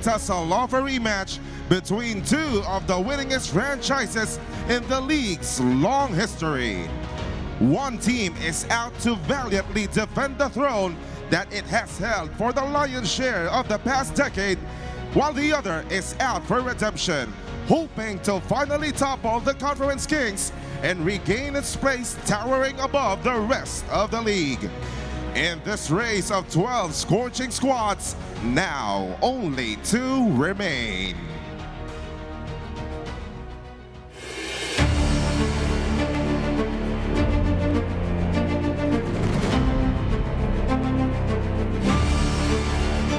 expect us a love rematch between two of the winningest franchises in the league's long history. One team is out to valiantly defend the throne that it has held for the lion's share of the past decade, while the other is out for redemption, hoping to finally topple the Conference Kings and regain its place towering above the rest of the league. In this race of 12 scorching squads, now only 2 remain.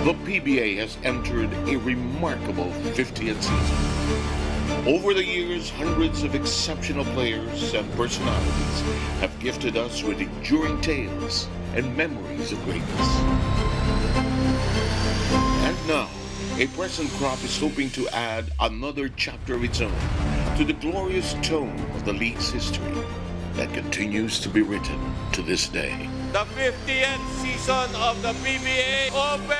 The PBA has entered a remarkable 50th season. Over the years, hundreds of exceptional players and personalities have gifted us with enduring tales and memories of greatness. And now, a present crop is hoping to add another chapter of its own to the glorious tome of the league's history that continues to be written to this day. The 50th season of the PBA Open!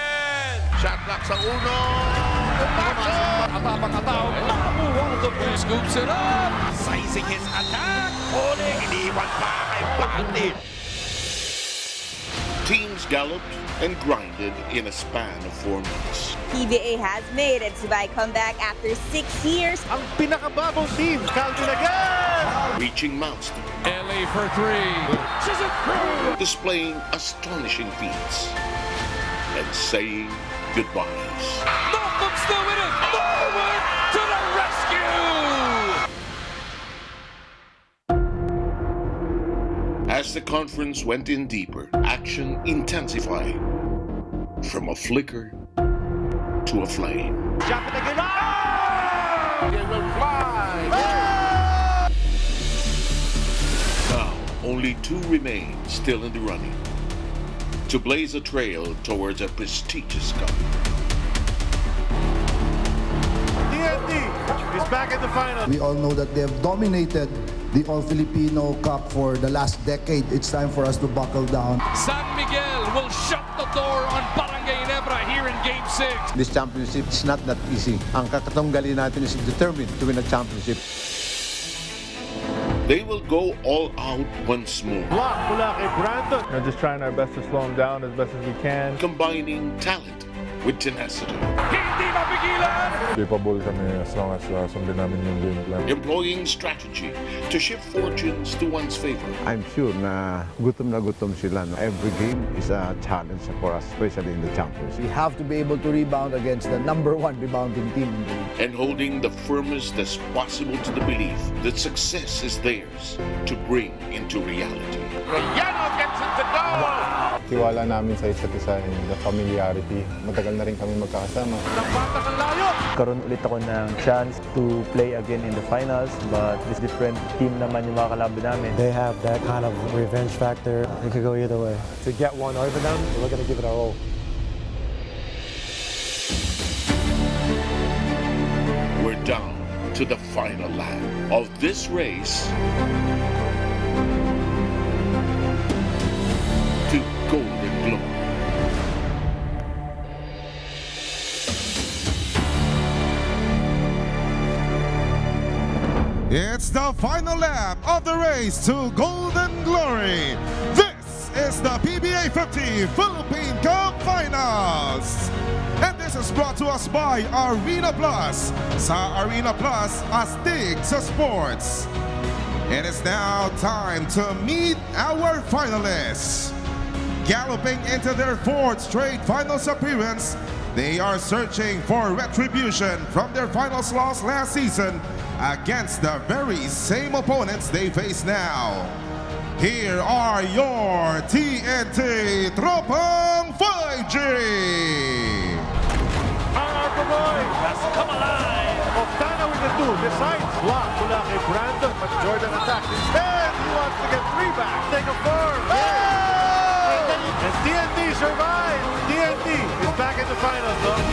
Shot clock sa uno. Ababang-abaw. Nakabuwang the play. Scoops it up. Sizing his attack. Huling. Iniwan pa kay Bandit. Teams galloped and grinded in a span of 4 months. PBA has made its Dubai comeback after 6 years. Ang pinakabagong team, Calvin again! Reaching milestone. LA for 3. She's a through. Displaying astonishing feats. And saying goodbyes. No comes the winner. Forward to the rescue. As the conference went in deeper, action intensified. From a flicker to a flame. Jump it again! They will fly! Now, only 2 remain still in the running to blaze a trail towards a prestigious cup. TNT is back in the final. We all know that they have dominated the All-Filipino Cup for the last decade. It's time for us to buckle down. San Miguel will shut the door on Barangay Nebra here in Game 6. This championship is not that easy. Ang kakatunggali natin is determined to win a championship. They will go all out once more. Block mula kay Brandon. We're just trying our best to slow him down as best as we can. Combining talent with tenacity. Hindi mapigilan. Capable kami as long as sundin namin yung game plan. Employing strategy to shift fortunes to one's favor. I'm sure na gutom sila. Every game is a challenge for us, especially in the championship. We have to be able to rebound against the #1 rebounding team in the league. And holding the firmest as possible to the belief that success is theirs to bring into reality. Rayano gets it to go. Tiwala namin sa isa't isa and the familiarity. Matagal na rin kami magkakasama. Napata ng layo. Karoon ulit ako ng chance to play again in the finals, but this different team naman yung mga kalaban namin. They have that kind of revenge factor. It could go either way. To get one over them, we're going to give it our all. We're down to the final lap of this race to golden glory. It's the final lap of the race to golden glory. This is the PBA 50 Philippine Cup Finals. And this is brought to us by Arena Plus. Sa Arena Plus, astig sa sports. It is now time to meet our finalists. Galloping into their 4th straight finals appearance, they are searching for retribution from their finals loss last season against the very same opponents they face now. Here are your TNT Tropang 5G! Boy has come alive. Oftana with the 2, decides block mula kay Brandon, but Jordan attacks instead. He wants to get 3 back. Take a 4. And TNT survives. TNT is back in the finals, though.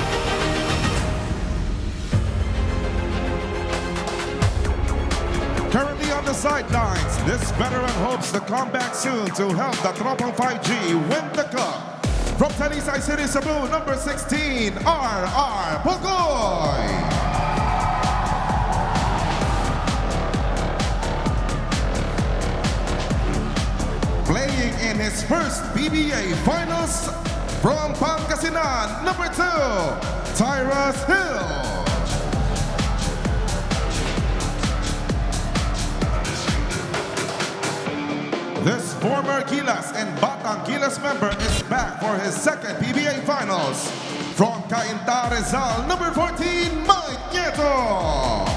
Currently on the sidelines, this veteran hopes to come back soon to help the Tropang 5G win the cup. From Talisay City, Cebu, number 16, R.R. Pugoy. Playing in his first PBA Finals from Pangasinan, number 2, Tyrus Hill. This former Gilas and Batang Gilas member is back for his second PBA Finals. From Cainta Rizal, number 14, Mike Nieto.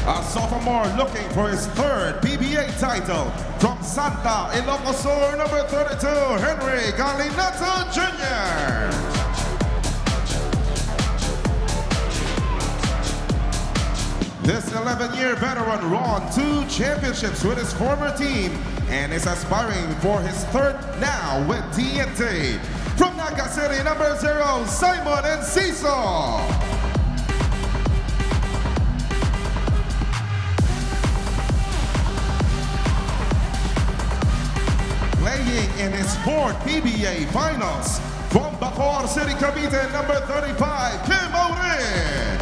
A sophomore looking for his third PBA title. From Santa Ilocos Sur, number 32, Henry Galinato Jr. This 11-year veteran won 2 championships with his former team and is aspiring for his third now with TNT. From Naga City, number 0, Simon Enciso. Playing in his fourth PBA Finals. From Bacoor City, Cavite, number 35, Kim Orin.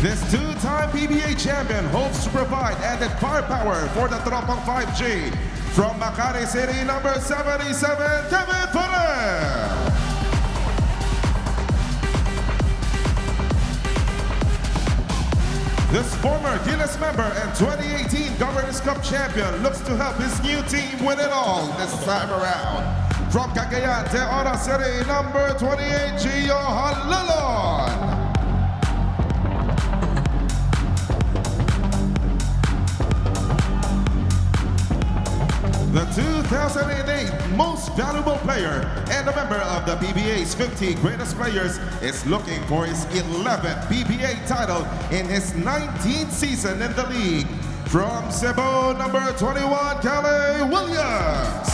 This 2-time PBA champion hopes to provide added firepower for the Tropang 5G. From Makati City, number 77, Kevin Ferrer. This former Gilas member and 2018 Governors Cup champion looks to help his new team win it all this time around. From Cagayan de Oro City, number 28, Gio Halalon. The 2008 Most Valuable Player and a member of the PBA's 50 Greatest Players is looking for his 11th PBA title in his 19th season in the league. From Cebu, number 21, Kelly Williams.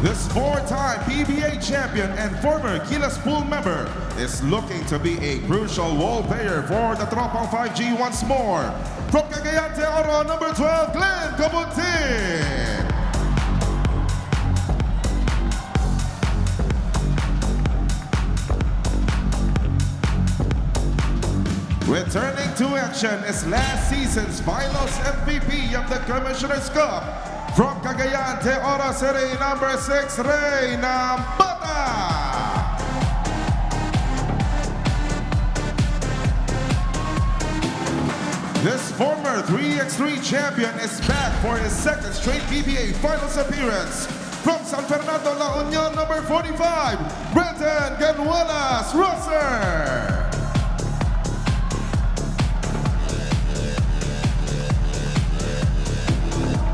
This 4-time PBA champion and former Gilas Pool member is looking to be a crucial role player for the Tropang 5G once more. From Cagayan de Oro, number 12, Glenn Cabuntin. Returning to action is last season's Finals MVP of the Commissioner's Cup. From Cagayan de Oro City, number 6, Reyna Bata. This former 3x3 champion is back for his second straight PBA Finals appearance. From San Fernando, La Union, number 45, Brenton Ganuelas Rosser.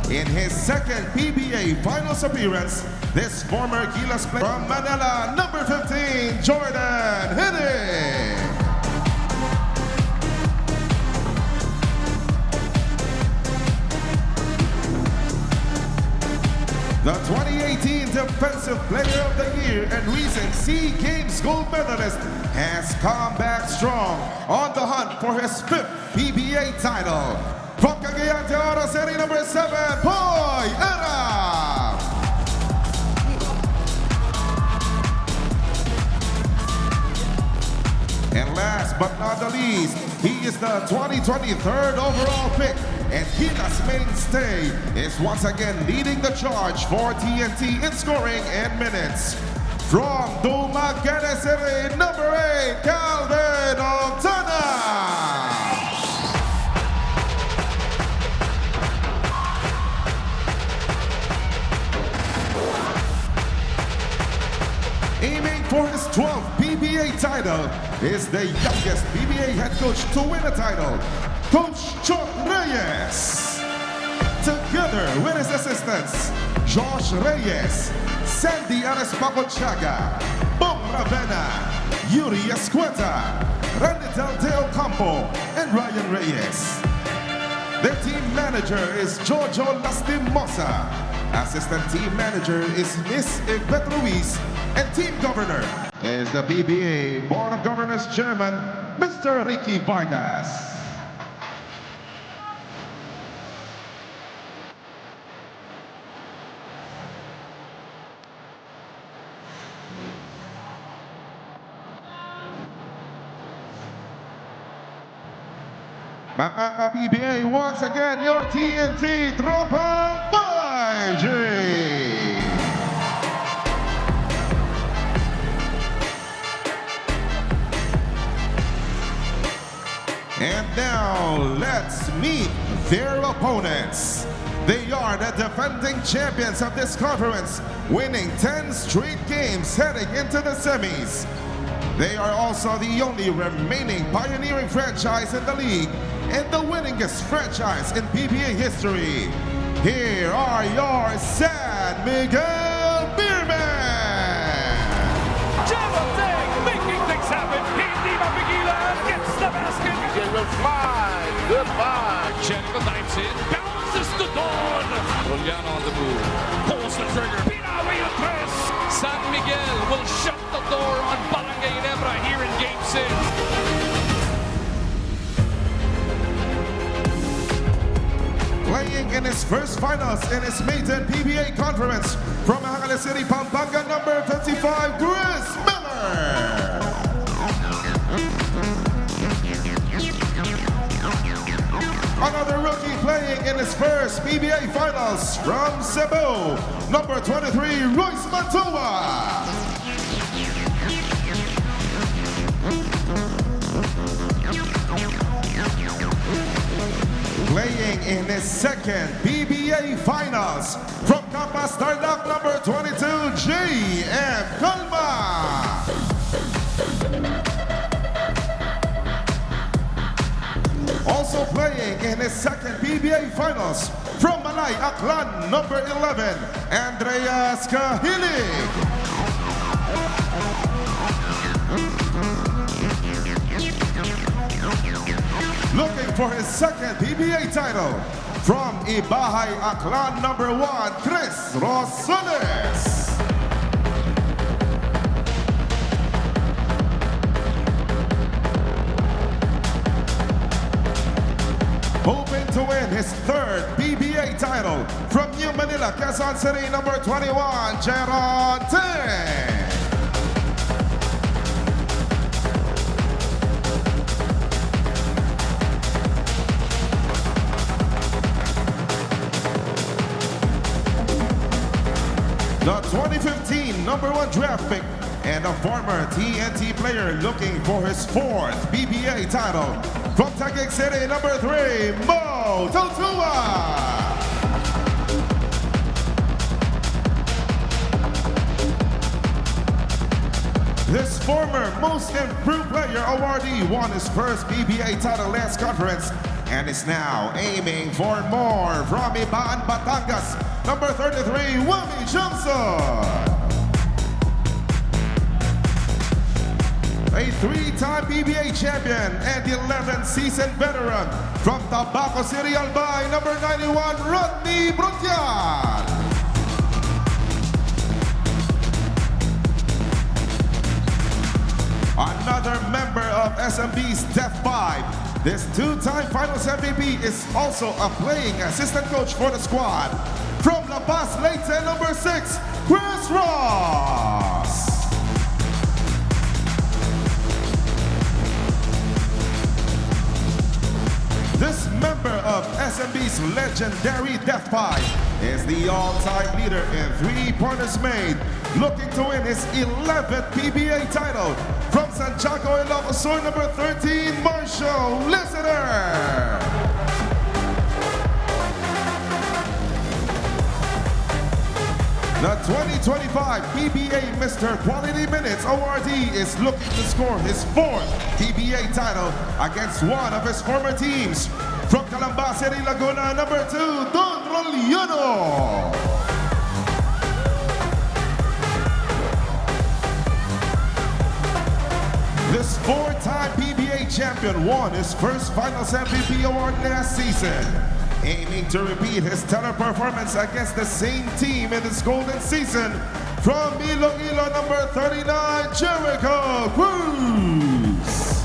In his second PBA Finals appearance, this former Gilas player from Manila, number 15, Jordan Hiddink. The 2018 Defensive Player of the Year and recent SEA Games gold medalist has come back strong on the hunt for his 5th PBA title. From Cagayan de Oro City, number 7, Boy Era. And last but not the least, he is the 2023rd overall pick, and Gilas mainstay is once again leading the charge for TNT in scoring and minutes. From Dumaguete City, number 8, Calvin Octana. Aiming for his 12th PBA title is the youngest PBA head coach to win a title, Coach Chot Reyes. Together with his assistants, Josh Reyes, Sandy Arespacochaga, Bong Ravena, Yuri Escueta, Randy Del Campo, and Ryan Reyes. Their team manager is Jojo Lastimosa. Assistant team manager is Miss Yvette Ruiz. And team governor is the PBA Board of Governors Chairman, Mr. Ricky Vargas. Mga PBA, once again, your TNT Tropang 5G. And now, let's meet their opponents. They are the defending champions of this conference, winning 10 straight games heading into the semis. They are also the only remaining pioneering franchise in the league and the winningest franchise in PBA history. Here are your San Miguel Beermen! Jonathan making things happen. Hindi mapigilan. Gets the basket. Miguel will fly. Goodbye. Jericho dives in. Bounces to Don. Juliano on the move. Pulls the trigger. Pinawi yung tres. San Miguel will shut the door on Barangay Ginebra here in Game 6. Playing in his first finals in his maiden PBA conference from Angeles City, Pampanga, number 55, Chris Miller. Another rookie playing in his first PBA finals from Cebu, number 23, Royce Mantua. Playing in his second PBA finals from Capas Tarlac, number 22, J.M. Calma. Also playing in his second PBA finals from Malay Aklan, number 11, Andreas Kahilig. Looking for his second PBA title from Ibahay Aklan, number 1, Chris Rosales. Hoping to win his third PBA title from New Manila, Quezon City, number 21, Gerard Teng. The 2015 number 1 draft pick and a former TNT player looking for his fourth PBA title from Taguig City, number 3, Mo Totua. This former Most Improved Player awardee won his first PBA title last conference and is now aiming for more from Ibaan, Batangas, number 33, Wami Johnson. A 3-time PBA champion and 11-season veteran from Tabaco City, Albay, number 91, Rodney Brutian. Another member of SMB's Def 5. This 2-time Finals MVP is also a playing assistant coach for the squad. From La Paz, Leyte, number 6, Chris Ross. This member of SMB's legendary Def 5 is the all-time leader in three-pointers made, looking to win his 11th PBA title. From Santiago, Ilocos, number 13, Marshall Listener. The 2025 PBA Mr. Quality Minutes awardee is looking to score his fourth PBA title against one of his former teams. From Calamba City, Laguna, number 2, Don Roliano. This 4-time PBA champion won his first Finals MVP award last season, aiming to repeat his stellar performance against the same team in this golden season. From Iloilo, number 39, Jericho Cruz.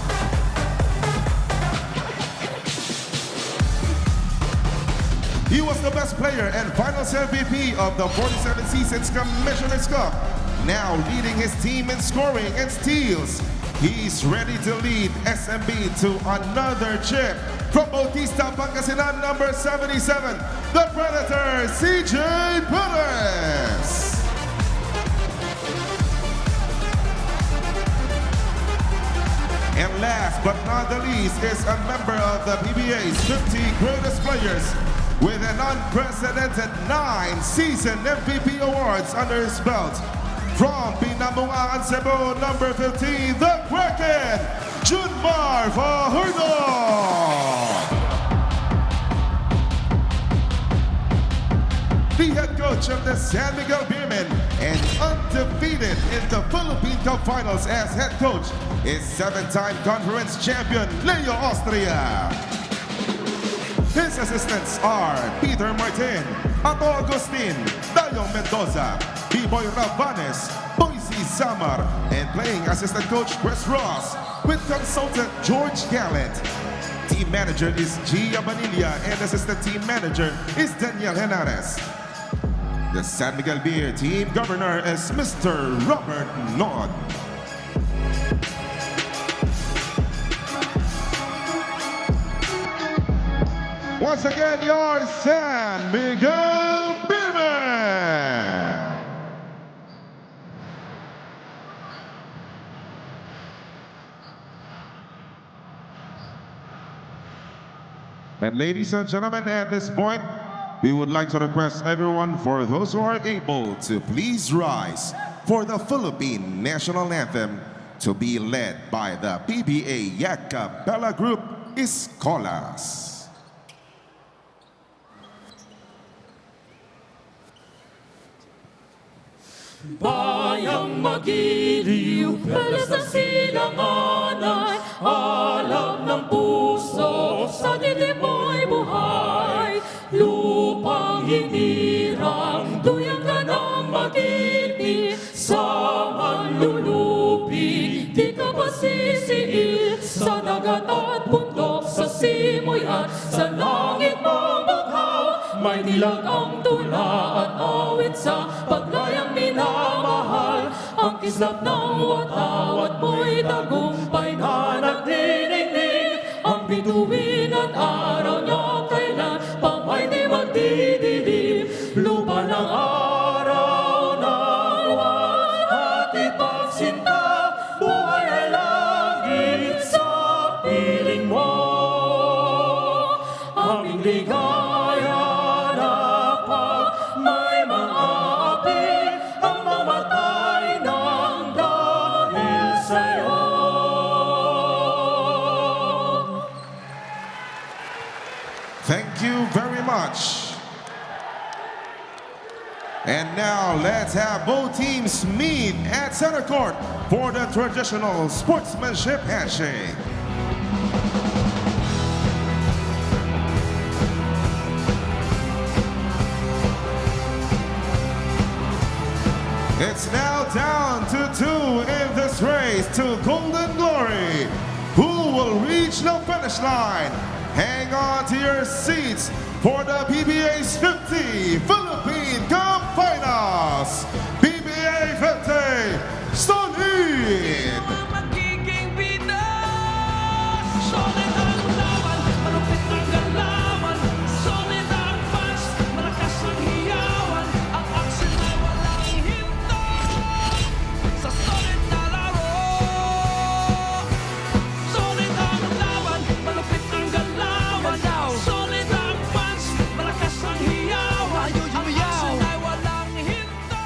He was the best player and Finals MVP of the 47 seasons Commissioner's Cup, now leading his team in scoring and steals. He's ready to lead SMB to another chip. From Bautista, Pangasinan, number 77, the Predator, CJ Perez. And last but not the least is a member of the PBA's 50 greatest players with an unprecedented 9 season MVP awards under his belt. From Binabungaan, Cebu, number 15, the Kraken, Junmar Fajardo. The head coach of the San Miguel Beermen and undefeated in the Philippine Cup Finals as head coach is 7-time conference champion Leo Austria. His assistants are Peter Martin, Ato Agustin, Dayong Mendoza, B-Boy Rabanes, Boise Samar, and playing assistant coach Chris Ross with consultant George Gallant. Team manager is Gia Banilla and assistant team manager is Daniel Henares. The San Miguel Beer team governor is Mr. Robert Nod. Once again, your San Miguel Beermen. And ladies and gentlemen, at this point, we would like to request everyone, for those who are able, to please rise for the Philippine National Anthem to be led by the PBA Yakabela Group Escolas. Bayang magiliw, balas na silanganay, alam ng puso, sa dibdib mo'y buhay. Lupang hinirang, duyang ka ng magiti, sa manlulupi, di ka pasisiil, sa dagat at bundok, sa simoy at sa langit mong baghaw. May dilag ang tula at awit sa paglayang minamahal. Ang kislap ng watawat mo'y tagumpay na nagdiningning. Ang bituin at araw niya kailan pa may di magdidilim. Lupa ng araw ng walhati pagsinta, buhay ay langit sa piling mo. Aming ligaya na pag may mga api, ang mamatay ng dahil sa'yo. Thank you very much. And now let's have both teams meet at center court for the traditional sportsmanship handshake. It's now down to 2 in this race to Golden Glory. Who will reach the finish line? Hang on to your seats for the PBA's 50 Philippine Cup Finals. PBA 50, solid! Magiging bida, solid ang laban, malupit ang galawan, solid ang fast, malakas ang hiyawan, ang action ay walang hinto, sa solid na laro. Solid ang laban, malupit ang galawan, solid ang fast, malakas ang hiyawan, ang action ay walang hinto.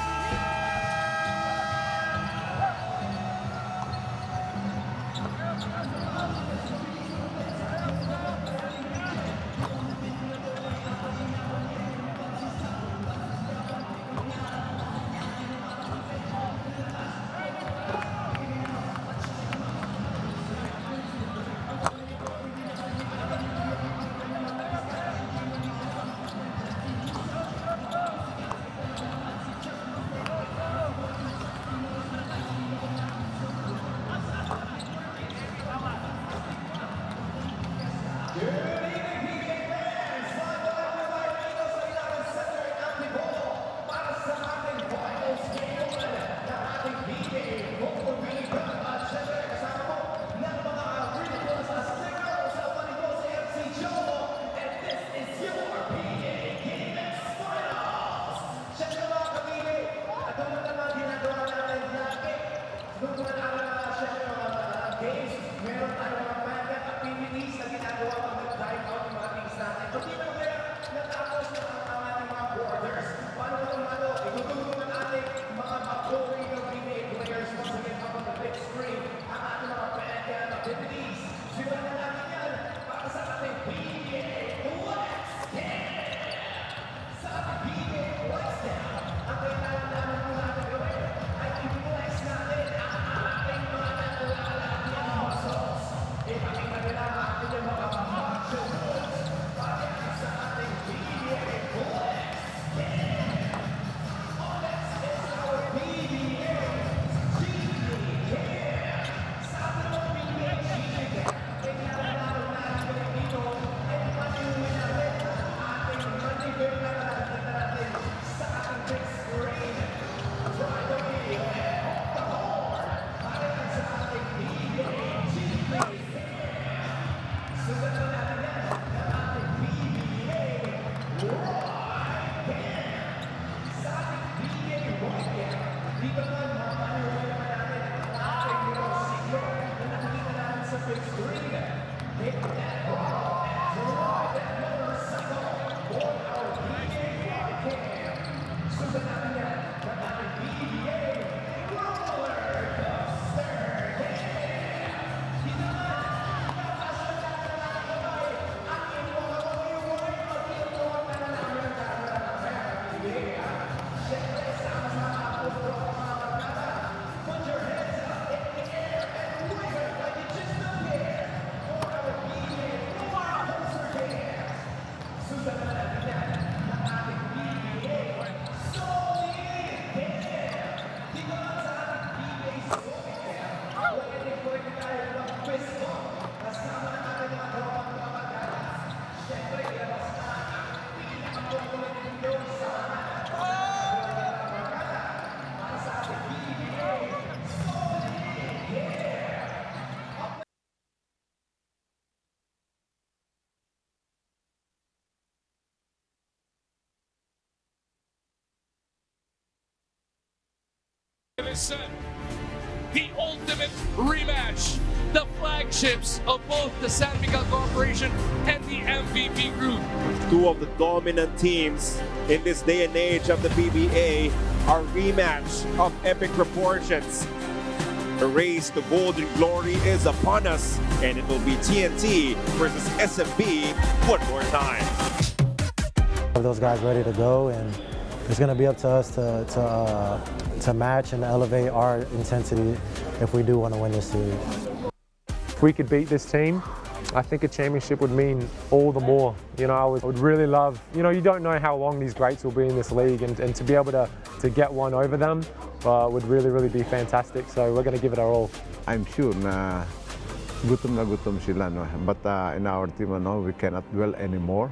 Listen, the ultimate rematch, the flagships of both the San Miguel Corporation and the MVP group. Two of the dominant teams in this day and age of the PBA are rematch of epic proportions. The race to golden glory is upon us, and it will be TNT versus SMB one more time. Have those guys ready to go, and it's going to be up to us to match and elevate our intensity if we do want to win this series. If we could beat this team, I think a championship would mean all the more. You know, I would really love, you know, you don't know how long these greats will be in this league, and to be able to get one over them would really be fantastic. So we're going to give it our all. I'm sure na gutom sila, no? But in our team, no, we cannot dwell anymore.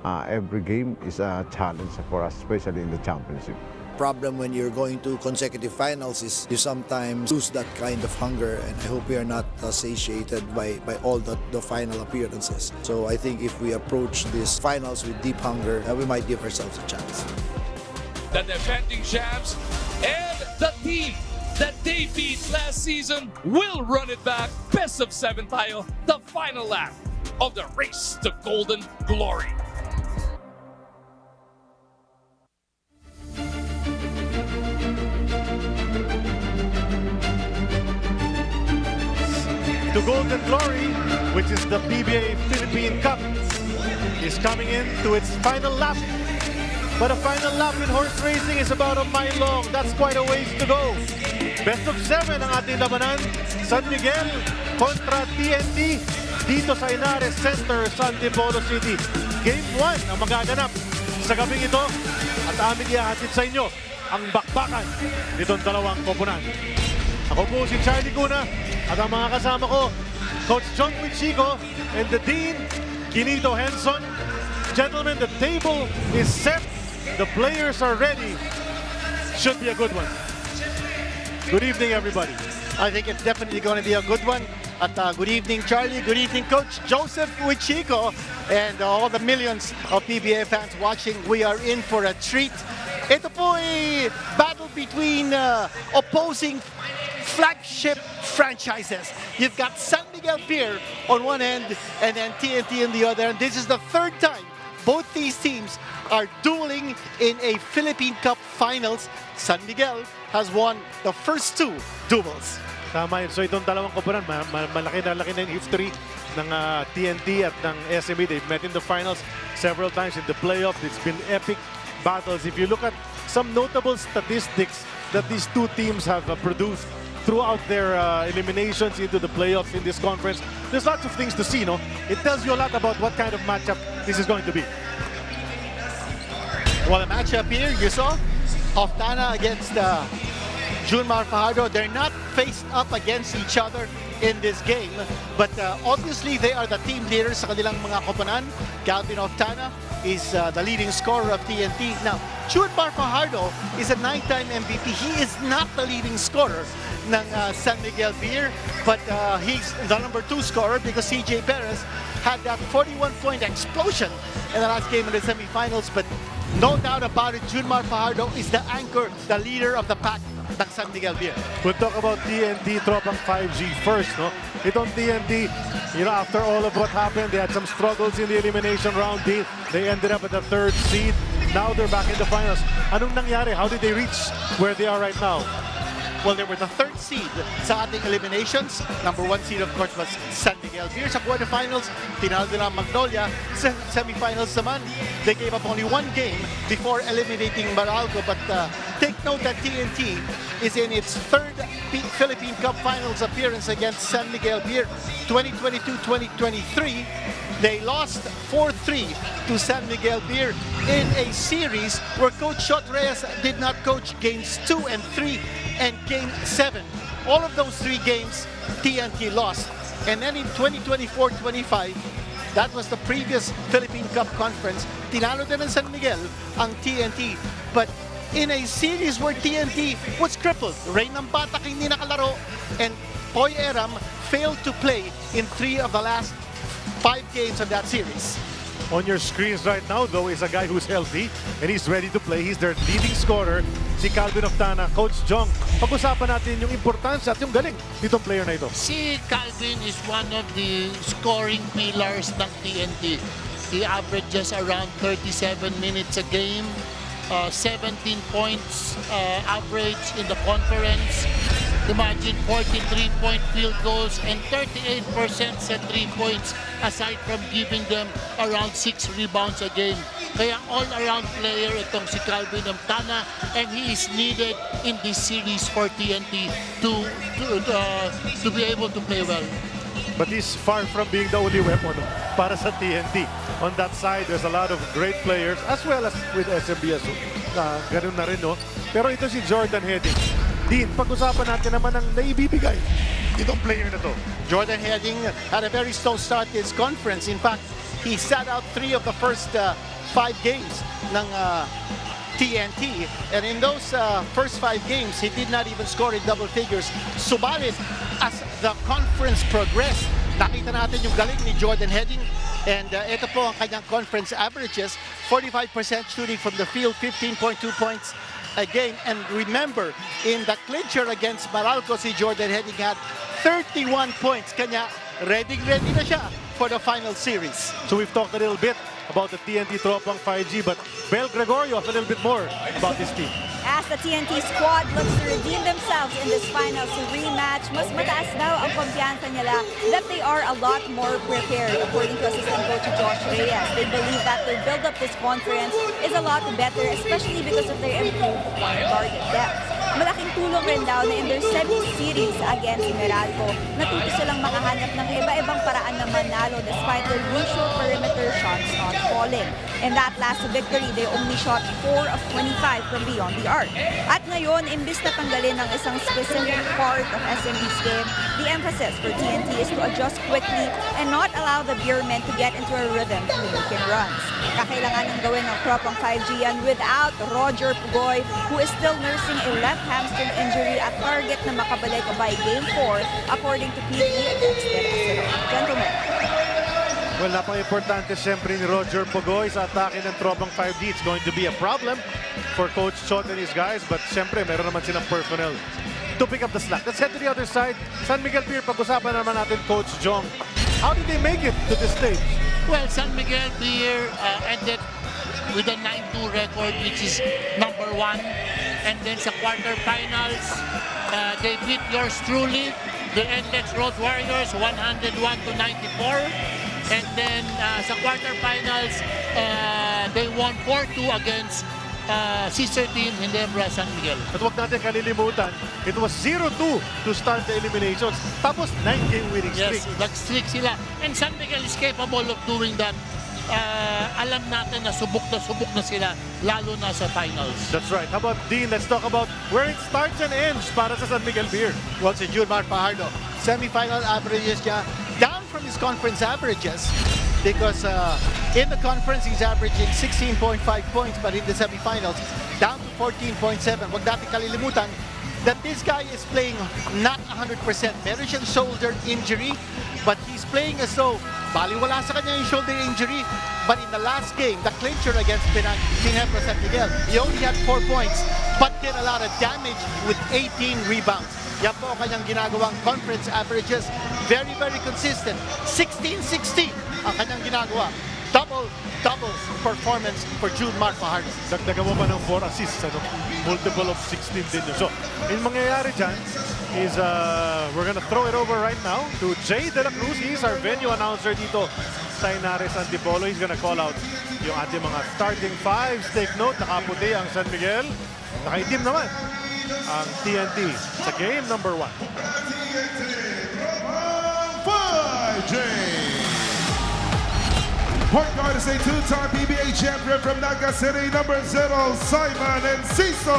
Every game is a challenge for us, especially in the championship. Problem when you're going to consecutive finals is you sometimes lose that kind of hunger, and I hope we are not satiated by all the final appearances. So I think if we approach these finals with deep hunger, we might give ourselves a chance. The defending champs and the team that they beat last season will run it back. Best of 7 tayo, the final lap of the race to golden glory. To golden glory, which is the PBA Philippine Cup, is coming in to its final lap. But a final lap in horse racing is about a mile long. That's quite a ways to go. Best of 7 ang ating labanan. San Miguel kontra TNT dito sa Inares Center, San Antipolo City. Game 1 ang magaganap sa gabing ito, at amin ihahatid sa inyo ang bakbakan nitong dalawang koponan. Ako po si Charlie Cuna, at ang mga kasama ko, Coach John Wichico and the Dean, Ginito Henson. Gentlemen, the table is set. The players are ready. Should be a good one. Good evening, everybody. I think it's definitely going to be a good one. At good evening, Charlie. Good evening, Coach Joseph Wichico, and all the millions of PBA fans watching. We are in for a treat. Ito po ay battle between opposing flagship franchises. You've got San Miguel Beer on one end and then TNT on the other. And this is the third time both these teams are dueling in a Philippine Cup Finals. San Miguel has won the first 2 duels. Tama yun. So itong dalawang koponan, malaki na yung history ng TNT at ng SMB. They've met in the finals several times in the playoff. It's been epic battles. If you look at some notable statistics that these two teams have produced throughout their eliminations into the playoffs in this conference, there's lots of things to see, no? It tells you a lot about what kind of matchup this is going to be. Well, the matchup here, you saw, Oftana against Junmar Fajardo. They're not faced up against each other in this game, but obviously they are the team leaders sa kanilang mga koponan. Calvin Oftana is the leading scorer of TNT. Now, Junmar Fajardo is a 9-time MVP. He is not the leading scorer ng San Miguel Beer, but he's the number 2 scorer because CJ Perez had that 41-point explosion in the last game in the semifinals. But no doubt about it, Junmar Fajardo is the anchor, the leader of the pack ng San Miguel Beer. We'll talk about TNT Tropang 5G first, no? Itong TNT, you know, after all of what happened, they had some struggles in the elimination round. They ended up at the 3rd seed. Now they're back in the finals. Anong nangyari? How did they reach where they are right now? Well, they were the 3rd seed sa ating eliminations. Number 1 seed, of course, was San Miguel Beer sa quarterfinals. Tinalo nila Magnolia sa semifinals naman. They gave up only 1 game before eliminating Baralco. But take note that TNT is in its 3rd Philippine Cup Finals appearance against San Miguel Beer 2022-2023. They lost 4-3 to San Miguel Beer in a series where Coach Shot Reyes did not coach games 2 and 3 and game 7. All of those 3 games, TNT lost. And then in 2024-25, that was the previous Philippine Cup Conference, tinalo din ng San Miguel ang TNT. But in a series where TNT was crippled, Rain ng Batak hindi nakalaro, and Poy Eram failed to play in 3 of the last 5 games of that series. On your screens right now, though, is a guy who's healthy and he's ready to play. He's their leading scorer, si Calvin Oftana. Coach Jong, pag-usapan natin yung importansya at yung galing nitong player na ito. Si Calvin is one of the scoring pillars ng TNT. He averages around 37 minutes a game, 17 points average in the conference. Imagine 43-point field goals and 38% sa 3 points aside from giving them around 6 rebounds a game. Kaya all-around player itong si Calvin Oftana, and he is needed in this series for TNT to be able to play well. But he's far from being the only weapon para sa TNT. On that side, there's a lot of great players as well as with SMBS. Ganun na rin, no? Pero ito si Jordan Heading. Dean, pag-usapan natin naman ang naibibigay itong player na to. Jordan Heading had a very slow start in his conference. In fact, he sat out 3 of the first 5 games ng TNT. And in those first 5 games, he did not even score in double figures. Subalit, as the conference progressed, nakita natin yung galing ni Jordan Heading. And ito po ang kanyang conference averages. 45% shooting from the field, 15.2 points a game. And remember, in the clincher against Meralco, si Jordan Heading had 31 points. Kanya, ready na siya for the final series. So we've talked a little bit about the TNT Tropang 5G, but Bel Gregorio, a little bit more about this team. As the TNT squad looks to redeem themselves in this finals rematch, mas mataas daw ang kumpiyansa nila that they are a lot more prepared. According to assistant coach Josh Reyes, they believe that their build-up this conference is a lot better, especially because of their improved point guard depth. Malaking tulong rin daw na in their semi-series against Meralco, natuto silang makahanap ng iba-ibang paraan na manalo despite their usual perimeter shots not falling. In that last victory, they only shot 4 of 25 from beyond the arc. At ngayon, imbis na tanggalin ng isang specific part of SMB's game, the emphasis for TNT is to adjust quickly and not allow the Beermen to get into a rhythm through making runs. Kakailanganin gawin ng Tropang 5G yan without Roger Pugoy, who is still nursing a left hamstring injury at target na makabalik by Game 4 according to PBA against Beermen. Gentlemen. Well, napaka-importante siyempre ni Roger Pugoy sa atake ng Tropang 5D. It's going to be a problem for Coach Chot and his guys, but siyempre meron naman silang personnel to pick up the slack. Let's head to the other side. San Miguel Pier, pag-usapan naman natin Coach Jong. How did they make it to this stage? Well, San Miguel Pier ended with a 9-2 record, which is number 1. And then sa quarterfinals, they beat yours truly, the NLEX Road Warriors, 101-94. And then sa quarterfinals, they won 4-2 against sister team Ginebra San Miguel. At huwag natin kalilimutan, it was 0-2 to start the eliminations. Tapos 9-game winning streak. Yes, nag-streak sila. And San Miguel is capable of doing that. Alam natin na subok na sila, lalo na sa finals. That's right. How about Dean? Let's talk about where it starts and ends para sa San Miguel Beer. Well, si Junmar Fajardo, semi-final averages niya down from his conference averages because in the conference he's averaging 16.5 points, but in the semifinals down to 14.7. Huwag natin kalilimutan that this guy is playing not 100%. Meron siyang shoulder injury, but he's playing as though baliwala sa kanya yung shoulder injury. But in the last game, the clincher against Ginebra San Miguel, he only had 4 points, but did a lot of damage with 18 rebounds. Yan po ang kanyang ginagawang conference averages. Very, very consistent. 16-16 ang kanyang ginagawa. Double performance for Junmar Fajardo. Dagdagan mo pa ng 4 assists, multiple of 16 din yun. So, yung mangyayari dyan is we're gonna throw it over right now to Jay De La Cruz. He's our venue announcer dito sa Inares Antipolo. He's gonna call out yung ating mga starting fives. Take note, nakaputi ang San Miguel. Nakaitim naman ang TNT sa game number 1. Point guard is a 2-time PBA champion from Naga City, number 0, Simon Enciso.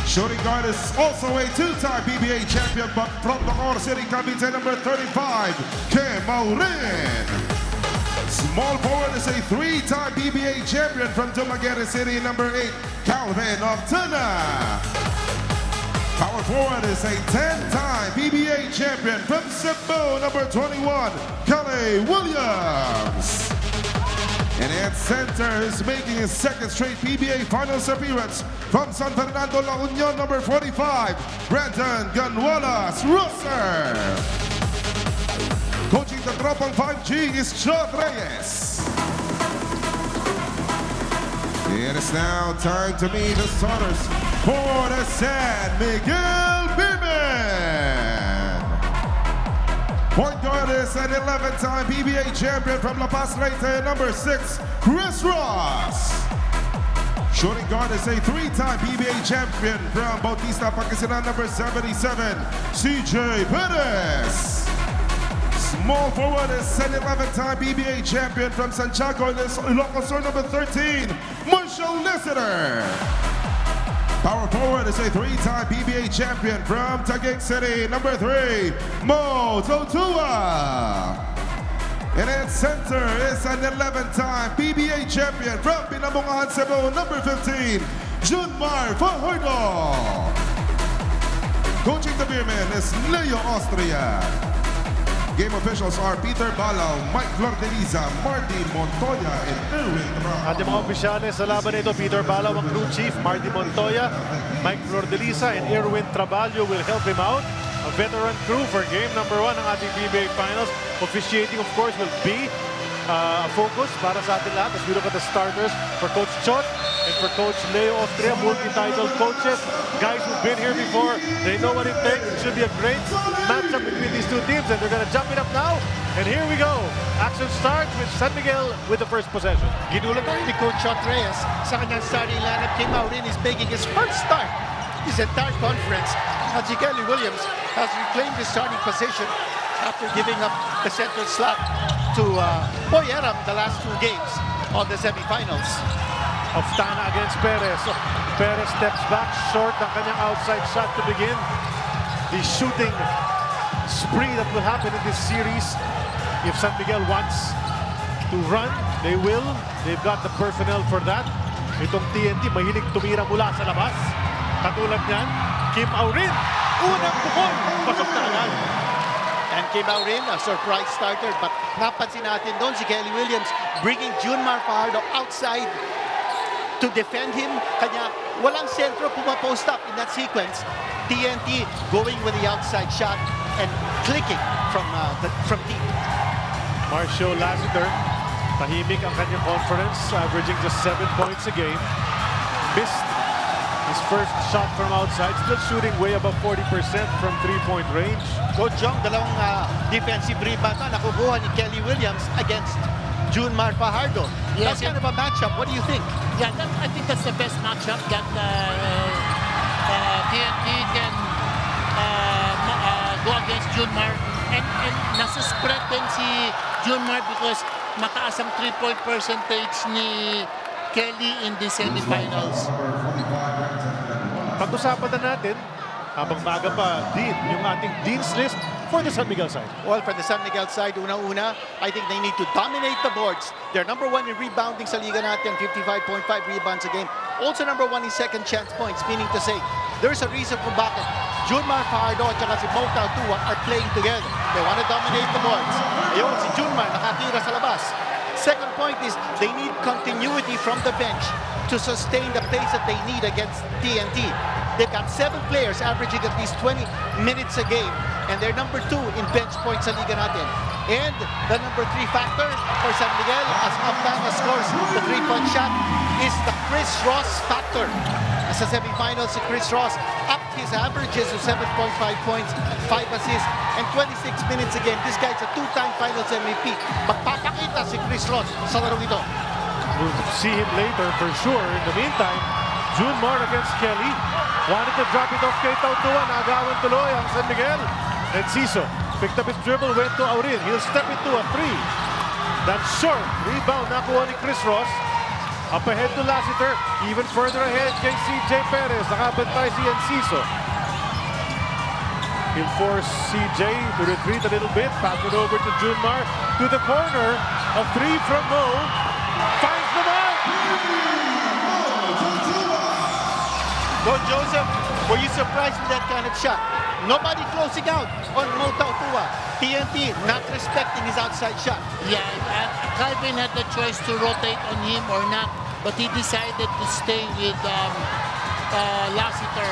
Shooting guard is also a 2-time PBA champion, but from Bacoor City, Cavite, number 35, Kim Maurin. Small forward is a 3-time PBA champion from Dumaguete City, number 8, Calvin Oftana. Power forward is a 10-time PBA champion from Cebu, number 21, Kelly Williams. And at center is making his second straight PBA Finals appearance from San Fernando, La Union, number 45, Brandon Ganwalas Rosser. Coaching the Tropang 5G is John Reyes. It is now time to meet the starters for the San Miguel Beermen. Point guard is an 11-time PBA champion from La Paz Leyte, number 6, Chris Ross. Shooting guard is a 3-time PBA champion from Bautista, Pangasinan, number 77, CJ Perez. Small forward is an 11-time PBA champion from Santiago, Ilocos Sur, number 13, Marshall Lissiter. Power forward is a 3-time PBA champion from Taguig City, number 3, Mo Totua. And at center is an 11-time PBA champion from Binabungan, Cebu, number 15, Junmar Fajardo. Coaching the Beermen is Leo Austria. Game officials are Peter Balaw, Mike Flordeliza, Marty Montoya, and Erwin Tropang. At yung mga opisyales sa laban nito, Peter Balaw, ang crew chief, Marty Montoya, Mike Flordeliza, and Erwin Traballo will help him out. A veteran crew for game number 1 ng ating PBA Finals. Officiating, of course, will be a focus para sa atin lahat as we look at the starters for Coach Chot and for Coach Leo Austria, multi-title coaches, guys who've been here before. They know what it takes. It should be a great matchup between these two teams, and they're going to jump it up now. And here we go. Action starts with San Miguel with the first possession. Ginulat ko ni Coach Chot Reyes sa kanyang starting lineup. Came out in, is making his first start his entire conference. As Kelly Williams has reclaimed his starting position after giving up the central slot to Boy Aram the last 2 games of the semifinals. Oftana against Perez. So, Perez steps back short ang kanyang outside shot to begin the shooting spree that will happen in this series. If San Miguel wants to run, they will. They've got the personnel for that. Itong TNT, mahilig tumira mula sa labas. Katulad niyan, Kim Aurin. Unang bukol, pasok na agad. And Kim Aurin, a surprise starter, but napansin natin doon si Kelly Williams bringing Junmar Fajardo outside to defend him. Kanya walang sentro pumapost up in that sequence. TNT going with the outside shot and clicking from deep. Marshall Lassiter, tahimik ang kanyang conference, averaging just 7 points a game. Missed his first shot from outside, still shooting way above 40% from 3-point range. Coach Jong, dalawang defensive rebound na nakukuha ni Kelly Williams against Junmar Fajardo. Yes, That's kind of a matchup. What do you think? Yeah, I think that's the best matchup that TNT can go against Junmar. And nasa spread din si Junmar because mataas ang 3-point percentage ni Kelly in the semifinals. Pag-usapan na natin, habang maaga pa, Dean, yung ating Dean's list for the San Miguel side. Well, for the San Miguel side, una-una, I think they need to dominate the boards. They're number 1 in rebounding sa liga natin, 55.5 rebounds a game. Also number 1 in second chance points, meaning to say, there's a reason kung bakit Junmar Fajardo at saka si Mo Totua are playing together. They want to dominate the boards. Ayun, si Junmar nakatira sa labas. Second point is they need continuity from the bench to sustain the pace that they need against TNT. They've got 7 players averaging at least 20 minutes a game, and they're number 2 in bench points sa liga natin. And the number 3 factor for San Miguel, as Oftana scores the 3-point shot, is the Chris Ross factor. Sa semifinals, si Chris Ross upped his averages to 7.5 points, 5 assists, and 26 minutes a game. This guy's a 2-time finals MVP. Magpapakita si Chris Ross sa larong ito. We'll see him later for sure. In the meantime, Junmar against Kelly. Wanted to drop it off kay Tautua. Nagawan tuloy ang San Miguel. And Ciso picked up his dribble, went to Aurin. He'll step into a 3. That's short. Rebound nakuha ni Chris Ross. Up ahead to Lassiter. Even further ahead kay CJ Perez. Nakabantay si Enciso. He'll force CJ to retreat a little bit. Pass it over to Junmar. To the corner. A 3 from Mo. Finds the mark! Coach Joseph, were you surprised with that kind of shot? Nobody closing out on Motautua. TNT not respecting his outside shot. Yeah, Calvin had the choice to rotate on him or not, but he decided to stay with Lassiter.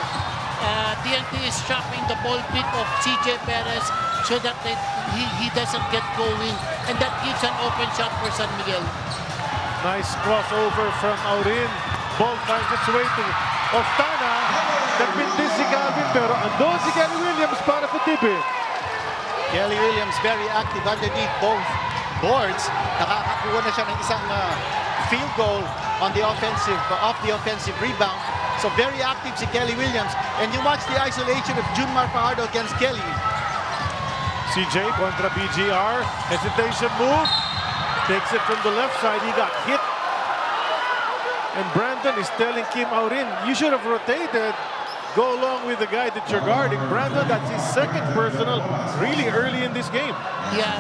TNT is chopping the ball pick of CJ Perez so that he doesn't get going, and that gives an open shot for San Miguel. Nice crossover from Aurin. Ball finds its way to Oftana. Nagpintis si Calvin, pero andun si Kelly Williams para patipid. Kelly Williams very active underneath both boards. Nakakakuha na siya ng isang field goal on the offensive, off the offensive rebound. So very active si Kelly Williams. And you watch the isolation of Junmar Fajardo against Kelly. CJ kontra BGR. Hesitation move. Takes it from the left side. He got hit. And Brandon is telling Kim Aurin, you should have rotated. Go along with the guy that you're guarding. Brandon, that's his second personal really early in this game. Yeah,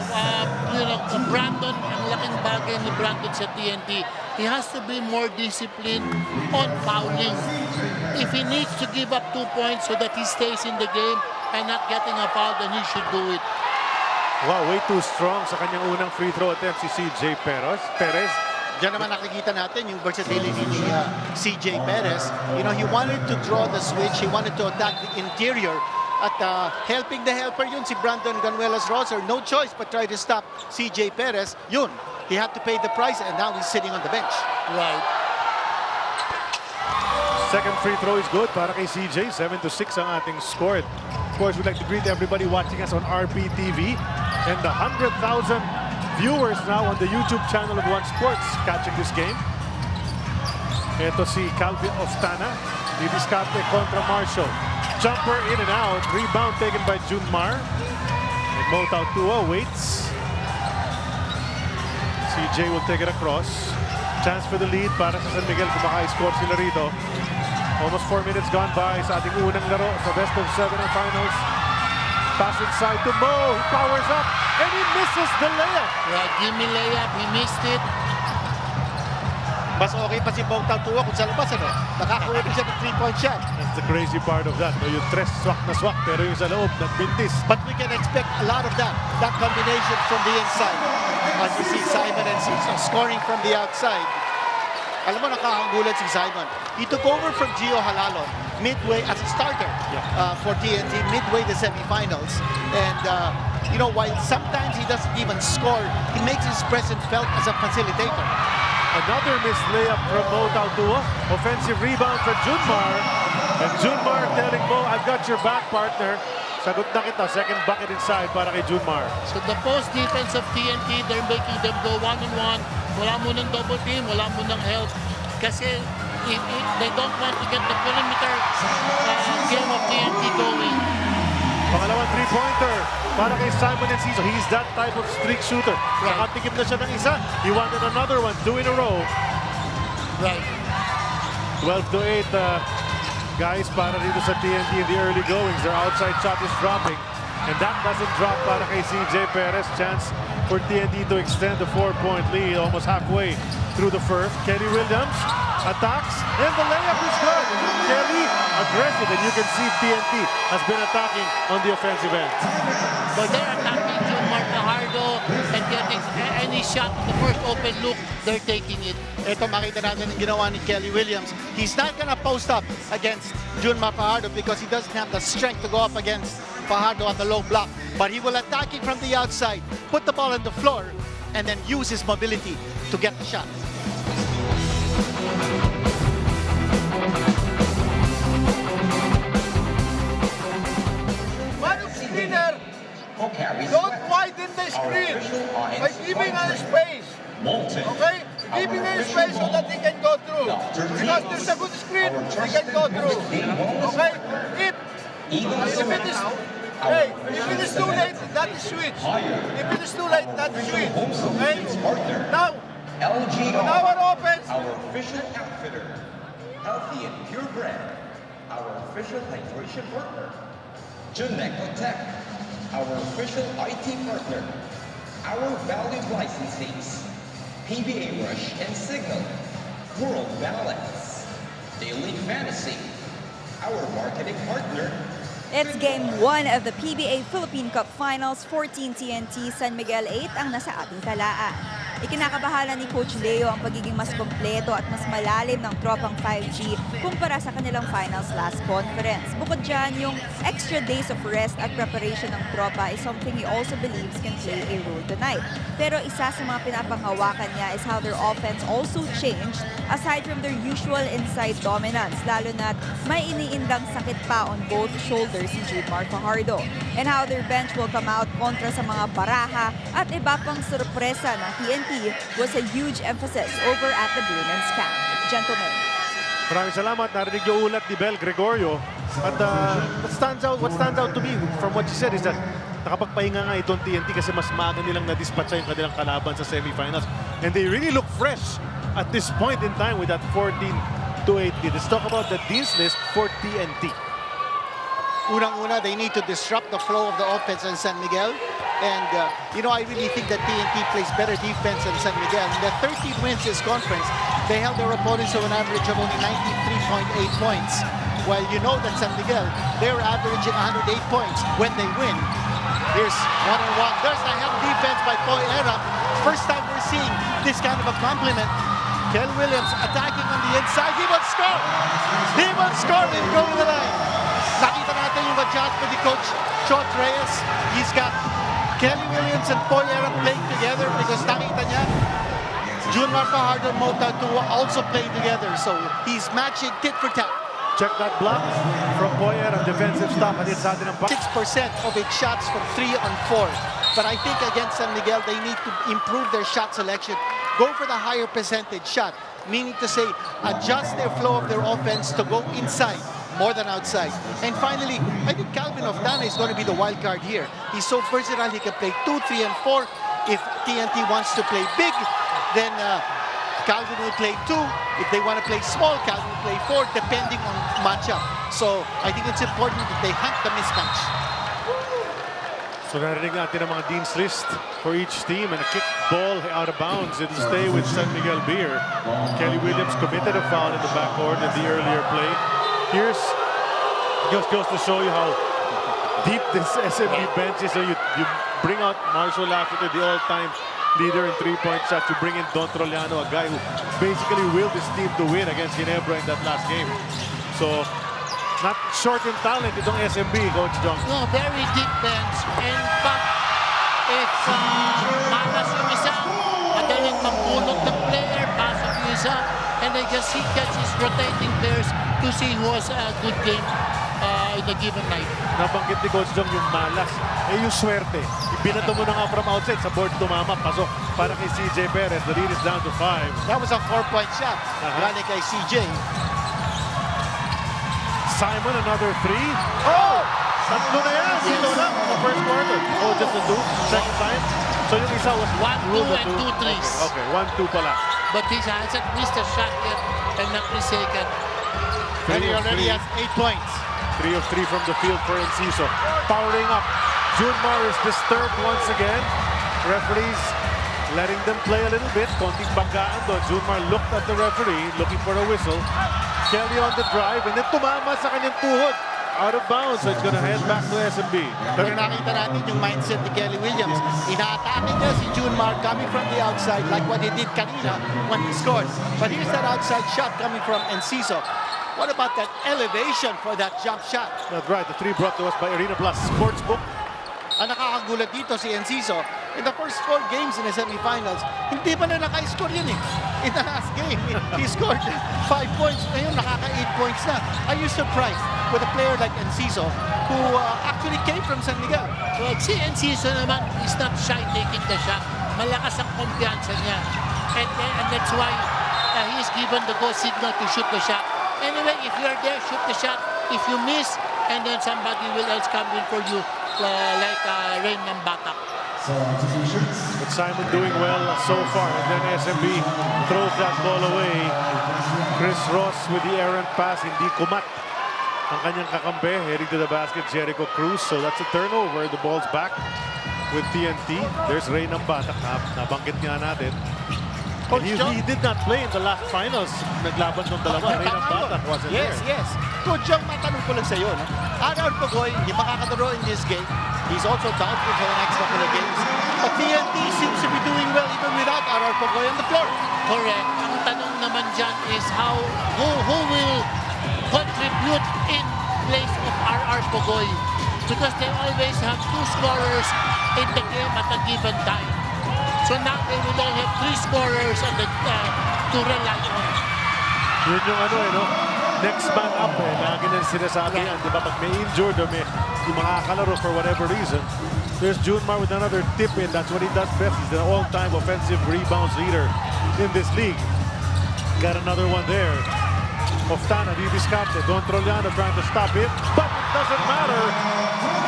you know, Brandon, ang laking bagay ni Brandon sa TNT. He has to be more disciplined on fouling. If he needs to give up 2 points so that he stays in the game and not getting a foul, then he should do it. Wow, way too strong sa kanyang unang free throw attempt si CJ Perez. Diyan naman nakikita natin yung versatility ni CJ Perez. You know, he wanted to draw the switch. He wanted to attack the interior. At helping the helper yun si Brandon Ganuelas-Rosser. No choice but try to stop CJ Perez. Yun, he had to pay the price and now he's sitting on the bench. Right. Second free throw is good para kay CJ. 7-6 ang ating score. Of course, we'd like to greet everybody watching us on RPTV and the 100,000 viewers now on the YouTube channel of One Sports catching this game. Ito si Calvin Oftana. Didiskarte kontra Marshall. Jumper in and out. Rebound taken by Junmar. And Motautua waits. CJ will take it across. Chance for the lead para sa San Miguel kung maka-score sila rito. Almost 4 minutes gone by sa ating unang laro sa best of 7 ang finals. Pass inside to Mo. He powers up and he misses the layup. Right, gimme layup. He missed it. Mas okay pa si Motautua kung sa labas, ano? Nakakuha din siya ng 3-point shot. That's the crazy part of that. Yung tres swak na swak pero yung sa loob nagbintis. But we can expect a lot of that combination from the inside. As you see Simon and Cesar scoring from the outside. Alam mo, nakakagulat si Simon. He took over from Gio Halalon midway as a starter for TNT, midway the semifinals. And, you know, while sometimes he doesn't even score, he makes his presence felt as a facilitator. Another missed layup from Motautua. Offensive rebound for Junmar. And Junmar telling Mo, I've got your back, partner. Sagot na kita. Second bucket inside para kay Junmar. So the post defense of TNT, they're making them go one-on-one. Wala mo ng double team, wala mo ng help. Kasi if they don't want to get the perimeter game of TNT going. Pangalawang three-pointer para kay Simon and Cesar. He's that type of streak shooter. Nakatikip na siya ng isa. He wanted another one, 2 in a row. Right. 12-8 guys para dito sa TNT in the early goings. Their outside shot is dropping. And that doesn't drop para kay CJ Perez. Chance for TNT to extend the 4-point lead almost halfway through the first. Kelly Williams attacks and the layup is good. Kelly aggressive, and you can see TNT has been attacking on the offensive end. But they're attacking Junmar Fajardo and getting any shot in the first open look, they're taking it. Ito makita natin ang ginawa ni Kelly Williams. He's not gonna post up against Junmar Fajardo because he doesn't have the strength to go up against Fajardo on the low block. But he will attack it from the outside, put the ball on the floor, and then use his mobility to get the shot. Don't widen the screen by giving a space. Okay? Giving a space so that they can go through. Because there's a good screen, they can go through. Okay? If it is too late, that is switch. If it is too late, that is switch. Okay? Now, on our offense, our official outfitter, healthy and purebred, our official hydration partner, Juneco Tech, our official IT partner, our valued licensees, PBA Rush and Signal, World Balance, Daily Fantasy, our marketing partner, It's Game 1 of the PBA Philippine Cup Finals. 14 TNT, San Miguel 8 ang nasa ating talaan. Ikinakabahala ni Coach Leo ang pagiging mas kompleto at mas malalim ng Tropang 5G kumpara sa kanilang finals last conference. Bukod dyan, yung extra days of rest at preparation ng tropa is something he also believes can play a role tonight. Pero isa sa mga pinapanghawakan niya is how their offense also changed aside from their usual inside dominance, lalo na't may iniindang sakit pa on both shoulders si Junmar Fajardo, and how their bench will come out kontra sa mga baraha at iba pang sorpresa ng TNT was a huge emphasis over at the Beermen's camp. Gentlemen. Maraming salamat. Narinig yung ulat ni Bel Gregorio. At what stands out to me from what she said is that nakapagpahinga nga itong TNT kasi mas maaga nilang na-dispatcha yung kanilang kalaban sa semifinals. And they really look fresh at this point in time with that 14-8 lead. Let's talk about the Dean's List for TNT. Unang-una, they need to disrupt the flow of the offense in San Miguel. And, I really think that TNT plays better defense than San Miguel. In the 13 wins this conference, they held their opponents to an average of only 93.8 points. While you know that San Miguel, they're averaging 108 points when they win. Here's one-on-one. There's the help defense by Poy Era. First time we're seeing this kind of a compliment. Kel Williams attacking on the inside. He will score! He will score and go to the line. Nakita natin yung adjustment ni Coach Chot Reyes. He's got Kelly Williams and Poy Era playing together because nakita niya Junmar Fajardo and Mota to also play together. So he's matching tit for tat. Check that block from Poy Era, defensive stop. 6% of its shots from 3 on 4. But I think against San Miguel, they need to improve their shot selection. Go for the higher percentage shot. Meaning to say, adjust their flow of their offense to go inside more than outside. And finally, I think Calvin Oftana is going to be the wild card here. He's so versatile, he can play 2, 3, and 4. If TNT wants to play big, then Calvin will play 2. If they want to play small, Calvin will play 4, depending on matchup. So I think it's important that they hunt the mismatch. So narinig natin ang mga Dean's List for each team, and a kick ball out of bounds. It'll stay with San Miguel Beer. Kelly Williams committed a foul in the backcourt in the earlier play. Here's just goes to show you how deep this SMB bench is. So you bring out Marshall Lafferty, the all-time leader in three-point shots. You bring in Don Troliano, a guy who basically willed his team to win against Ginebra in that last game. So not short in talent itong SMB, Coach Jong. No, very deep bench. In fact, if malas yung isa, madaling magbunot ng player, pasok yung isa, and they just see catches rotating players to see who has a good game in a given night. Nabanggit ni Coach Jong yung malas. Yung swerte. Ibinato mo na nga from outside. Sa board tumama. Pasok para kay CJ Perez. The lead is down to 5. That was a 4-point shot. Galing kay CJ. Simon, another 3. Oh! Tatlo na yan. Dito na. The first quarter. Oh, just the 2. Second time. So yung isa was 1-2 and 2 threes. Okay, 1-2 pala. But he hasn't missed a shot yet and not mistaken. And he already has 8 points. 3 of 3 from the field for Enciso. Powering up. Junmar is disturbed once again. Referees letting them play a little bit. Konting banggaan doon. Junmar looked at the referee, looking for a whistle. Kelly on the drive, and then tumama sa kanyang tuhod. Out of bounds, so it's gonna head back to SMB. Pero nakita natin yung mindset ni Kelly Williams. Inaatake niya si Junmar coming from the outside like what he did kanina when he scored. But here's that outside shot coming from Enciso. What about that elevation for that jump shot? That's right, the 3 brought to us by Arena Plus Sportsbook. Ang nakakagulat dito si Enciso, in the first 4 games in the semifinals, hindi pa na naka-score yun eh. In the last game, he scored 5 points. Ngayon, nakaka-8 points na. Are you surprised with a player like Enciso who actually came from San Miguel? Well, si Enciso naman is not shy taking the shot. Malakas ang kumpiyansa niya. And that's why he is given the go signal to shoot the shot. Anyway, if you're there, shoot the shot. If you miss, and then somebody will else come in for you, like Rain ng Batak. But Simon doing well so far, and then SMB throws that ball away. Chris Ross with the errant pass, hindi kumat ang kanyang kakampi, heading to the basket, Jericho Cruz. So that's a turnover. The ball's back with TNT. There's Rain ng Batak. Nabanggit nga natin. And he did not play in the last finals. Naglaban ng dalawa. Rain ng Batak wasn't there. Yes. Coach Jong, matanong ko lang sa'yo, no? Adar Pugoy, hindi makakadaro in this game. He's also doubtful for the next couple of games. But TNT seems to be doing well even without Adar Pugoy on the floor. Correct. Ang tanong naman dyan is who will contribute in place of RR Pugoy? Because they always have 2 scorers in the game at a given time. So now they will all have 3 scorers to rely on. Yun yung next man up lagi nang sinasabi yan, di ba? Pag may injured or may makakalaro for whatever reason, there's Junmar with another tip in. That's what he does best. He's the all-time offensive rebounds leader in this league. Got another one there. Oftana, discarded. Don Troliano trying to stop him, but it doesn't matter.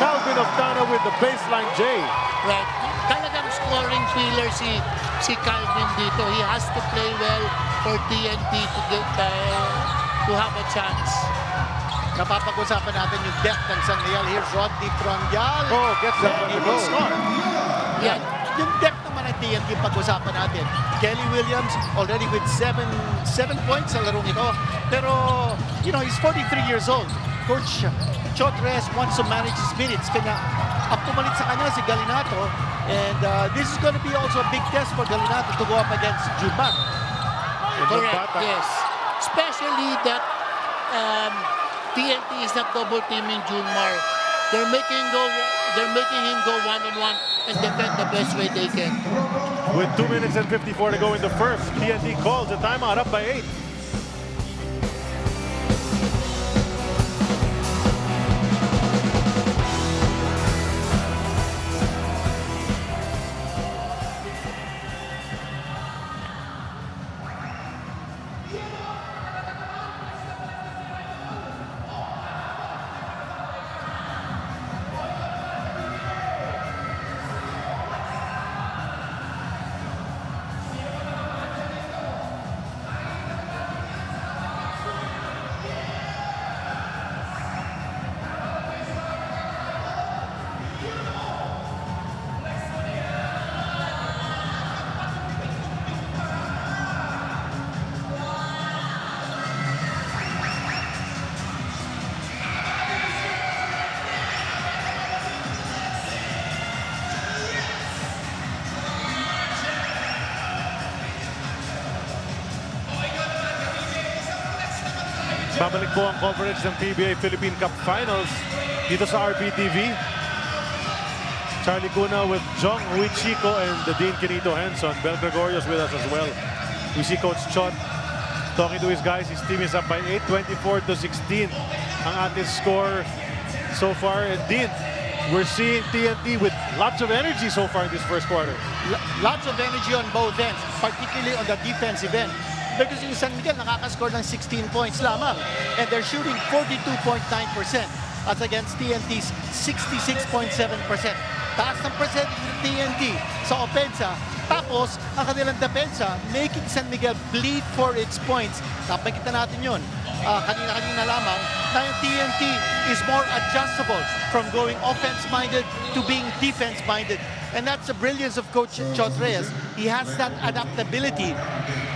Calvin Oftana with the baseline J. Right. Talagang scoring pillar si Calvin dito. He has to play well for TNT to get to have a chance. Napapag-usapan natin yung depth ng San Miguel. Here's Rodney Trondial. Oh, gets that one to go. Yeah. Yung depth naman ng TNT pag-usapan natin. Kelly Williams already with 7 points sa larong ito. Pero, he's 43 years old. Coach Chotres wants to manage his minutes. Kaya ang pumalit sa kanya si Galinato. And this is going to be also a big test for Galinato to go up against Junmar. Correct, yes. Especially that TNT is not double teaming Junmar. They're making him go one-on-one and defend the best way they can. With 2 minutes and 54 to go in the first, TNT calls a timeout up by 8. Babalik po ang coverage ng PBA Philippine Cup Finals dito sa RBTV. Charlie Cuna with Jong Huichico and the Dean Kenito Henson. Bel Gregorio's with us as well. We see Coach Chot talking to his guys. His team is up by 8, 24-16. Ang ating score so far. And Dean, we're seeing TNT with lots of energy so far in this first quarter. Lots of energy on both ends, particularly on the defensive end. Because yung San Miguel nakakascore ng 16 points lamang. And they're shooting 42.9%. That's against TNT's 66.7%. Taas ng percentage ng TNT sa opensa. Tapos, ang kanilang depensa, making San Miguel bleed for its points. Napakita natin yun. Kanina-kanina lamang na yung TNT is more adjustable from going offense-minded to being defense-minded. And that's the brilliance of Coach Chotres. He has that adaptability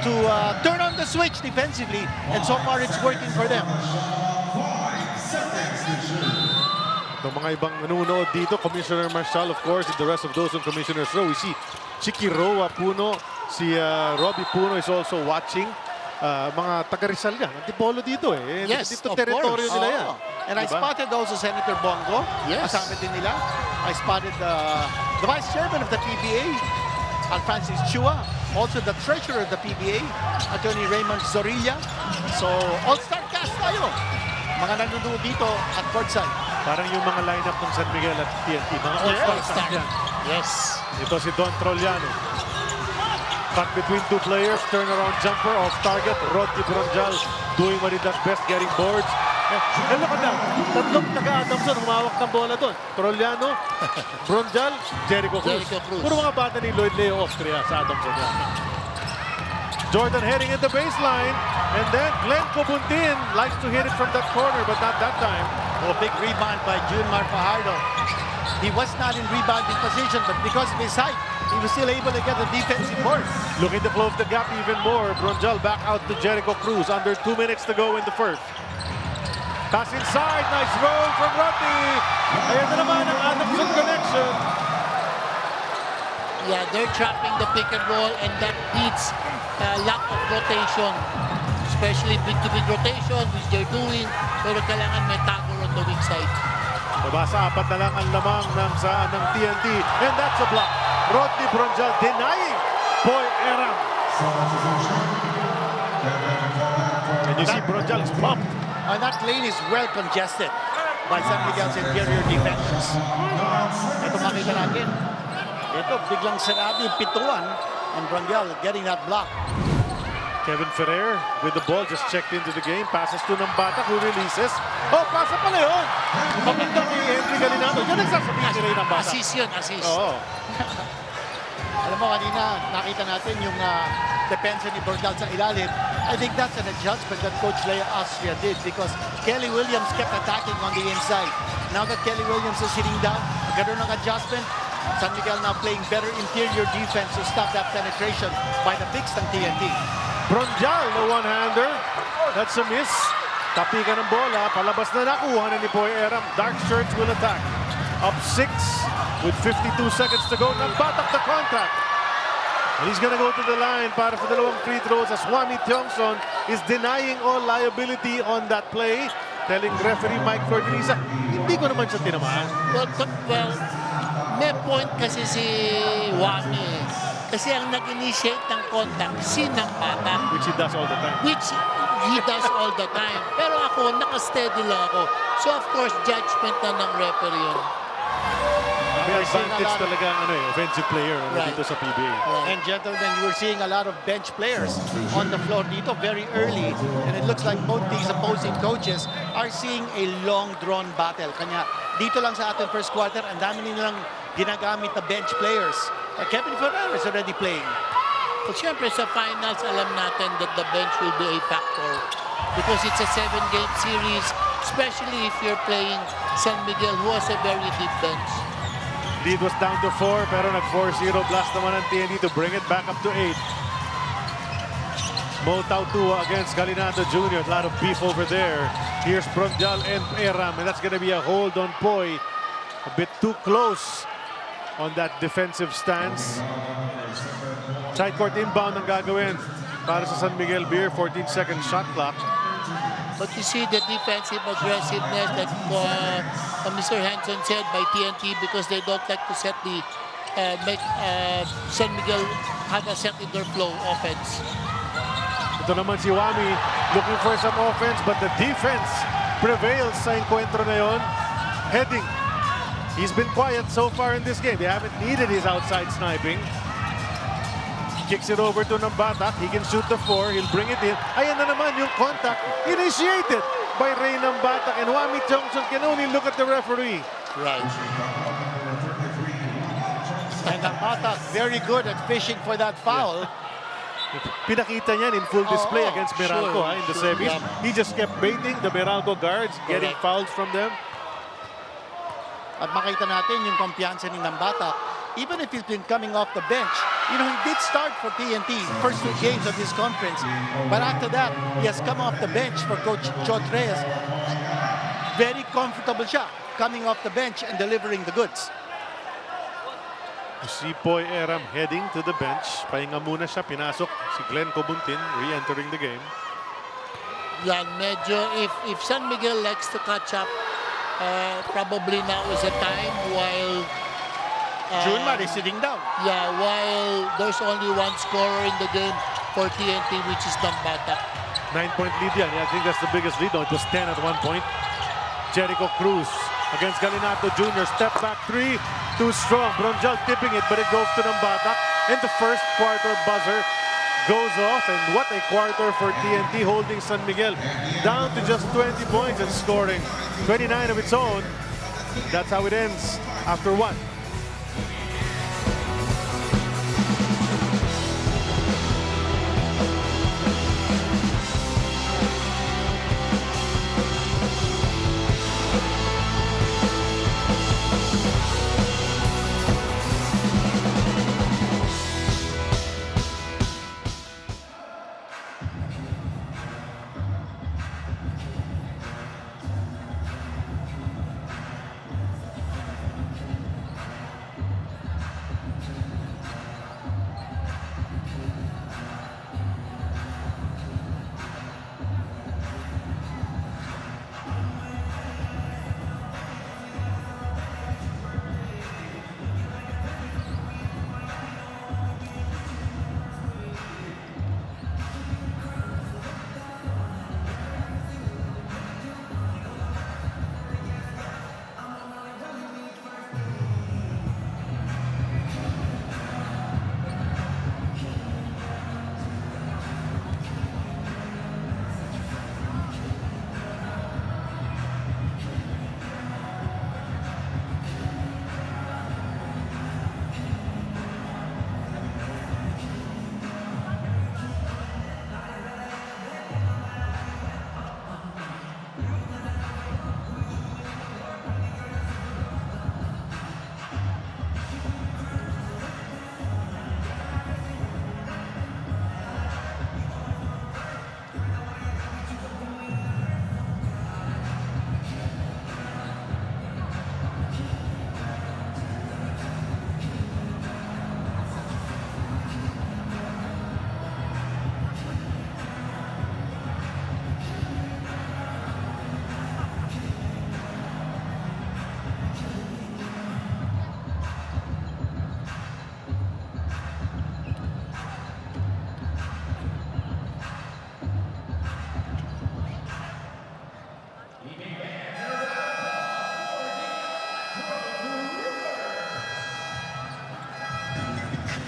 to turn on the switch defensively, and so far it's working for them. The mga ibang nanonood dito, Commissioner Marshall, of course, and the rest of those on Commissioner's Row. We see Chiki Roa Puno, si Robbie Puno is also watching. Mga taga-Rizal yan. Antipolo dito eh. Yes, dito of teritoryo course. nila yan. And I spotted also Senator Bongo. Yes. Kasama din nila. I spotted the Vice Chairman of the PBA, Alfrancis Chua. Also the Treasurer of the PBA, Attorney Raymond Zorilla. So, all-star cast tayo. Mga nanonood dito at courtside. Parang yung mga lineup ng San Miguel at TNT. Mga all-star yan. Yes. Ito si Don Troliano. Cut between two players, turnaround jumper, off target. Rodney Bronjal doing what he does best, getting boards. And look at that, tatlong taga-Adamson humawak ng bola doon. Troliano, Bronjal, Jericho Cruz. Puro mga bata ni Lloyd Leo Austria sa Adamson yan. Jordan heading in the baseline, and then Glenn Cobuntin likes to hit it from that corner, but not that time. Oh, big rebound by Junmar Fajardo. He was not in rebounding position, but because of his height, he was still able to get the defensive board. Looking to close the gap even more. Bronjal back out to Jericho Cruz. Under 2 minutes to go in the first. Pass inside. Nice roll from Rodney. Ayan na naman ang Adamson connection. Yeah, they're trapping the pick and roll, and that needs lack of rotation. Especially big-to-big rotation, which they're doing. Pero kailangan may tackle on the weak side. Nabasa 4 na lang ang lamang ng TNT. And that's a block. Rodney Bronjal denying Boy Eram. And you see Bronjal is pumped. And that lane is well congested by San Miguel's interior defenders. Ito makita natin. Ito, biglang sarado yung pintuan. And Bronjal getting that block. Kevin Ferrer with the ball just checked into the game. Passes to Nambata who releases. Oh, pasa pala yun. Papunta kay Henry Galinado. Yan nagsasabihin si Ray Nambata. Assist yun, assist. Oo. Alam mo, kanina nakita natin yung depensa ni Bronjal sa ilalim. I think that's an adjustment that Coach Lea Austria did because Kelly Williams kept attacking on the inside. Now that Kelly Williams is sitting down, magkaroon ng adjustment. San Miguel now playing better interior defense to stop that penetration by the bigs ng TNT. Bronjal, the one-hander. That's a miss. Tapikan ng bola. Palabas na nakuha na ni Boy Eram. Dark Shirts will attack. Up 6 with 52 seconds to go. Nagbatak the contact. And he's gonna go to the line para sa dalawang free throws as Wami Tiongson is denying all liability on that play. Telling referee Mike Flordenisa, hindi ko naman siya tinamaan. Well, may point kasi si Wami. Kasi ang nag-initiate ng contact, si Nambata. Which he does all the time. Pero ako, naka-steady lang ako. So of course, judgment na ng referee yun. May advantage talaga ang offensive player dito sa PBA. And gentlemen, you were seeing a lot of bench players on the floor dito very early. And it looks like both these opposing coaches are seeing a long drawn battle. Kanya dito lang sa ating first quarter, ang dami nilang ginagamit na bench players. Kevin Ferrer is already playing. But syempre sa finals, alam natin that the bench will be a factor. Because it's a 7-game series, especially if you're playing San Miguel who has a very deep bench. Lead was down to 4, pero nag 4-0 blast naman ang TNT to bring it back up to 8. Mo Tautua against Galinado Jr. A lot of beef over there. Here's Bronjal and Eram, and that's going to be a hold on Poy. A bit too close on that defensive stance. Side court inbound ang gagawin para sa San Miguel Beer. 14-second shot clock. But you see the defensive aggressiveness that Mr. Hanson said by TNT because they don't like to set the make San Miguel have a set in their flow offense. Ito naman si Wami looking for some offense, but the defense prevails sa encuentro na yon. Heading. He's been quiet so far in this game. They haven't needed his outside sniping. Kicks it over to Nambata. He can shoot the 4. He'll bring it in. Ayan na naman yung contact initiated by Ray Nambata. And Wami Johnson can only look at the referee. Right. And Nambata very good at fishing for that foul. Pinakita niyan in full display against Meralco in the semis. Yeah. He just kept baiting the Meralco guards, getting fouls from them. At makita natin yung kumpiyansa ni Nambata. Even if he's been coming off the bench, you know, he did start for TNT first 2 games of this conference. But after that, he has come off the bench for Coach Jot Reyes. Very comfortable siya coming off the bench and delivering the goods. You see Poy Eram heading to the bench. Pahinga muna siya. Pinasok si Glenn Cobuntin re-entering the game. Yeah, medyo if San Miguel likes to catch up, probably now is a time while Junmar is sitting down. Yeah, while there's only one scorer in the game for TNT, which is Nambata. 9-point lead yan. Yeah, I think that's the biggest lead. It was 10 at one point. Jericho Cruz against Galinato Jr. Step back 3. Too strong. Bronjal tipping it, but it goes to Nambata. And the first quarter buzzer goes off. And what a quarter for TNT, holding San Miguel down to just 20 points and scoring 29 of its own. That's how it ends after 1.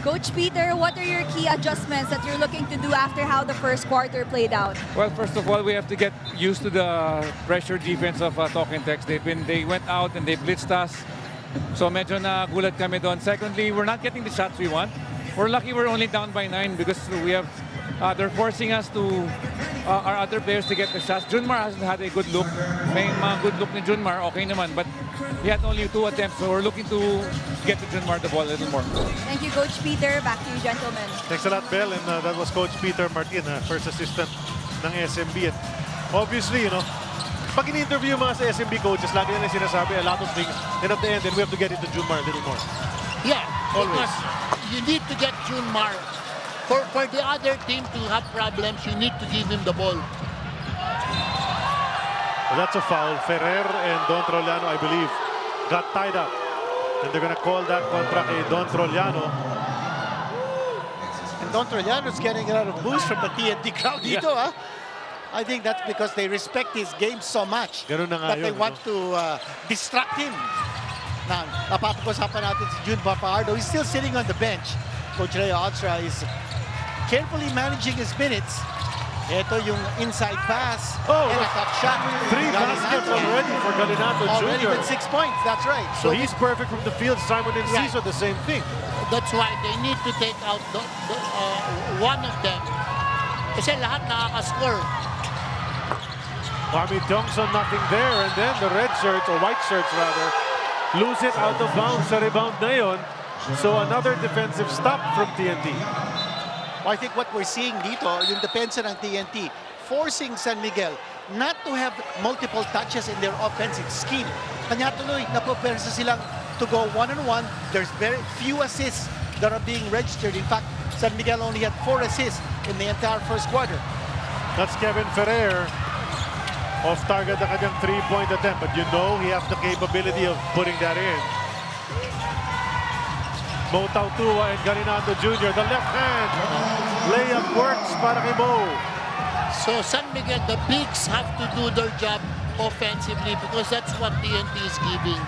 Coach Peter, what are your key adjustments that you're looking to do after how the first quarter played out? Well, first of all, we have to get used to the pressure defense of Talking Tex. They went out and they blitzed us. So medyo nagulat kami doon. Secondly, we're not getting the shots we want. We're lucky we're only down by 9 because we have they're forcing us to our other players to get the shots. Junmar hasn't had a good look. May mga good look ni Junmar, okay naman, but he had only 2 attempts, so we're looking to get to Junmar the ball a little more. Thank you, Coach Peter. Back to you, gentlemen. Thanks a lot, Bell, and that was Coach Peter Martin, first assistant ng SMB. And obviously, you know, pag in-interview mga sa SMB coaches, lagi nila sinasabi a lot of things, and at the end, then we have to get into Junmar a little more. Yeah, always. Because you need to get Junmar. For the other team to have problems, you need to give him the ball. Well, that's a foul. Ferrer and Don Trollano, I believe, got tied up. And they're going to call that contra kay Don Trollano. And Don Trollano's getting a lot of boost from the TNT crowd dito, huh? I think that's because they respect his game so much Ganun na nga that they yun, want to distract him. Now, napapag-usapan natin si June Fajardo. He's still sitting on the bench. Coach Leo Alstra is carefully managing his minutes. Ito yung inside pass and a tough shot. 3 baskets already for Galinato Jr. Already with 6 points, that's right. So he's perfect from the field. Simon Enciso, the same thing. That's why they need to take out one of them. Kasi lahat nakaka-score. Kwame Johnson, nothing there. And then the red shirts, or white shirts rather, lose it out of bounds sa rebound na yun. So another defensive stop from TNT. I think what we're seeing dito, yung depensa ng TNT, forcing San Miguel not to have multiple touches in their offensive scheme. Kanya tuloy, napopersa silang to go one-on-one. There's very few assists that are being registered. In fact, San Miguel only had 4 assists in the entire first quarter. That's Kevin Ferrer. Off target ang kanyang 3-point attempt. But you know he has the capability of putting that in. Mo Tautua and Galinato Jr. The left hand layup works para kay Mo. So San Miguel, the bigs have to do their job offensively because that's what TNT is giving.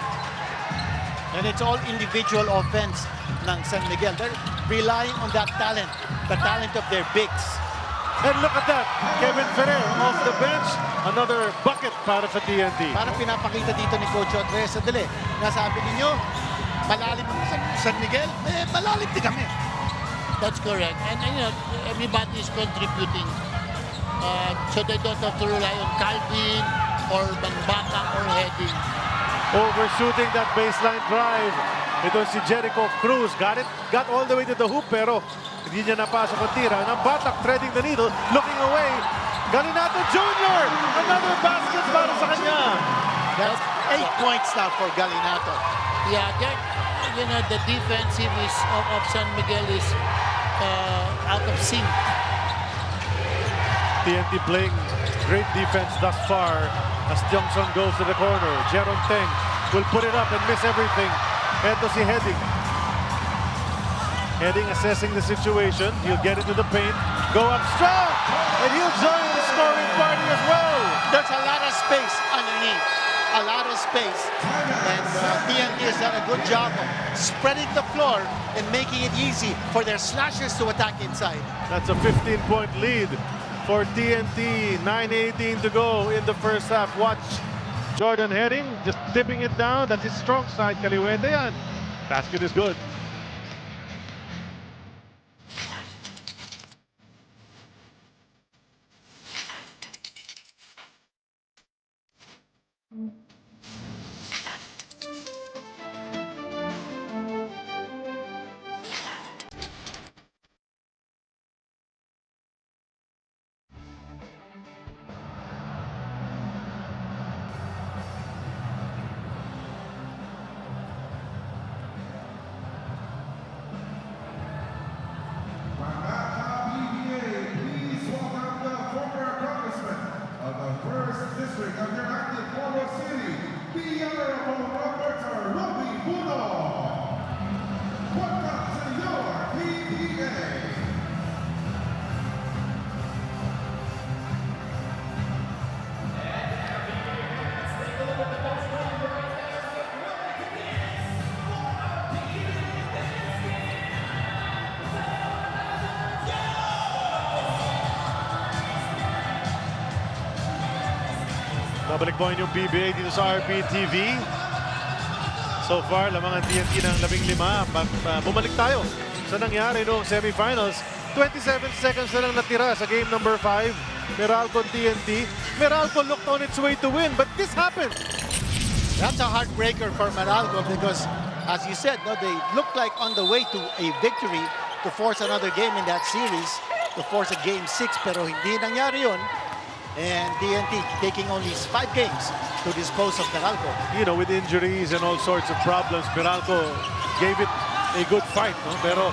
And it's all individual offense ng San Miguel. They're relying on that talent, the talent of their bigs. And look at that, Kevin Ferrer off the bench, another bucket para sa TNT. Parang pinapakita dito ni Coach Andres, sandali, nasabi ninyo, malalim San Miguel, malalim din kami. That's correct. And you know, everybody is contributing. So they don't have to rely on Calvin or Bangbata or heading. Overshooting that baseline drive. Ito si Jericho Cruz. Got all the way to the hoop pero hindi niya napasok ang tira. Nang Batak threading the needle, looking away. Galinato Jr. Another basket para sa kanya. That's 8 points now for Galinato. Yeah, you know, the defensive is of San Miguel is out of sync. TNT playing great defense thus far as Johnson goes to the corner. Jeron Teng will put it up and miss everything. Eto si Heading. Heading assessing the situation. He'll get into the paint. Go up strong. And he'll join the scoring party as well. There's a lot of space underneath. a lot of space. And TNT has done a good job of spreading the floor and making it easy for their slashers to attack inside. That's a 15-point lead for TNT. 9:18 to go in the first half. Watch Jordan heading, just tipping it down. That's his strong side. Kaliwete yan. Basket is good. Babalik po yung PBA dito sa RPTV. So far, lamang ang TNT ng 15. Bumalik tayo sa nangyari noong semifinals. 27 seconds na lang natira sa game number 5. Meralco TNT. Meralco looked on its way to win, but this happened. That's a heartbreaker for Meralco because, as you said, no, they looked like on the way to a victory to force another game in that series, to force a game 6, pero hindi nangyari yun. And TNT taking only 5 games to dispose of Meralco. You know, with injuries and all sorts of problems, Meralco gave it a good fight, no? Pero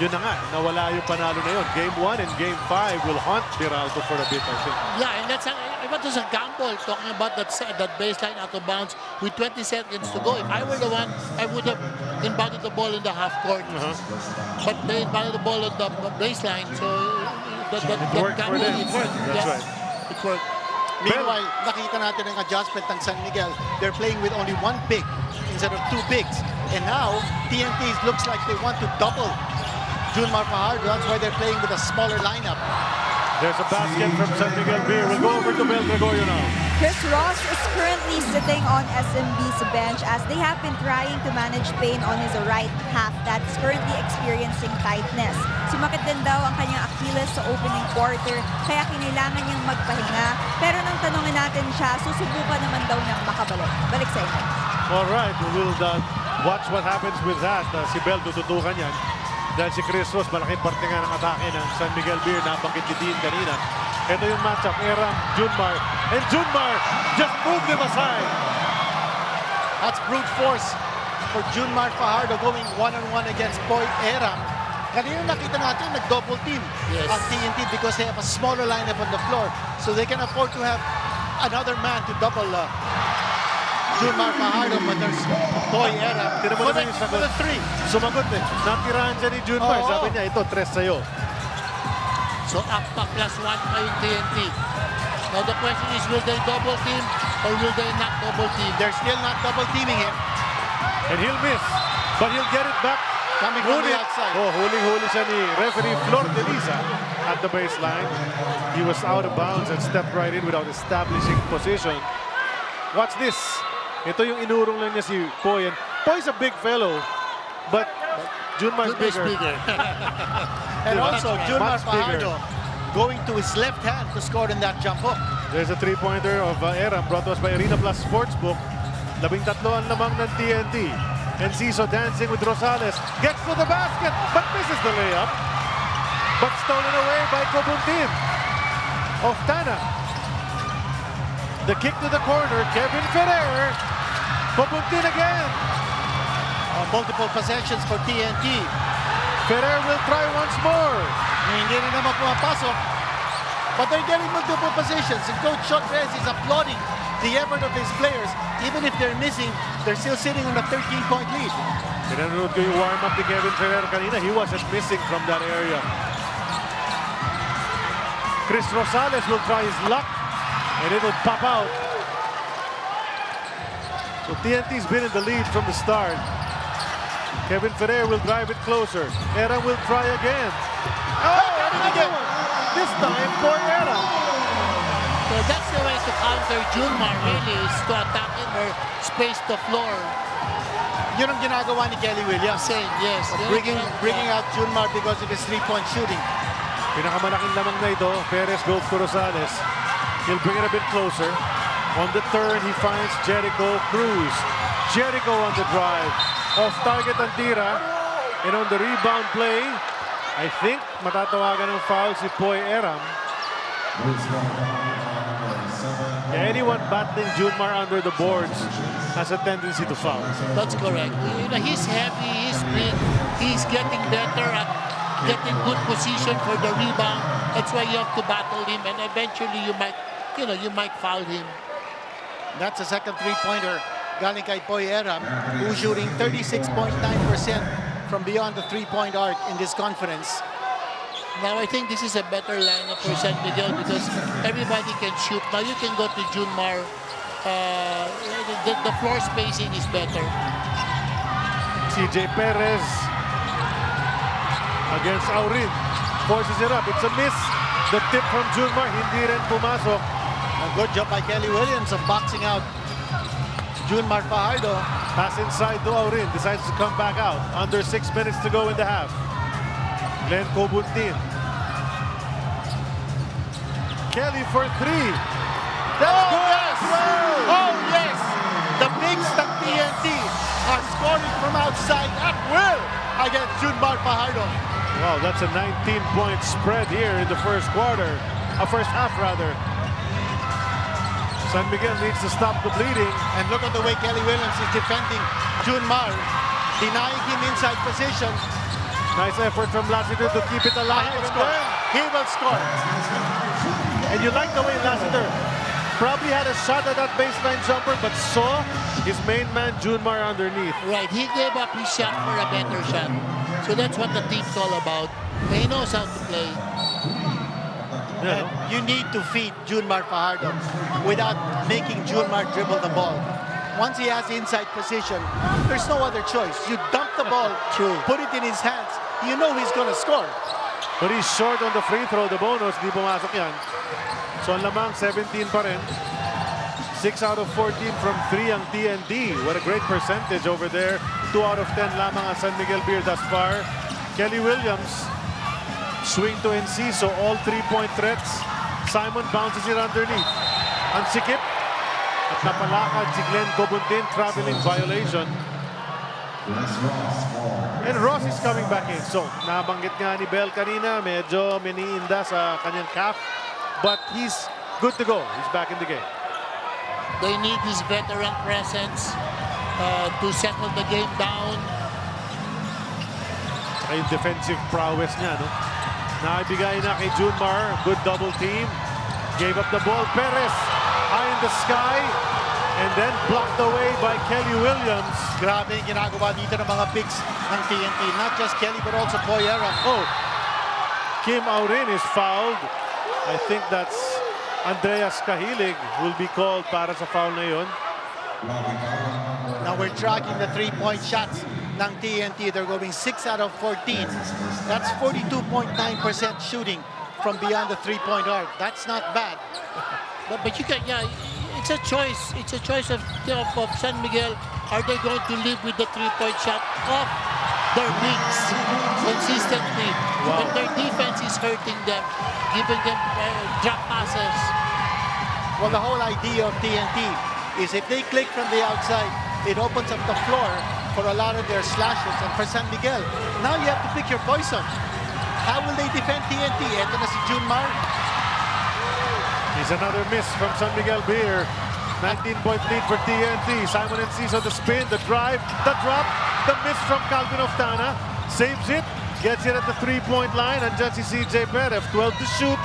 yun na nga, nawala yung panalo na yun. Game 1 and Game 5 will haunt Meralco for a bit, I think. Yeah, and that's a gamble talking about that baseline out of bounds with 20 seconds to go. If I were the one, I would have inbounded the ball in the half court. But they inbounded the ball on the baseline, so that worked for them. It worked. That's right. It worked. Meanwhile, nakita natin ang adjustment ng San Miguel. They're playing with only 1 big instead of 2 bigs. And now, TNT looks like they want to double Junmar Fajardo. That's why they're playing with a smaller lineup. There's a basket from San Miguel Beer. We'll go over to Mel Gregorio now. Chris Ross is currently sitting on SMB's bench as they have been trying to manage pain on his right half that's currently experiencing tightness. Sumakit din daw ang kanyang Achilles sa opening quarter kaya kinailangan niyang magpahinga. Pero nang tanongin natin siya, susubukan naman daw niyang makabalik. Balik sa inyo. All right, we will watch what happens with that. Si Bel tututukan yan. Dahil si Chris Ross, malaking parte nga ng atake ng San Miguel Beer. Nabanggit ni Dean kanina. Ito yung matchup, Eram, Junmar. And Junmar just moved him aside. That's brute force for Junmar Fajardo going one-on-one against Boy Eram. Kanina nakita natin nag-double team ang TNT because they have a smaller lineup on the floor. So they can afford to have another man to double Junmar Fajardo, but there's Boy Eram. Tinan mo naman yung sagot. Sumagot eh. Natirahan siya ni Junmar. Sabi niya, ito, 3 sa'yo. So up pa +1 pa yung TNT. Now the question is, will they double team or will they not double team? They're still not double teaming him. And he'll miss, but he'll get it back. Coming from the outside. Oh, huling-huli siya ni referee Flor de Liza at the baseline. He was out of bounds and stepped right in without establishing position. Watch this. Ito yung inurong lang niya si Poy. And Poy's a big fellow, but Junmar's bigger. And also, Junmar Fajardo going to his left hand to score in that jump hook. There's a 3-pointer of Eram brought to us by Arena Plus Sportsbook. 13 ang lamang ng TNT. Enciso dancing with Rosales. Gets to the basket, but misses the layup. But stolen away by Cobuntin. Oftana. The kick to the corner, Kevin Ferrer. Cobuntin again. Multiple possessions for TNT. Ferrer will try once more. Hindi rin naman pumapasok. But they're getting multiple possessions. And Coach Sean Reyes is applauding the effort of his players. Even if they're missing, they're still sitting on a 13-point lead. Pinanood ko yung warm-up ni Kevin Ferrer kanina. He wasn't missing from that area. Chris Rosales will try his luck. And it'll pop out. So TNT's been in the lead from the start. Kevin Ferrer will drive it closer. Eram will try again. Oh, another one! This time for Eram. So that's the way to counter Junmar, really, is to attack him or space the floor. Yun ang ginagawa ni Kelly Williams. Same, yes. Bringing out Junmar because of his three-point shooting. Pinakamalaking lamang na ito. Perez goes to Rosales. He'll bring it a bit closer. On the turn, he finds Jericho Cruz. Jericho on the drive. Off target ang tira. And on the rebound play, I think matatawagan ng foul si Poy Eram. Anyone battling Junmar under the boards has a tendency to foul. That's correct. You know, he's heavy, he's big, he's getting better at getting good position for the rebound. That's why you have to battle him, and eventually you might foul him. That's a second three-pointer galing kay Poy Eram, who's shooting 36.9% from beyond the three-point arc in this conference. Now I think this is a better lineup for San Miguel because everybody can shoot. Now you can go to Junmar. The floor spacing is better. CJ Perez against Aurin. Forces it up. It's a miss. The tip from Junmar. Hindi rin pumasok. A good job by Kelly Williams of boxing out Junmar Fajardo. Pass inside to Aurin. Decides to come back out. Under 6 minutes to go in the half. Glenn Cobuntin. Kelly for three. That's good. Yes! Oh, yes! The bigs ng TNT are scoring from outside at will against Junmar Fajardo. Wow, that's a 19-point spread here in the first half rather. San Miguel needs to stop the bleeding. And look at the way Kelly Williams is defending Junmar, denying him inside position. Nice effort from Lassiter to keep it alive. He will score. And you like the way Lassiter probably had a shot at that baseline jumper, but saw his main man Junmar underneath. Right, he gave up his shot for a better shot. So that's what the team's all about. He knows how to play. Yeah. You need to feed Junmar Fajardo without making Junmar dribble the ball. Once he has inside position, there's no other choice. You dump the ball, put it in his hands, you know he's gonna score. But he's short on the free throw. The bonus, di pumasok yan. So ang lamang, 17 pa rin. 6 out of 14 from 3 ang TNT. What a great percentage over there. 2 out of 10 lamang ang San Miguel Beer thus far. Kelly Williams, swing to Enciso, all 3-point threats. Simon bounces it underneath. Ang sikip. At napalakad si Glenn Cobuntin, traveling violation. And Ross is coming back in. So, nabanggit nga ni Bell kanina, medyo miniinda sa kanyang calf. But he's good to go. He's back in the game. They need his veteran presence to settle the game down. Saka yung defensive prowess niya, no? Naibigay na kay Junmar. Good double team. Gave up the ball. Perez high in the sky. And then blocked away by Kelly Williams. Grabe yung ginagawa dito ng mga bigs ng TNT. Not just Kelly, but also Poy Eram. Oh, Kim Aurin is fouled. I think that's Andreas Cahilig will be called para sa foul na yun. Now we're tracking the three-point shots ng TNT. They're going 6 out of 14. That's 42.9% shooting from beyond the three-point arc. That's not bad. But you can, yeah, it's a choice. It's a choice of San Miguel. Are they going to live with the three-point shot off their wings consistently? Wow. When their defense is hurting them, giving them drop passes. Well, the whole idea of TNT is if they click from the outside, it opens up the floor for a lot of their slashes. And for San Miguel, now you have to pick your poison. How will they defend TNT? Ito na si Junmar. Here's another miss from San Miguel Beer. 19-point lead for TNT. Simon Enciso, the spin, the drive, the drop, the miss from Calvin Oftana. Saves it, gets it at the three-point line. And just CJ Perez, 12 to shoot.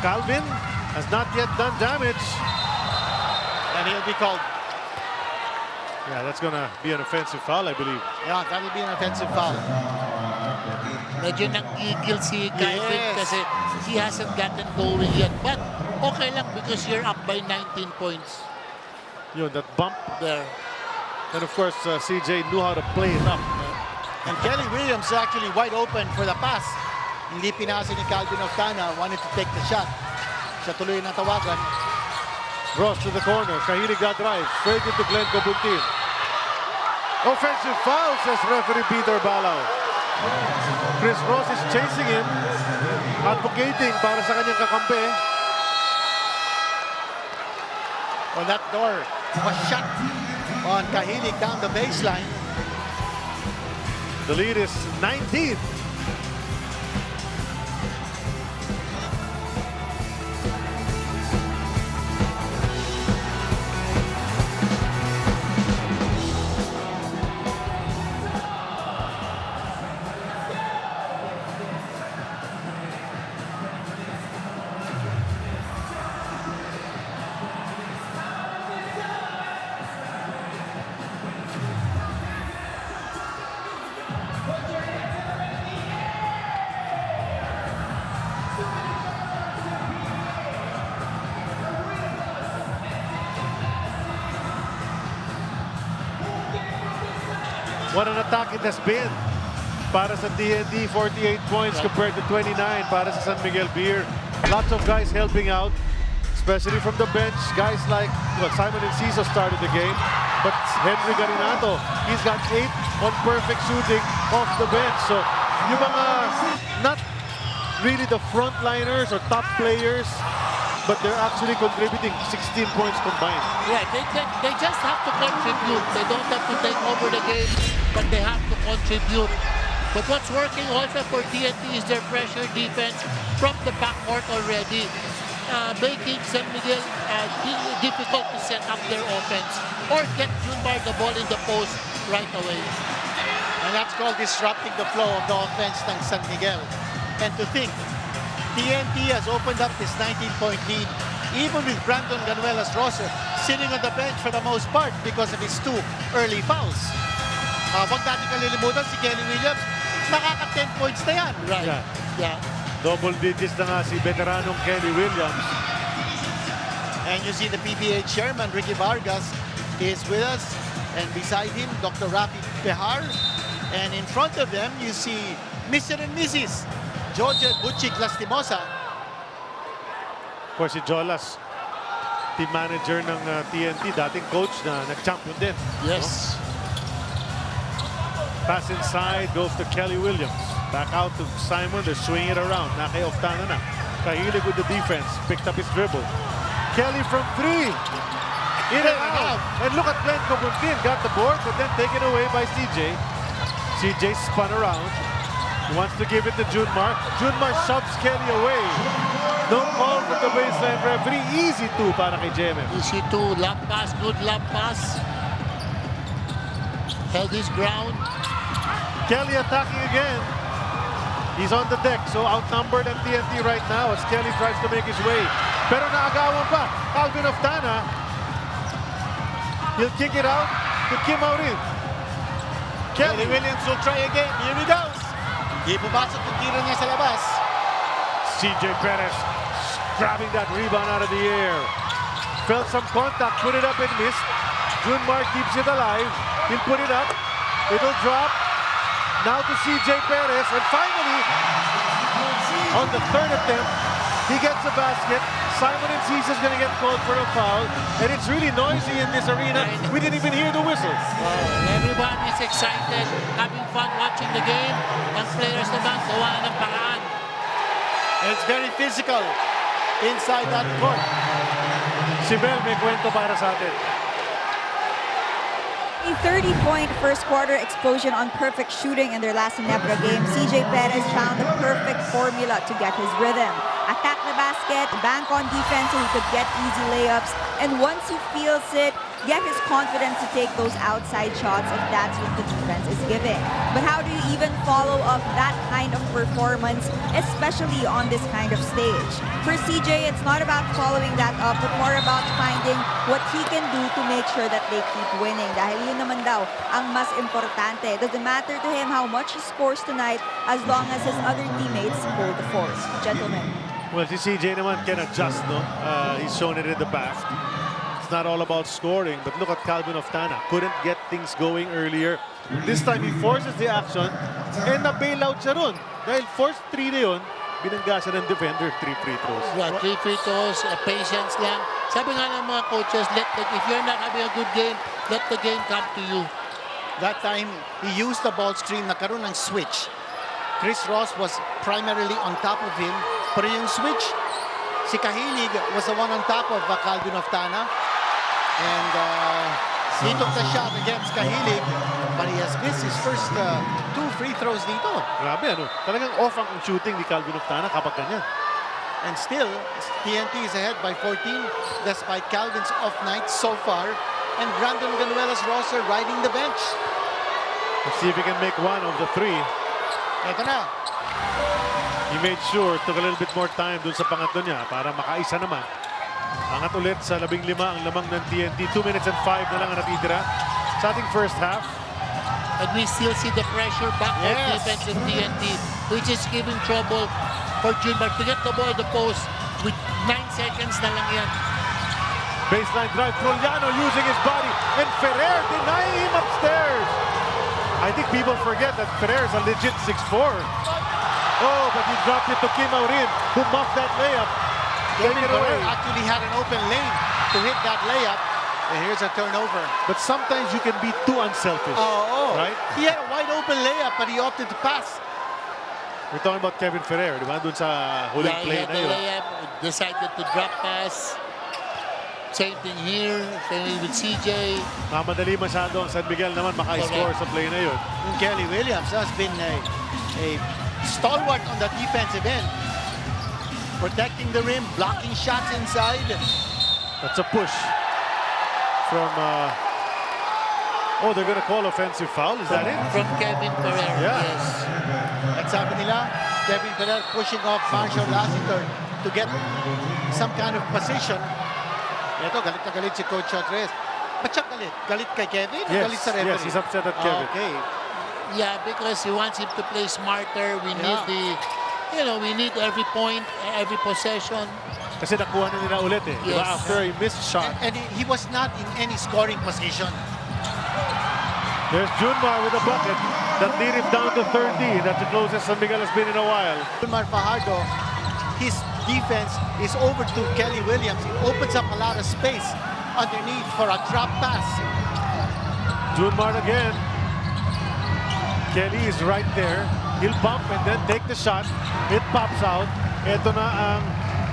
Calvin has not yet done damage. And he'll be called. Yeah, that's going to be an offensive foul, I believe. Yeah, that will be an offensive foul. Medyo nag-gigil si Calvin kasi he hasn't gotten going yet. But okay lang because you're up by 19 points. Yun, that bump there. And of course, CJ knew how to play it up. And Kelly Williams actually wide open for the pass. Hindi pinasa ni Calvin Oftana, wanted to take the shot. Siya tuloy na tawagan. Ross to the corner. Kahilig got drive. Straight into Glenn Cobuntin. Offensive foul, says referee Peter Balao. Chris Ross is chasing him. Advocating para sa kanyang kakampi. On that door, a shot on Kahilig down the baseline. The lead is 19. What an attack it has been para sa TNT. 48 points compared to 29 para sa San Miguel Beer. Lots of guys helping out, especially from the bench. Guys like Simon Enciso started the game, but Henry Garinato, he's got 8 on perfect shooting off the bench. So yung mga not really the frontliners or top players, but they're actually contributing 16 points combined. Yeah, they just have to contribute. They don't have to take over the game, but they have to contribute. But what's working also for TNT is their pressure defense from the backcourt already, making San Miguel difficult to set up their offense or get Junmar the ball in the post right away. And that's called disrupting the flow of the offense ng San Miguel. And to think, TNT has opened up this 19-point lead, even with Brandon Ganuelas-Rosser sitting on the bench for the most part because of his 2 early fouls. Huwag natin kalilimutan si Kelly Williams, nakaka-10 points na yan. Right. Yeah. Double digits na nga si veteranong Kelly Williams. And you see the PBA chairman, Ricky Vargas, is with us. And beside him, Dr. Rafi Behar. And in front of them, you see Mr. and Mrs. Georgia Butchik Lastimosa. Of course, si Jolas, team manager ng TNT, dating coach na nag-champion din. Yes. No? Pass inside, goes to Kelly Williams. Back out to Simon, they're swinging it around. Nakay Oftana na. Kahilig with the defense, picked up his dribble. Kelly from 3. In and out. And look at Glenn Cobuntin, got the board, but then taken away by CJ. CJ spun around. He wants to give it to Junmar. Junmar shoves Kelly away. No call from the baseline referee. Easy 2 para kay JMM. Easy 2, lamp pass, good lamp pass. Held his ground. Kelly attacking again. He's on the deck, so outnumbered at TNT right now as Kelly tries to make his way. Pero naagawan pa. Calvin Oftana. He'll kick it out to Kim Aurin. Kelly Williams will try again. Here he goes. Hindi pumasok yung tiro niya sa labas. CJ Perez grabbing that rebound out of the air. Felt some contact, put it up and missed. Junmar keeps it alive. He'll put it up. It'll drop. Now to CJ Perez. And finally, on the 3rd attempt, he gets a basket. Simon Enciso is going to get called for a foul. And it's really noisy in this arena. We didn't even hear the whistle. Everyone is excited, having fun watching the game. Ang players naman, gawa ng paraan. And it's very physical inside that court. Si Mel may kwento para sa atin. A 30-point first quarter explosion on perfect shooting in their last Ginebra game. CJ Perez found the perfect formula to get his rhythm. Attack the basket, bank on defense so he could get easy layups, and once he feels it, get his confidence to take those outside shots if that's what the defense is giving. But how do you even follow up that kind of performance, especially on this kind of stage? For CJ, it's not about following that up, but more about finding what he can do to make sure that they keep winning. Dahil yun naman daw ang mas importante. It doesn't matter to him how much he scores tonight as long as his other teammates hold the fort. Gentlemen. Well, si CJ naman can adjust, no? He's shown it in the past. it's not all about scoring, but look at Calvin Oftana. Couldn't get things going earlier. This time, he forces the action and na-bailout siya ron. Dahil forced 3 na yun, binangga siya ng defender, 3 free throws. Yeah, 3 free throws, patience lang. Sabi nga ng mga coaches, if you're not having a good game, let the game come to you. That time, he used the ball screen, nagkaroon ng switch. Chris Ross was primarily on top of him, pero yung switch, si Kahilig was the one on top of Calvin Oftana. And he took the shot against Kahilig, but he has missed his first 2 free throws dito. Grabe, ano? Talagang off ang shooting ni Calvin Oftana kapag ganyan. And still, TNT is ahead by 14 despite Calvin's off night so far. And Brandon Ganuela's roster riding the bench. Let's see if he can make one of the 3. Ito na. He made sure, took a little bit more time dun sa pangatlo niya para makaisa naman. Angat ulit sa 15 ang lamang ng TNT. 2 minutes and 5 na lang ang natitira sa ating first half. And we still see the pressure backward defense in TNT, which is giving trouble for Junmar to get the ball at the post with 9 seconds na lang yan. Baseline drive, Troliano using his body, and Ferrer denying him upstairs. I think people forget that Ferrer is a legit 6'4". Oh, but he dropped it to Kim Aurin, who muffed that layup. Kevin Ferrer actually had an open lane to hit that layup. And here's a turnover. But sometimes you can be too unselfish. Right? He had a wide open layup, but he opted to pass. We're talking about Kevin Ferrer, di ba? Doon sa huling play na yun. Layup, decided to drop pass. Same thing here, same with CJ. Mamadali masyado ang San Miguel naman maka-score sa play na yun. Kelly Williams has been a stalwart on the defensive end. Protecting the rim, blocking shots inside. That's a push from... they're going to call offensive foul. Is that it? From Kevin Ferrer, yes. At sabi nila, Kevin Ferrer pushing off Marshall Lassiter to get some kind of position. Ito, galit na galit si Coach Chodres. Ba't siya galit? Galit kay Kevin? Yes, galit sa referee? yes, he's upset at Kevin. Okay. Yeah, because he wants him to play smarter. We need we need every point, every possession. Kasi nakuha na nila ulit eh. Yes. Diba? After a missed shot. And he was not in any scoring position. There's Junmar with a bucket that lead him down to 13. That's the closest San Miguel has been in a while. Junmar Fajardo, his defense is over to Kelly Williams. It opens up a lot of space underneath for a drop pass. Junmar again. Kelly is right there. He'll bump and then take the shot. It pops out. Ito na ang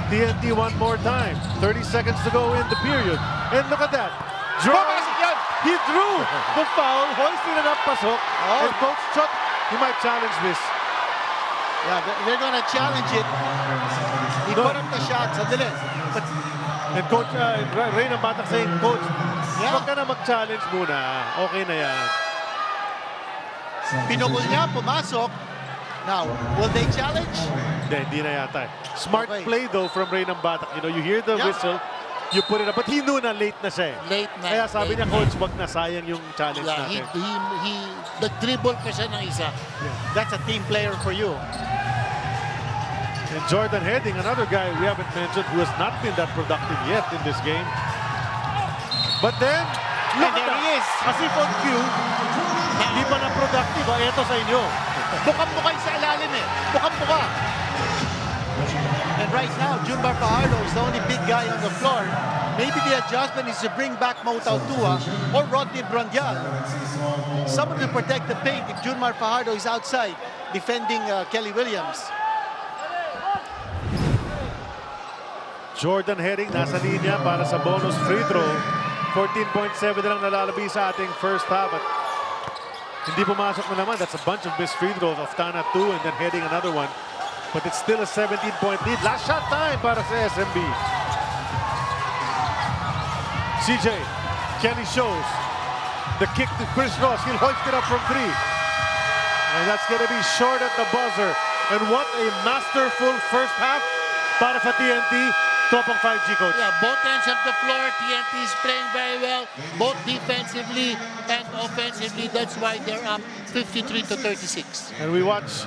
TNT one more time. 30 seconds to go in the period. And look at that. He drew the foul, hoisted it up, pasok. And Coach Chot, he might challenge this. Yeah, they're going to challenge it. He put up the shot, sandali. And Coach Reyna Batak saying, Coach, wag ka na mag-challenge muna. Okay na yan. Pinukul niya, pumasok. Now, will they challenge? Hindi na yata. Smart play though from Reyna Batak. You know, you hear the whistle, you put it up. But he knew na late na siya. Late na. Kaya sabi niya, Coach, wag na, sayang yung challenge natin. He nag-dribble pa siya ng isa. That's a team player for you. And Jordan Heading, another guy we haven't mentioned who has not been that productive yet in this game. But then, look at there he is. As if on cue, hindi pa na productive. Ito sa inyo. Bukang-buka sa ilalim eh. Bukang-buka. And right now, Junmar Fajardo is the only big guy on the floor. Maybe the adjustment is to bring back Mo Tautua or Rodney Brondial. Someone to protect the paint if Junmar Fajardo is outside defending Kelly Williams. Jordan Heading nasa linya para sa bonus free throw. 14.7 na lang nalalabi sa ating first half. At hindi pumasok na naman. That's a bunch of missed free throws. Oftana 2 and then Heading another one. But it's still a 17-point lead. Last shot time para sa SMB. CJ, Kelly shows. The kick to Chris Ross. He'll hoist it up from 3. And that's going to be short at the buzzer. And what a masterful first half para sa TNT. Tropang 5G, Coach. Yeah, both ends of the floor, TNT is playing very well, both defensively and offensively. That's why they're up 53-36. And we watch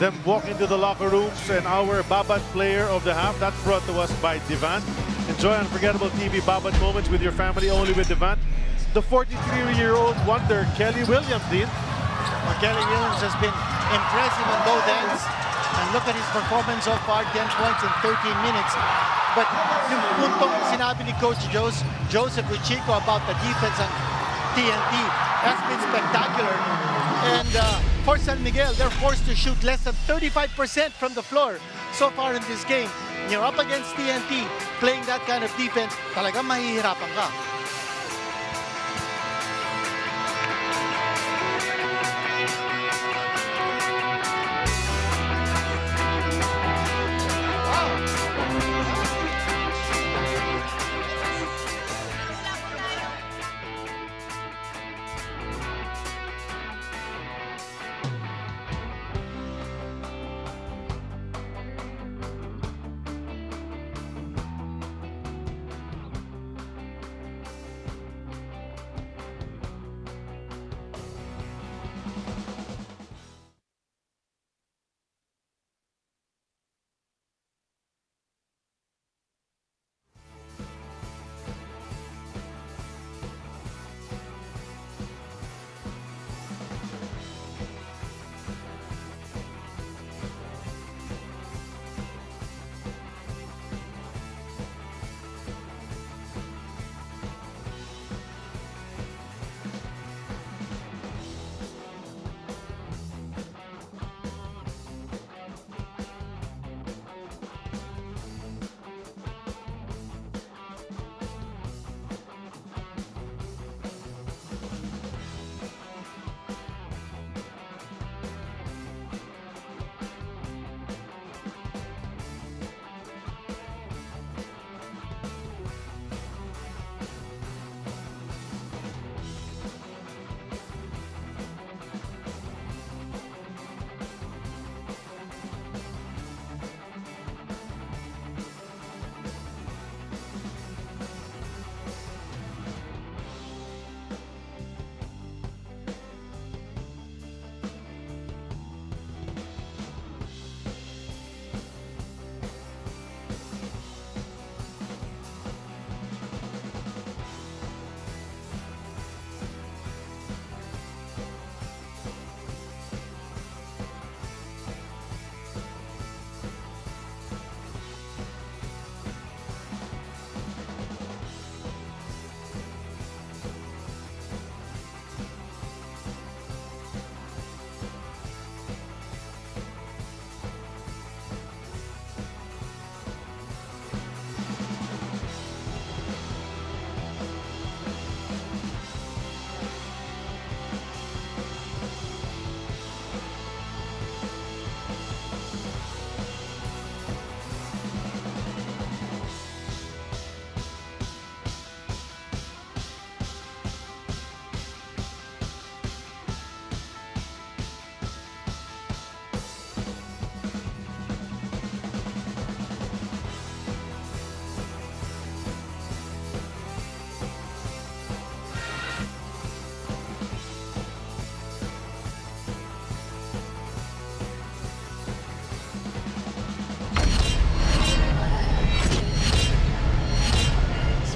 them walk into the locker rooms, and our Babat player of the half, that's brought to us by Divan. And Enjoy unforgettable TV Babat moments with your family only with Devant. The 43-year-old wonder, Kelly Williams, Dean. Well, Kelly Williams has been impressive on both ends. And look at his performance so far, 10 points in 13 minutes. But yung puntong sinabi ni Coach Joseph Richico about the defense on TNT has been spectacular. And for San Miguel, they're forced to shoot less than 35% from the floor so far in this game. You're up against TNT, playing that kind of defense, talagang mahihirapan ka.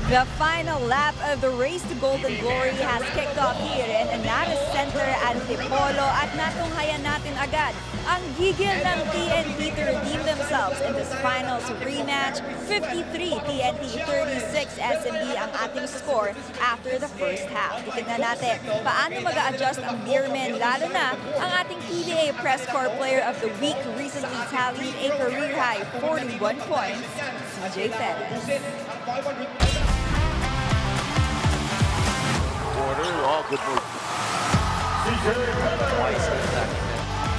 The final lap of the race to Golden Glory has kicked off here in Anaris Center, Antipolo, at natunghayan natin agad ang gigil ng TNT to redeem themselves in this finals rematch. 53 TNT, 36 SMB ang ating score after the first half. Titignan natin paano mag-a-adjust ang Beermen, lalo na ang ating PBA Press Corps Player of the Week recently tallied a career-high 41 points, CJ Perez. Oh, good move.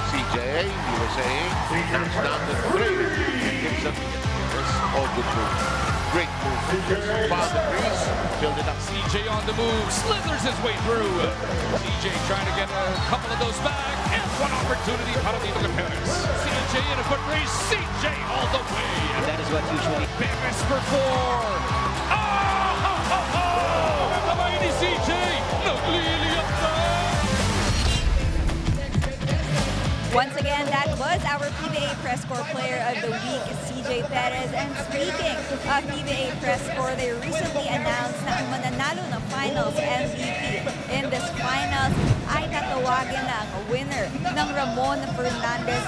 CJ, you were saying, knocks down the three. Gives up. Oh, good move. Great move. Found the crease, filled it up. CJ on the move, slithers his way through. CJ trying to get a couple of those back, and one opportunity para dito kay Perez. CJ in a foot race, CJ all the way. And that is what usually. Perez for four. Kamay ni CJ, nagliliyap na. Once again, that was our PBA Press Corps Player of the Week, CJ Perez. And speaking of PBA Press Corps, they recently announced na ang mananalo ng Finals MVP in this Finals ay tatawagin na ang winner ng Ramon Fernandez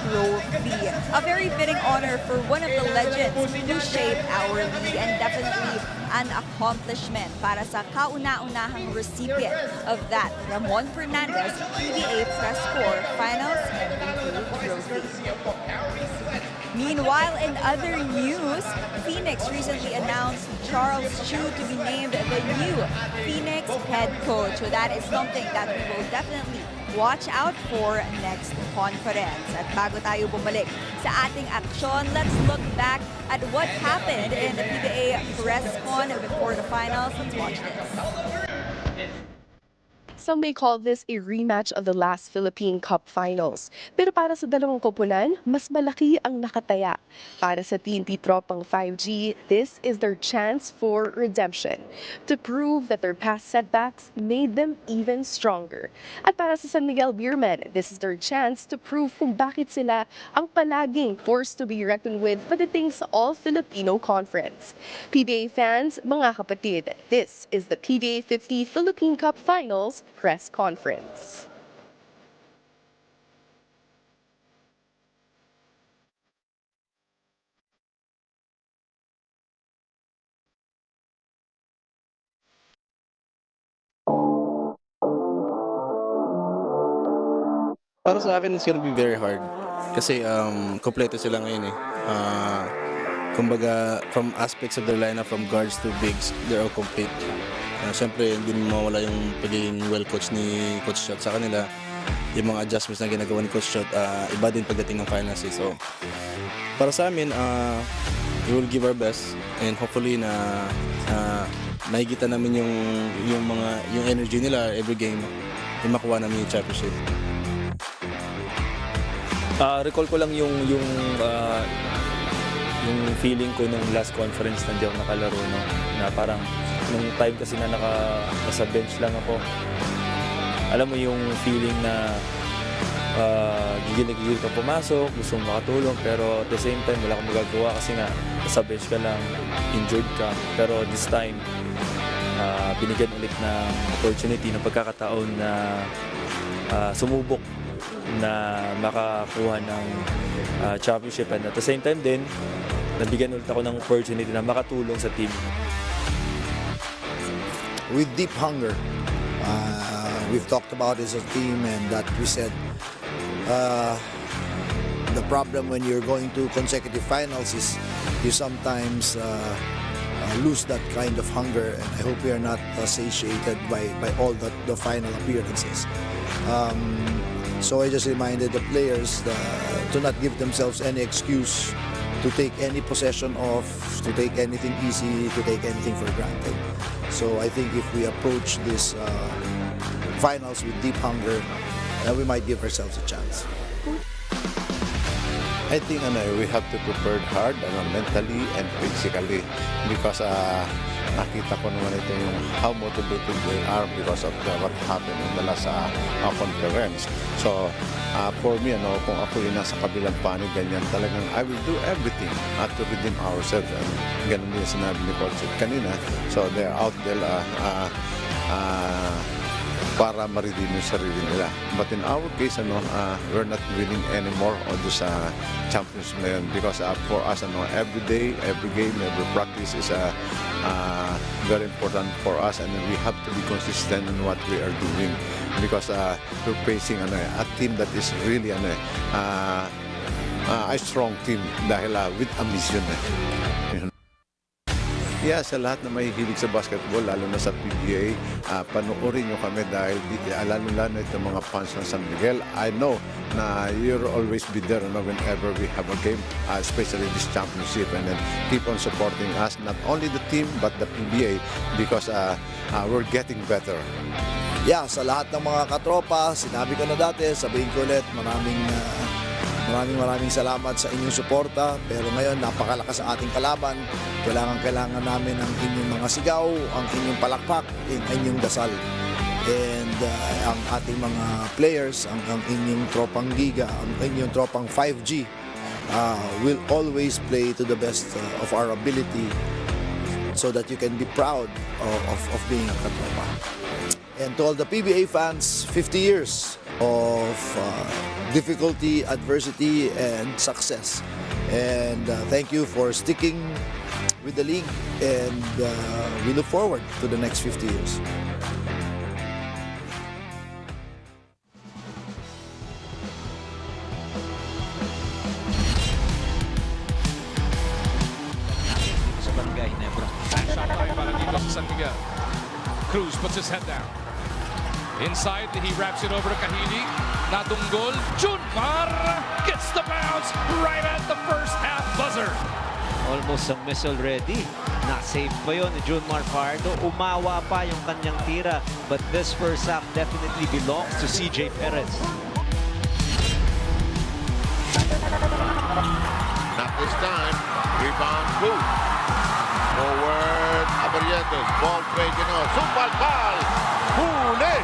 Trophy. A very fitting honor for one of the legends who shaped our league and definitely an accomplishment para sa kauna-unahang recipient of that Ramon Fernandez PBA Press Corps Finals MVP Trophy. Meanwhile, in other news, Phoenix recently announced Charles Chu to be named the new Phoenix head coach. So that is something that we will definitely watch out for next conference. At bago tayo bumalik sa ating aksyon, let's look back at what happened in the PBA Press Con before the finals. Let's watch this. Some may call this a rematch of the last Philippine Cup Finals. Pero para sa dalawang koponan, mas malaki ang nakataya. Para sa TNT Tropang 5G, this is their chance for redemption. To prove that their past setbacks made them even stronger. At para sa San Miguel Beermen, this is their chance to prove kung bakit sila ang palaging force to be reckoned with pagdating sa All-Filipino Conference. PBA fans, mga kapatid, this is the PBA 50 Philippine Cup Finals press conference. Para sa akin, it's gonna be very hard. Kasi kompleto sila ngayon eh. Kumbaga, from aspects of their lineup, from guards to bigs, they're all complete. Siyempre, hindi mawala yung pagiging well-coached ni Coach Shot sa kanila. Yung mga adjustments na ginagawa ni Coach Shot, iba din pagdating ng finals. So, para sa amin, we will give our best and hopefully na nakikita namin yung energy nila every game, yung makuha namin yung championship. Recall ko lang yung feeling ko nung last conference na di ako nakalaro, no? Na parang nung time kasi na nasa bench lang ako, alam mo yung feeling na gigil ka pumasok, gusto mong makatulong, pero at the same time wala kang magagawa kasi nga nasa bench ka lang, injured ka. Pero this time binigyan ulit ng opportunity, ng pagkakataon na sumubok na makakuha ng championship, and at the same time din nabigyan ulit ako ng opportunity na makatulong sa team. With deep hunger, we've talked about as a team, and that we said the problem when you're going to consecutive finals is you sometimes lose that kind of hunger, and I hope we are not satiated by all the final appearances. So I just reminded the players to not give themselves any excuse to take any possession off, to take anything easy, to take anything for granted. So I think if we approach this finals with deep hunger, we might give ourselves a chance. I think we have to prepare hard mentally and physically because nakita ko naman ito yung how motivated they are because of what happened in the last conference. So for me, kung ako yung nasa kabilang panig, ganyan talagang I will do everything to redeem ourselves. And ganun din sinabi ni Coach kanina. So they're out there para ma-redeem yung sarili nila. But in our case, we're not winning anymore on this champions na yun because for us, every day, every game, every practice is very important for us, and we have to be consistent in what we are doing because we're facing a team that is really a strong team dahil with a mission. Yeah, sa lahat na mahihilig sa basketball, lalo na sa PBA, panoorin nyo kami dahil lalo-lalo itong mga fans ng San Miguel. I know na you'll always be there whenever we have a game, especially this championship, and then keep on supporting us, not only the team but the PBA because we're getting better. Yeah, sa lahat ng mga katropa, sinabi ko na dati, sabihin ko ulit, maraming salamat sa inyong suporta, pero ngayon napakalakas sa ating kalaban. Kailangan namin ang inyong mga sigaw, ang inyong palakpak, ang inyong dasal. And ang ating mga players, ang inyong tropang giga, ang inyong tropang 5G will always play to the best of our ability so that you can be proud of being a katropa. And to all the PBA fans, 50 years of difficulty, adversity, and success. And thank you for sticking with the league, and we look forward to the next 50 years. San Miguel. Cruz puts his head down. Inside, he wraps it over to Kahili. Nadunggol. Junmar gets the bounce right at the first half buzzer. Almost a miss already. Na-save pa yun ni Junmar Fajardo. Umawa pa yung kanyang tira. But this first half definitely belongs to CJ Perez. Not this time. Rebound Cruz. Forward, Abarientos. Ball fake, Supal ball. Huli.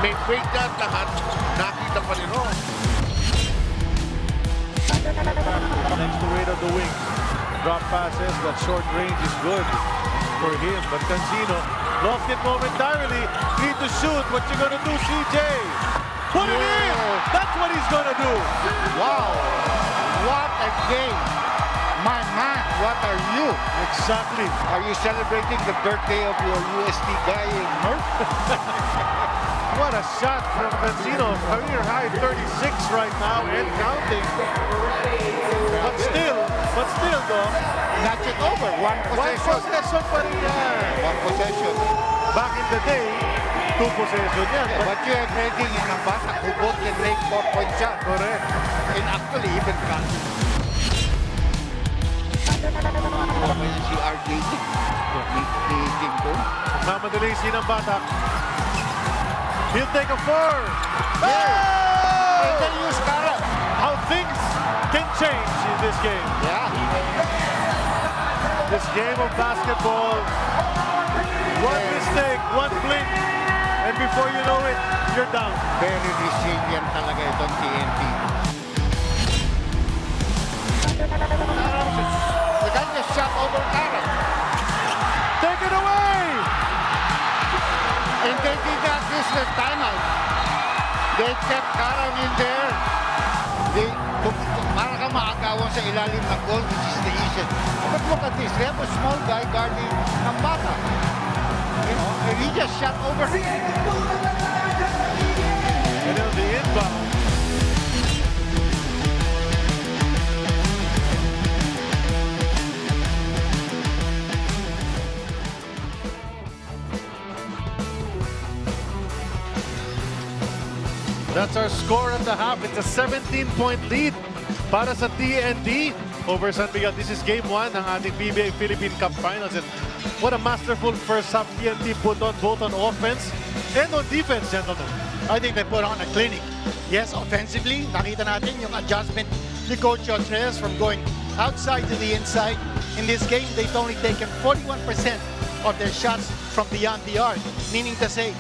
May fake that lahat. Nakita pa ni Ron. Next to Ray on the wing. Drop passes, that short range is good for him. But Cancino lost it momentarily. Need to shoot. What you gonna do, CJ? Put it in! That's what he's gonna do. Wow! What a game! My man, what are you? Exactly. Are you celebrating the birthday of your UST guy in Merck? What a shot from Cancino. Career high 36 right now and counting. But still though. That's it over. One possession. One possession. Back in the day, 2 possession yan. But you have Redding and Ambata who both can make 4-point shots. Correct. And actually even counting. Si RJ ni Jinko. Mamadali ng bata. He'll take a 4. Yeah! And then use Kara. How things can change in this game. Yeah. This game of basketball. One mistake, one blink, and before you know it, you're down. Very resilient talaga itong TNT. The guy just shot over Kara. Take it away! And they did that this timeout. They kept Kara in there. Para ka maagawan sa ilalim ng goal, which is the easiest. But look at this. They have a small guy guarding ng bata. And he just shot over him. And then the inbound. That's our score at the half. It's a 17-point lead para sa TNT over San Miguel. This is game 1 ng ating PBA Philippine Cup Finals. And what a masterful first half TNT put on both on offense and on defense, gentlemen. I think they put on a clinic. Yes, offensively, nakita natin yung adjustment ni Coach Reyes from going outside to the inside. In this game, they've only taken 41% of their shots from beyond the arc, meaning to say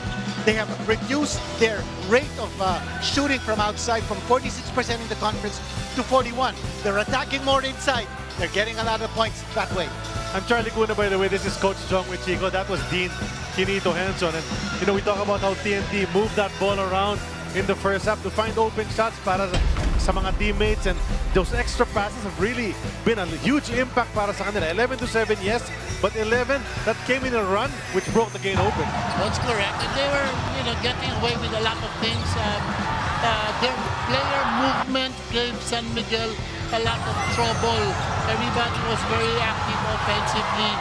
they have reduced their rate of shooting from outside from 46% in the conference to 41. They're attacking more inside. They're getting a lot of points that way. I'm Charlie Cuna, by the way. This is Coach Jong with Chico. That was Dean Kinito Henson. And, we talk about how TNT moved that ball around in the first half to find open shots para sa mga teammates. And those extra passes have really been a huge impact para sa kanila. 11-7, yes. But 11, that came in a run, which broke the game open. That's correct. And they were, getting away with a lot of things. Their player movement gave San Miguel a lot of trouble. Everybody was very active offensively,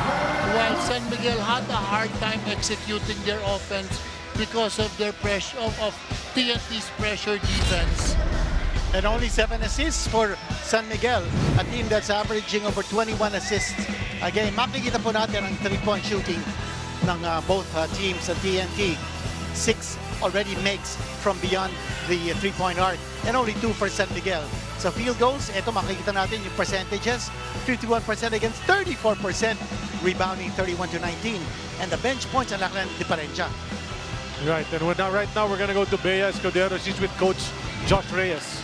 while San Miguel had a hard time executing their offense because of their pressure of TNT's pressure defense. And only 7 assists for San Miguel, a team that's averaging over 21 assists. Again, makikita po natin ang 3-point shooting ng both teams sa TNT. 6 already makes from beyond the 3-point arc, and only 2 for San Miguel. Sa field goals, ito makikita natin yung percentages, 51% against 34%, rebounding 31-19. And the bench points, ang laki ng diferensya. Right, and right now we're going to go to Bea Escudero. She's with Coach Josh Reyes.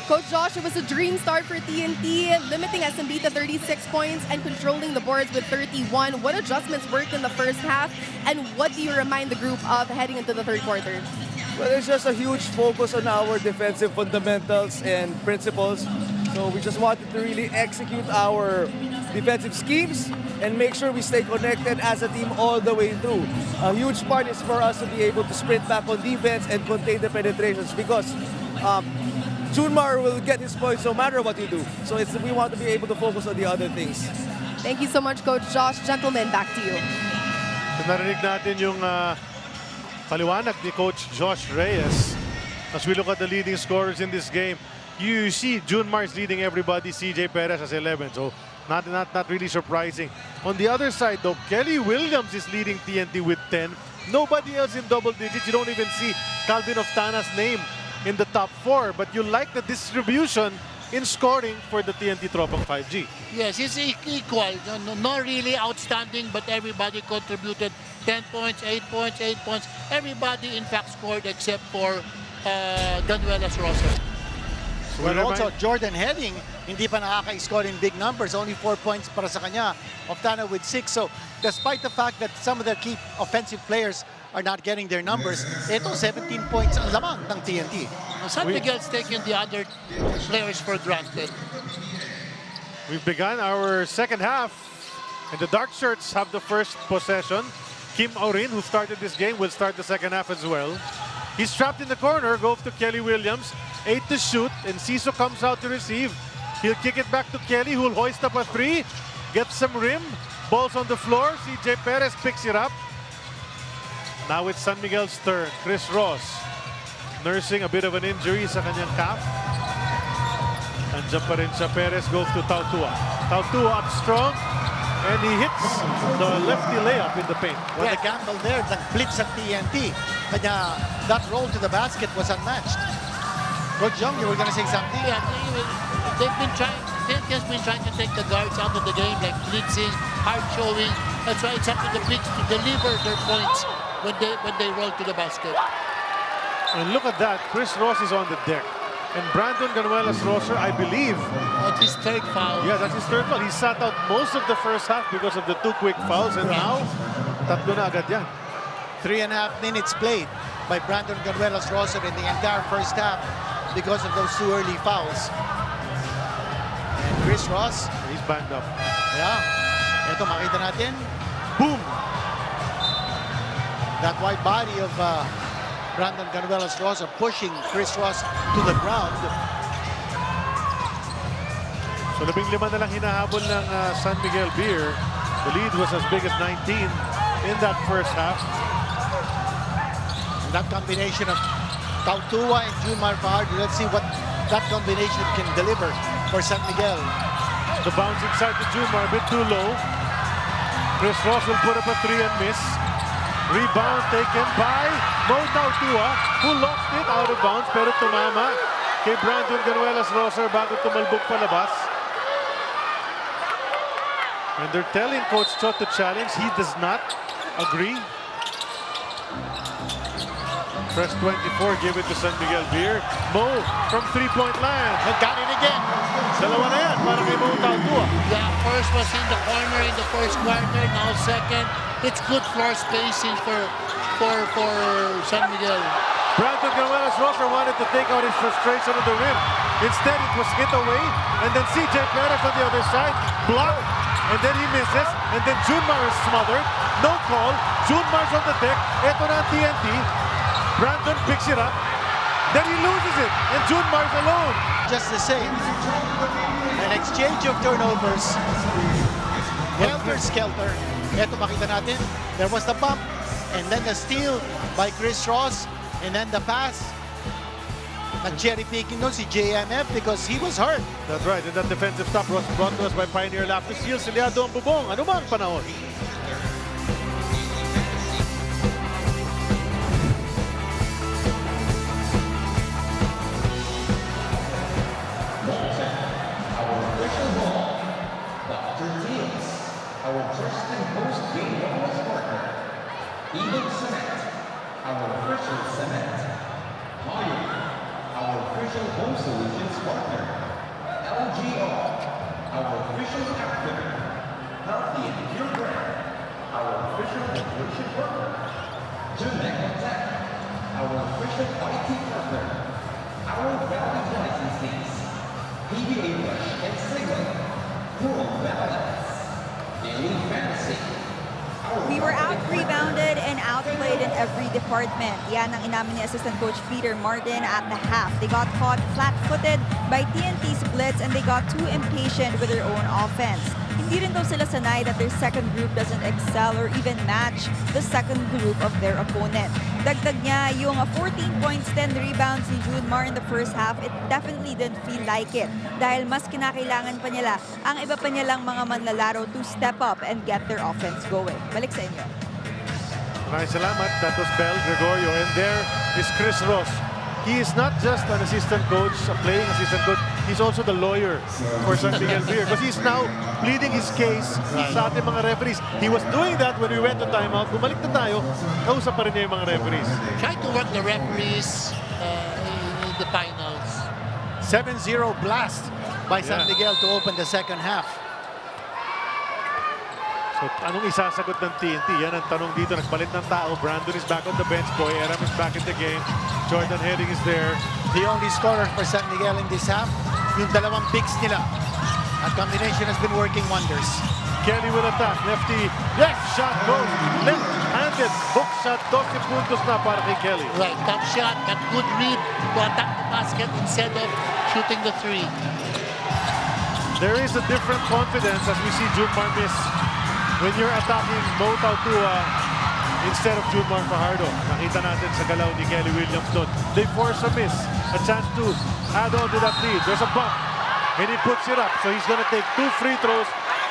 Coach Josh, it was a dream start for TNT, limiting SMB to 36 points and controlling the boards with 31. What adjustments worked in the first half, and what do you remind the group of heading into the third quarter? Well, there's just a huge focus on our defensive fundamentals and principles. So we just wanted to really execute our defensive schemes and make sure we stay connected as a team all the way through. A huge part is for us to be able to sprint back on defense and contain the penetrations, because Junmar will get his points no matter what you do. So we want to be able to focus on the other things. Thank you so much, Coach Josh. Gentlemen, back to you. So narinig natin yung paliwanag ni Coach Josh Reyes. As we look at the leading scorers in this game, you see Junmar is leading everybody. CJ Perez has 11, so not really surprising. On the other side, though, Kelly Williams is leading TNT with 10. Nobody else in double digits. You don't even see Calvin Oftana's name in the top 4, but you like the distribution in scoring for the TNT Tropang 5G. Yes, it's equal. Not really outstanding, but everybody contributed 10 points, 8 points, 8 points. Everybody, in fact, scored except for Ganuelas Rosa. Well, also, Jordan Heading, hindi pa nakaka-score in big numbers. Only 4 points para sa kanya. Oftana with 6. So, despite the fact that some of their key offensive players are not getting their numbers, ito 17 points ang lamang ng TNT. San Miguel's taking the other players for granted. We've begun our second half, and the Dark Shirts have the first possession. Kim Aurin, who started this game, will start the second half as well. He's trapped in the corner, goes to Kelly Williams. 8 to shoot, and Ciso comes out to receive. He'll kick it back to Kelly, who'll hoist up a 3. Gets some rim. Ball's on the floor. CJ Perez picks it up. Now it's San Miguel's turn. Chris Ross nursing a bit of an injury sa kanyang calf. Andiyan pa rin siya. Perez goes to Tautua. Tautua up strong, and he hits the lefty layup in the paint. What a gamble there. Nag-blitz at TNT. Kanya, that roll to the basket was unmatched. Coach Young, you were going to say something? Yeah, they've been trying. TNT has been trying to take the guards out of the game, like blitzing, hard showing. That's why it's up to the bigs to deliver their points when they roll to the basket. And look at that, Chris Ross is on the deck. And Brandon Ganuelas-Rosser, I believe, that's his third foul. Yeah, that's his third foul. He sat out most of the first half because of the 2 quick fouls, and now, tatlo na agad yan. 3.5 minutes played by Brandon Ganuelas-Rosser in the entire first half because of those 2 early fouls. And Chris Ross, he's banged up. Yeah. Ito, makita natin. Boom! That wide body of Brandon Ganuelas-Rosser pushing Chris Ross to the ground. So 15 na lang hinahabol ng San Miguel Beer. The lead was as big as 19 in that first half. And that combination of Tautua and Junmar Fajardo, let's see what that combination can deliver for San Miguel. The bounce inside to Junmar, a bit too low. Chris Ross will put up a 3 and miss. Rebound taken by Mo Tautua, who lost it out of bounds, pero tumama kay Brandon Ganuelas-Rosser bago tumalbog palabas. And they're telling Coach Chot to challenge. He does not agree. Press 24, give it to San Miguel Beer. Mo from 3-point land. Got it again. Dalawa na yan para kay Mo Tautua. Yeah, first was in the corner in the first quarter, now second. It's good floor spacing for San Miguel. Brandon Ganuelas-Rosser wanted to take out his frustration on the rim. Instead, it was hit away, and then CJ Perez on the other side, blocked, and then he misses, and then Junmar is smothered. No call. Junmar's on the deck. Ito na ang TNT. Brandon picks it up, then he loses it, and Junmar's alone. Just the same. An exchange of turnovers. Helter-skelter. Ito makita natin. There was the bump, and then the steal by Chris Ross, and then the pass. Nag-cherry picking doon si JMF because he was hurt. That's right, and that defensive stop was brought to us by Pioneer Laughter Seal. Siliado ang bubong. Ano mang panahon. Eagle Cement, our official cement. Hire, our official home solutions partner. LGO, our official outfitter. Healthy and Pure Brand, our official hydration partner. Juneco Tech, our official IT partner. Our valid licensees. PBA Rush and Signal. World Balance. Daily Fantasy. We were out-rebounded and outplayed in every department. Yan ang inamin ni Assistant Coach Peter Martin at the half. They got caught flat-footed by TNT's blitz and they got too impatient with their own offense. Hindi rin daw sila sanay that their second group doesn't excel or even match the second group of their opponent. Dagdag niya, yung 14 points, 10 rebounds ni Junmar in the first half, it definitely didn't feel like it. Dahil mas kinakailangan pa nila ang iba pa nilang mga manlalaro to step up and get their offense going. Balik sa inyo. Maraming salamat. That was Bel Gregorio. And there is Chris Ross. He is not just an assistant coach, a playing assistant coach. He's also the lawyer for San Miguel Beer because he's now pleading his case sa ating mga referees. He was doing that when we went to timeout. Bumalik na tayo, kausap pa rin niya yung mga referees. Try to work the referees in the finals. 7-0 blast by San Miguel to open the second half. So, anong isasagot ng TNT? Yan ang tanong dito. Nagpalit ng tao. Brandon is back on the bench. Boy Aram is back in the game. Jordan Heading is there. The only scorer for San Miguel in this half, yung dalawang bigs nila. That combination has been working wonders. Kelly will attack. Lefty. Yes! Shot goes. Left-handed. Hook shot. 12 puntos na para kay Kelly. Right. Top shot. But good read to attack the basket instead of shooting the three. There is a different confidence as we see Junmar miss when you're attacking Mo Tautua instead of Junmar Fajardo. Nakita natin sa galaw ni Kelly Williams doon. They force a miss. A chance to add on to that lead. There's a bump. And he puts it up. So he's going to take 2 free throws.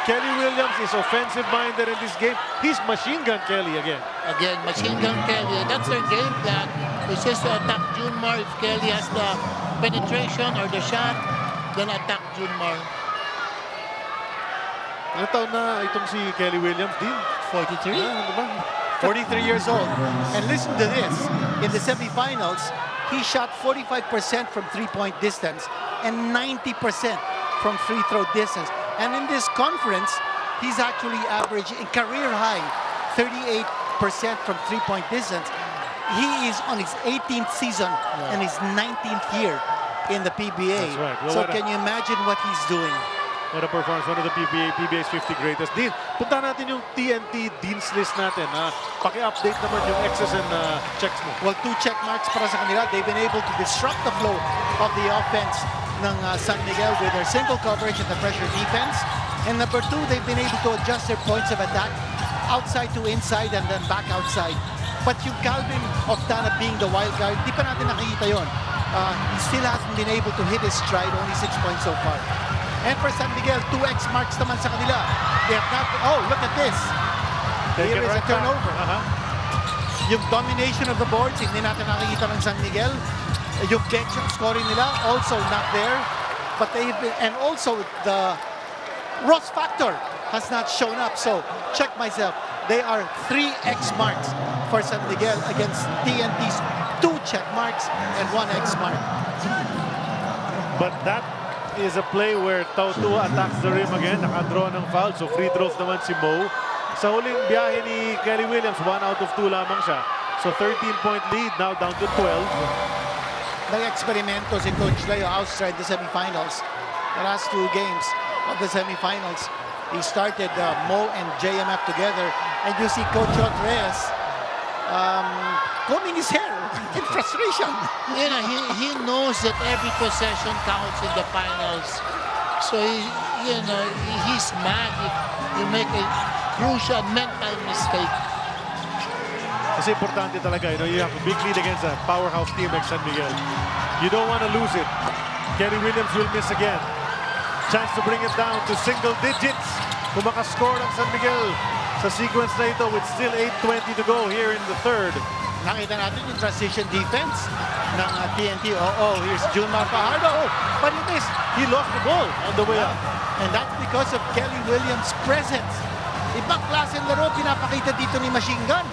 Kelly Williams is offensive-minded in this game. He's machine gun Kelly again. Again, machine gun Kelly. That's their game plan. It's just to attack Junmar. If Kelly has the penetration or the shot, then attack Junmar. Ilang taon na itong si Kelly Williams din? 43. Diba? 43 years old. And listen to this. In the semifinals, he shot 45% from three-point distance and 90% from free throw distance. And in this conference, he's actually averaging a career high 38% from three-point distance. He is on his 18th season and his 19th year in the PBA. That's right. Well, so can you imagine what he's doing? What a performance, one of the PBA's 50 greatest. Dean, punta natin yung TNT Dean's List natin. Paki-update naman yung X's and checks mo. Well, 2 check marks para sa kanila. They've been able to disrupt the flow of the offense ng San Miguel with their single coverage and the pressure defense. And number 2, they've been able to adjust their points of attack outside to inside and then back outside. But yung Calvin Oftana being the wild card, di pa natin nakikita yun. He still hasn't been able to hit his stride, only 6 points so far. And for San Miguel, 2x marks naman sa kanila. They have not, oh, look at this. Here is a turnover. Yung domination of the boards, hindi natin nakikita ng San Miguel. Yung bench scoring nila, also not there. But they have been, and also the Ross factor has not shown up. So, check myself. They are 3x marks for San Miguel against TNT's 2 check marks and 1x mark. But that is a play where Tautua attacks the rim again. Nakadraw ng foul. So free throws naman si Mo. Sa huling biyahe ni Kelly Williams, 1 out of 2 lamang siya. So 13-point lead, now down to 12. Nag-eksperimento si Coach Leo Austra in the semifinals. The last 2 games of the semifinals, he started Mo and JMF together. And you see Coach Reyes combing his hair in frustration. You know, he knows that every possession counts in the finals. So, he's mad if you make a crucial mental mistake. Kasi importante talaga, you have a big lead against a powerhouse team like San Miguel. You don't want to lose it. Kelly Williams will miss again. Chance to bring it down to single digits. Kung makascore ang San Miguel sa sequence na ito with still 8:20 to go here in the third. Nakita natin yung transition defense ng TNT. Here's Junmar Fajardo. But he missed. He lost the ball on the way up. And that's because of Kelly Williams' presence. Ibang klaseng laro pinapakita dito ni Machine Gun.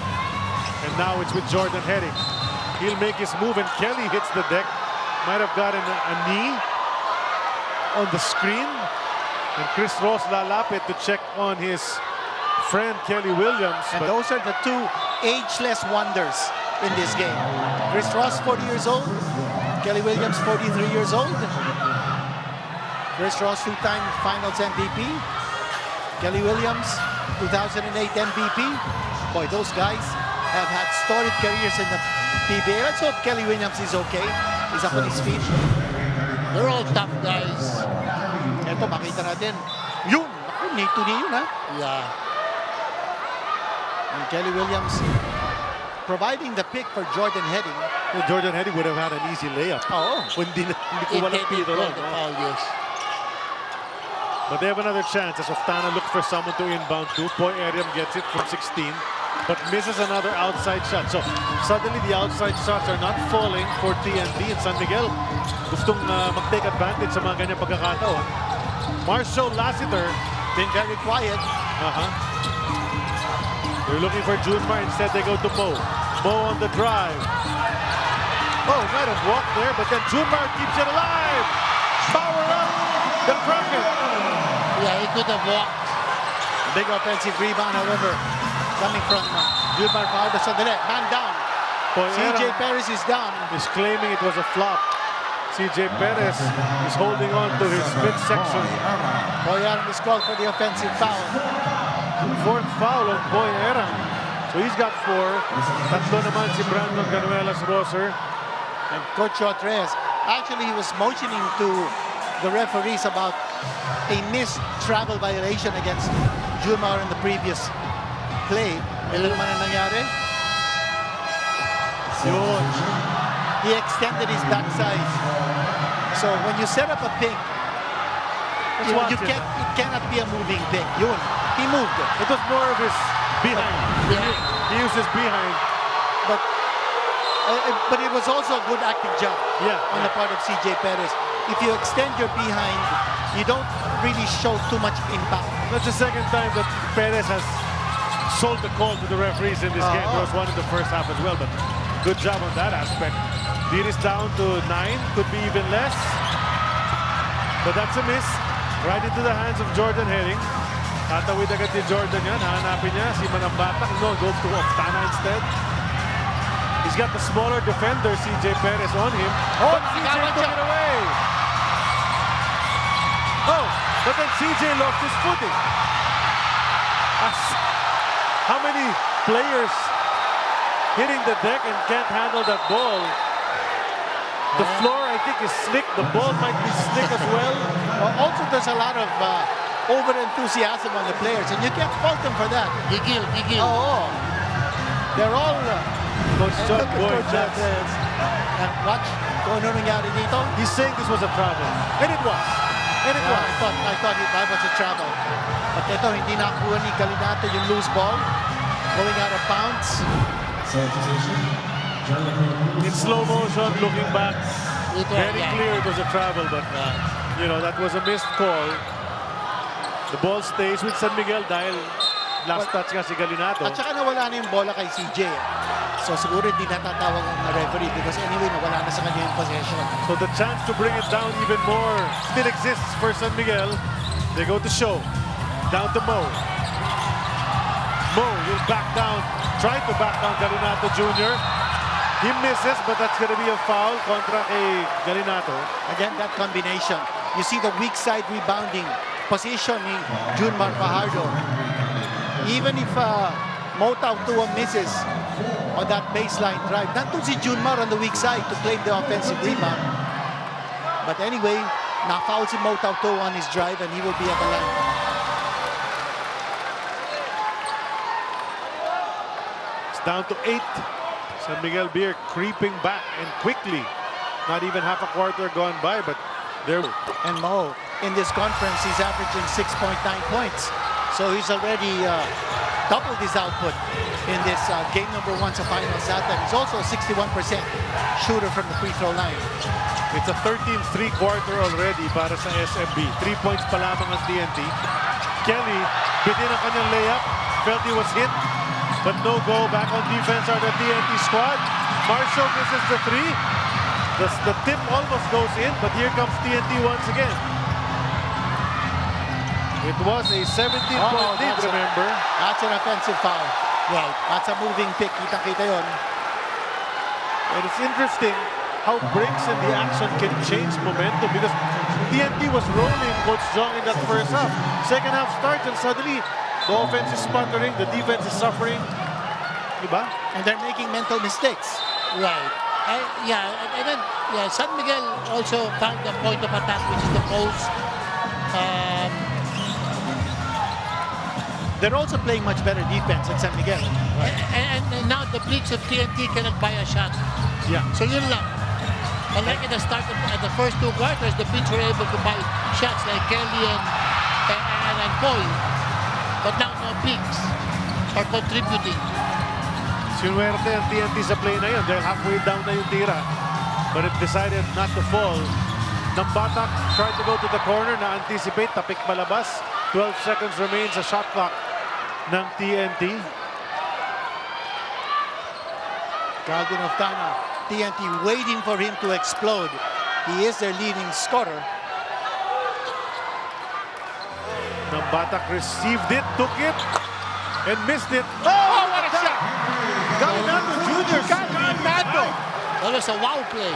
And now it's with Jordan heading. He'll make his move, and Kelly hits the deck. Might have gotten a knee on the screen. And Chris Ross lalapit to check on his friend Kelly Williams. And those are the two ageless wonders in this game. Chris Ross, 40 years old. Kelly Williams, 43 years old. Chris Ross, two-time Finals MVP. Kelly Williams, 2008 MVP. Boy, those guys have had storied careers in the PBA. Let's hope Kelly Williams is okay. He's up on his feet. They're all tough guys. Ito, makita natin. Yun! Ako, knee to knee yun, ha? Yeah. And Kelly Williams providing the pick for Jordan Heading. Well, Jordan Heading would have had an easy layup. Oo. Hindi ko walang pito ron. But they have another chance as Oftana looks for someone to inbound to. Poy Eriam gets it from 16, but misses another outside shot. So suddenly the outside shots are not falling for TNT, and San Miguel gustong mag-take advantage sa mga ganyang pagkakataon. Marshall Lassiter being very quiet. They're looking for Junmar. Instead, they go to Mo. Mo on the drive. Oh, might have walked there, but then Junmar keeps it alive. Power up the Kraken. Yeah, he could have walked. Big offensive rebound, however, coming from Junmar Fajardo. So the man down. CJ Perez is down. He's claiming it was a flop. CJ Perez is holding on to his midsection. Boy Aram is called for the offensive foul. Fourth foul on Boy Aram. So he's got 4. Tatlo naman si Brandon Canuelas-Rosser. And Coach Reyes, actually he was motioning to the referees about a missed travel violation against Junmar in the previous play. Ilan naman ang nangyari? Yun. He extended his backside. So when you set up a pick, it cannot be a moving pick. Yun. He moved it. It was more of his behind. He used his behind. But it was also a good acting job on the part of CJ Perez. If you extend your behind, you don't really show too much impact. That's the second time that Perez has sold the call to the referees in this game. There was one in the first half as well, but good job on that aspect. Lead is down to 9, could be even less. But that's a miss. Right into the hands of Jordan Herring. Tatawid agad ni Jordan yan. Hanapin niya si Manambatak. No, goes to Oftana instead. He's got the smaller defender, CJ Perez, on him. But CJ took it away. Oh, but then CJ lost his footing. How many players hitting the deck and can't handle that ball? The floor, I think, is slick. The ball might be slick as well. Also, there's a lot of over-enthusiasm on the players, and you can't fault them for that. Gigil. Oh. They're all... Coach John Boyd, and watch kung ano nangyari dito. He's saying this was a travel. And it was. I thought that was a travel. But ito, hindi nakakuha ni Galinato yung loose ball. Going out of bounds. In slow motion, looking back, very clear it was a travel, but you know, that was a missed call. The ball stays with San Miguel dahil last touch nga si Galinato. At saka nawala na yung bola kay CJ. So siguro hindi natatawag ang referee because anyway, nawala na sa kanya yung possession. So the chance to bring it down even more still exists for San Miguel. They go to show. Down to Mo. Mo will back down. Try to back down Galinato Jr. He misses, but that's going to be a foul kontra kay Galinato. Again, that combination. You see the weak side rebounding position ni Junmar Fajardo. Even if Mota Tua misses on that baseline drive, nandun si Junmar on the weak side to claim the offensive rebound. But anyway, na-foul si Mota Tua on his drive and he will be at the line. It's down to 8. San Miguel Beer creeping back and quickly. Not even half a quarter gone by, but there. And Mo, in this conference, he's averaging 6.9 points. So he's already doubled his output in this game number 1 sa finals. He's also a 61% shooter from the free throw line. It's a 13-3 quarter already para sa SMB. 3 points pa lamang ang TNT. Kelly, bitin ang kanyang layup. Felt he was hit. but no go. Back on defense are the TNT squad. Marshall misses the three. The tip almost goes in, but here comes TNT once again. It was a 17-point lead, remember? That's an offensive foul. Right. That's a moving pick. Kita-kita yun. And it's interesting how breaks in the action can change momentum because TNT was rolling Coach Jong in that first half. Second half starts and suddenly the offense is sputtering, the defense is suffering. Diba? And they're making mental mistakes. Right. And then San Miguel also found the point of attack, which is the post. They're also playing much better defense at San Miguel. Right. And now the blitz of TNT cannot buy a shot. Yeah. So yun lang. Unlike at the start at the first two quarters, the blitz were able to buy shots like Kelly and Paul. But now no bigs are contributing. Sinuwerte ang TNT sa play na yun. They're halfway down na yung tira. But it decided not to fall. Nambatak tried to go to the corner, na-anticipate, tapik palabas. 12 seconds remains sa shot clock ng TNT. Calvin Oftana, TNT waiting for him to explode. He is their leading scorer. Nambatak received it, took it, and missed it. Oh, what a shot! Galinato Jr. Galinato! That was a wow play.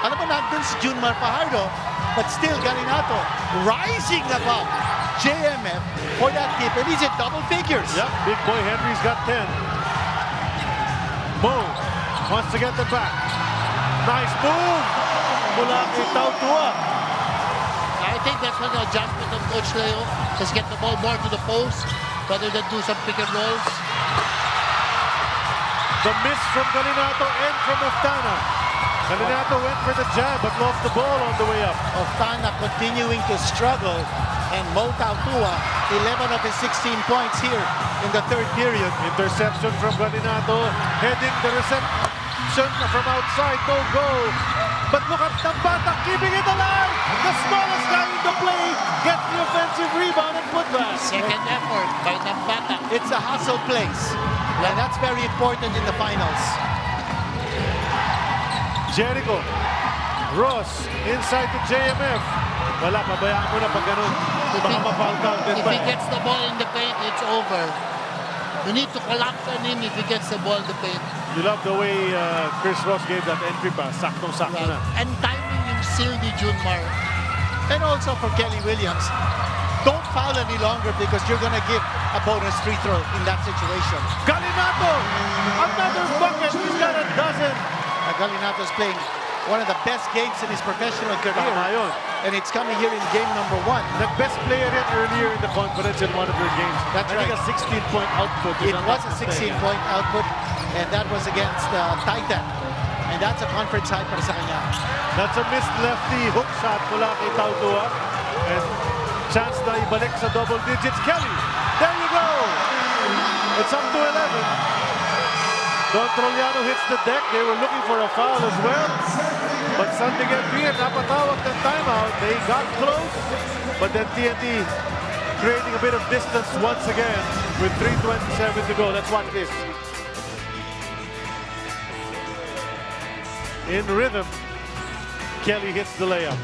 Alam mo, nandun si Junmar Fajardo, but still Galinato rising above JMF for that tip, and he's in double figures. Yep, big boy Henry's got 10. Mo wants to get them back. Nice move mula kay Tautua. I think that's what the adjustment of Coach Leo. Just get the ball more to the post rather than do some pick and rolls. The miss from Galinato and from Oftana. Galinato went for the jab but lost the ball on the way up. Oftana continuing to struggle, and Mo Tautua, 11 of his 16 points here in the third period. Interception from Galinato, heading the reception from outside, no goal. But look at Nambatak keeping it alive. The smallest guy in the play gets the offensive rebound and put back. Second effort by Nambatak. It's a hustle place, and that's very important in the finals. Jericho, Ross, inside to JMF. Wala, pabayaan mo na pag ganun. Baka ma-foul counted If pa. he gets the ball in the paint, it's over. You need to collapse on him if he gets the ball in the paint. You love the way Chris Ross gave that entry pass. Saktong-sakto na. And timing yung seal ni Junmar. And also for Kelly Williams, don't foul any longer because you're going to give a bonus free throw in that situation. Galinato! Another bucket! He's got a dozen! Galinato's playing one of the best games in his professional career. And it's coming here in game number 1. The best player yet earlier in the conference in one of their games. That's right. I think a 16-point output. It was a 16-point output, and that was against Titan. And that's a conference high para sa kanya. That's a missed lefty hook shot mula kay Tautua. And chance na ibalik sa double digits. Kelly, there you go! It's up to 11. Don Troliano hits the deck. They were looking for a foul as well. But San Miguel Beer napatawag ng timeout. They got close. But then TNT creating a bit of distance once again with 3:27 to go. Let's watch this. In rhythm, Kelly hits the layup.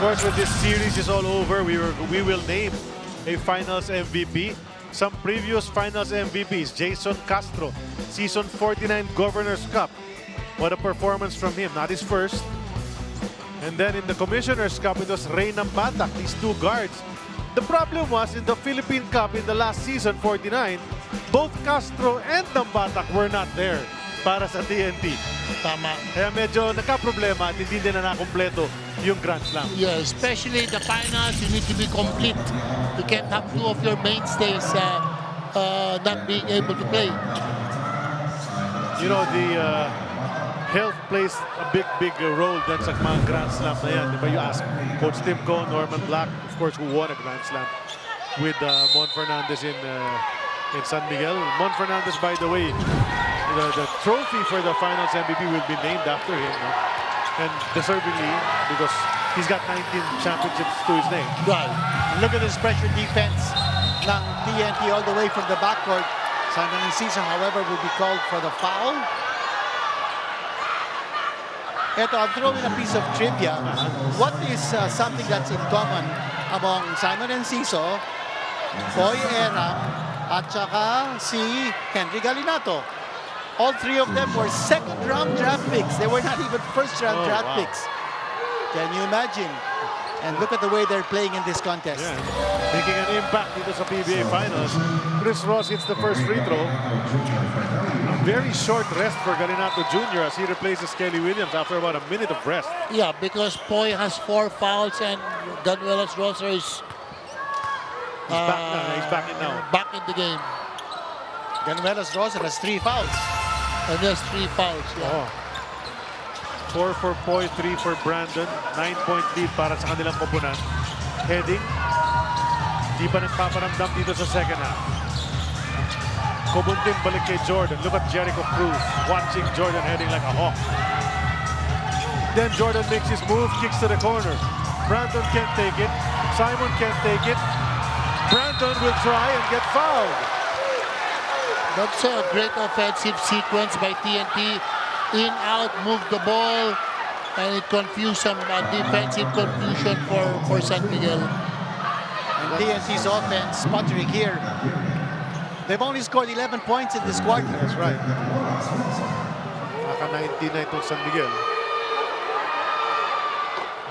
course, when this series is all over, we will name a Finals MVP. Some previous Finals MVPs: Jason Castro, Season 49 Governor's Cup. What a performance from him, not his first. And then in the Commissioner's Cup, it was Ray Nambatak, these two guards. The problem was in the Philippine Cup in the last season, 49, both Castro and Nambatak were not there para sa TNT. Tama. Kaya medyo nagka-problema at hindi din na nakompleto yung Grand Slam. Yeah, especially the finals, you need to be complete. You can't have two of your mainstays not being able to play. You know, the health plays a big role then sa mga Grand Slam na yan. Diba? You ask Coach Timko, Norman Black, of course, who won a Grand Slam with Mon Fernandez in San Miguel. Mon Fernandez, by the way, the trophy for the Finals MVP will be named after him, no? And deservedly, because he's got 19 championships to his name. Right. Look at this pressure defense ng TNT all the way from the backcourt. Simon Enciso, however, will be called for the foul. Ito, I'll throw in a piece of trivia. What is something that's in common among Simon Enciso, Boy Eram, at saka si Henry Galinato? All three of them were second-round draft picks. They were not even first-round draft picks. Can you imagine? And look at the way they're playing in this contest. Yeah. Making an impact dito sa PBA Finals. Chris Ross hits the first free throw. A very short rest for Galinato Jr. as he replaces Kelly Williams after about a minute of rest. Yeah, because Poy has 4 fouls and Ganuelas Rosa is He's back in now. Back in the game. Ganuelas Rosa has 3 fouls. And there's 3 fouls. Yeah. 4 for Poy, 3 for Brandon. 9-point lead para sa kanilang koponan. Heading. Di pa nagpaparamdam dito sa second half. Kubuntin balik kay Jordan. Look at Jericho Cruz watching Jordan heading like a hawk. Then Jordan makes his move, kicks to the corner. Brandon can't take it. Simon can't take it. Brandon will try and get fouled. That's a great offensive sequence by TNT. In, out, move the ball, and it confused some defensive confusion for San Miguel. And TNT's offense sputtering here. They've only scored 11 points in this quarter. That's right. Naka-19 na itong San Miguel.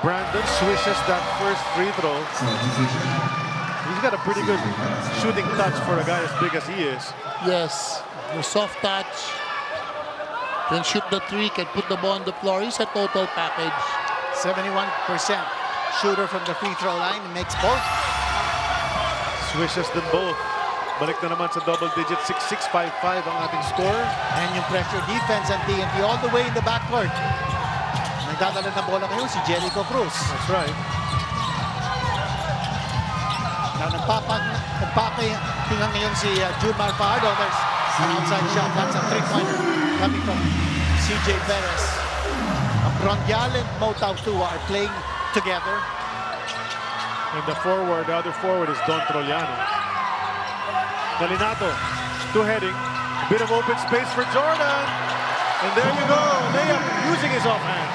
Brandon swishes that first free throw. He's got a pretty good shooting touch for a guy as big as he is. Yes, the soft touch. Can shoot the 3, can put the ball on the floor. He's a total package. 71% shooter from the free throw line. Makes both. Swishes them both. Balik na naman sa double digit. 6-6, 5-5 ang ating score. And yung pressure defense ng TNT all the way in the backcourt. Nagdadala na bola ngayon si Jericho Cruz. That's right. Now nagpapahinga ngayon si Junmar Fajardo. There's an outside shot. That's a 3-pointer coming from CJ Perez. Brondial and Motau Tua are playing together. And the other forward is Don Trollano. Galinato, 2 heading. A bit of open space for Jordan. And there you go. Layup using his offhand.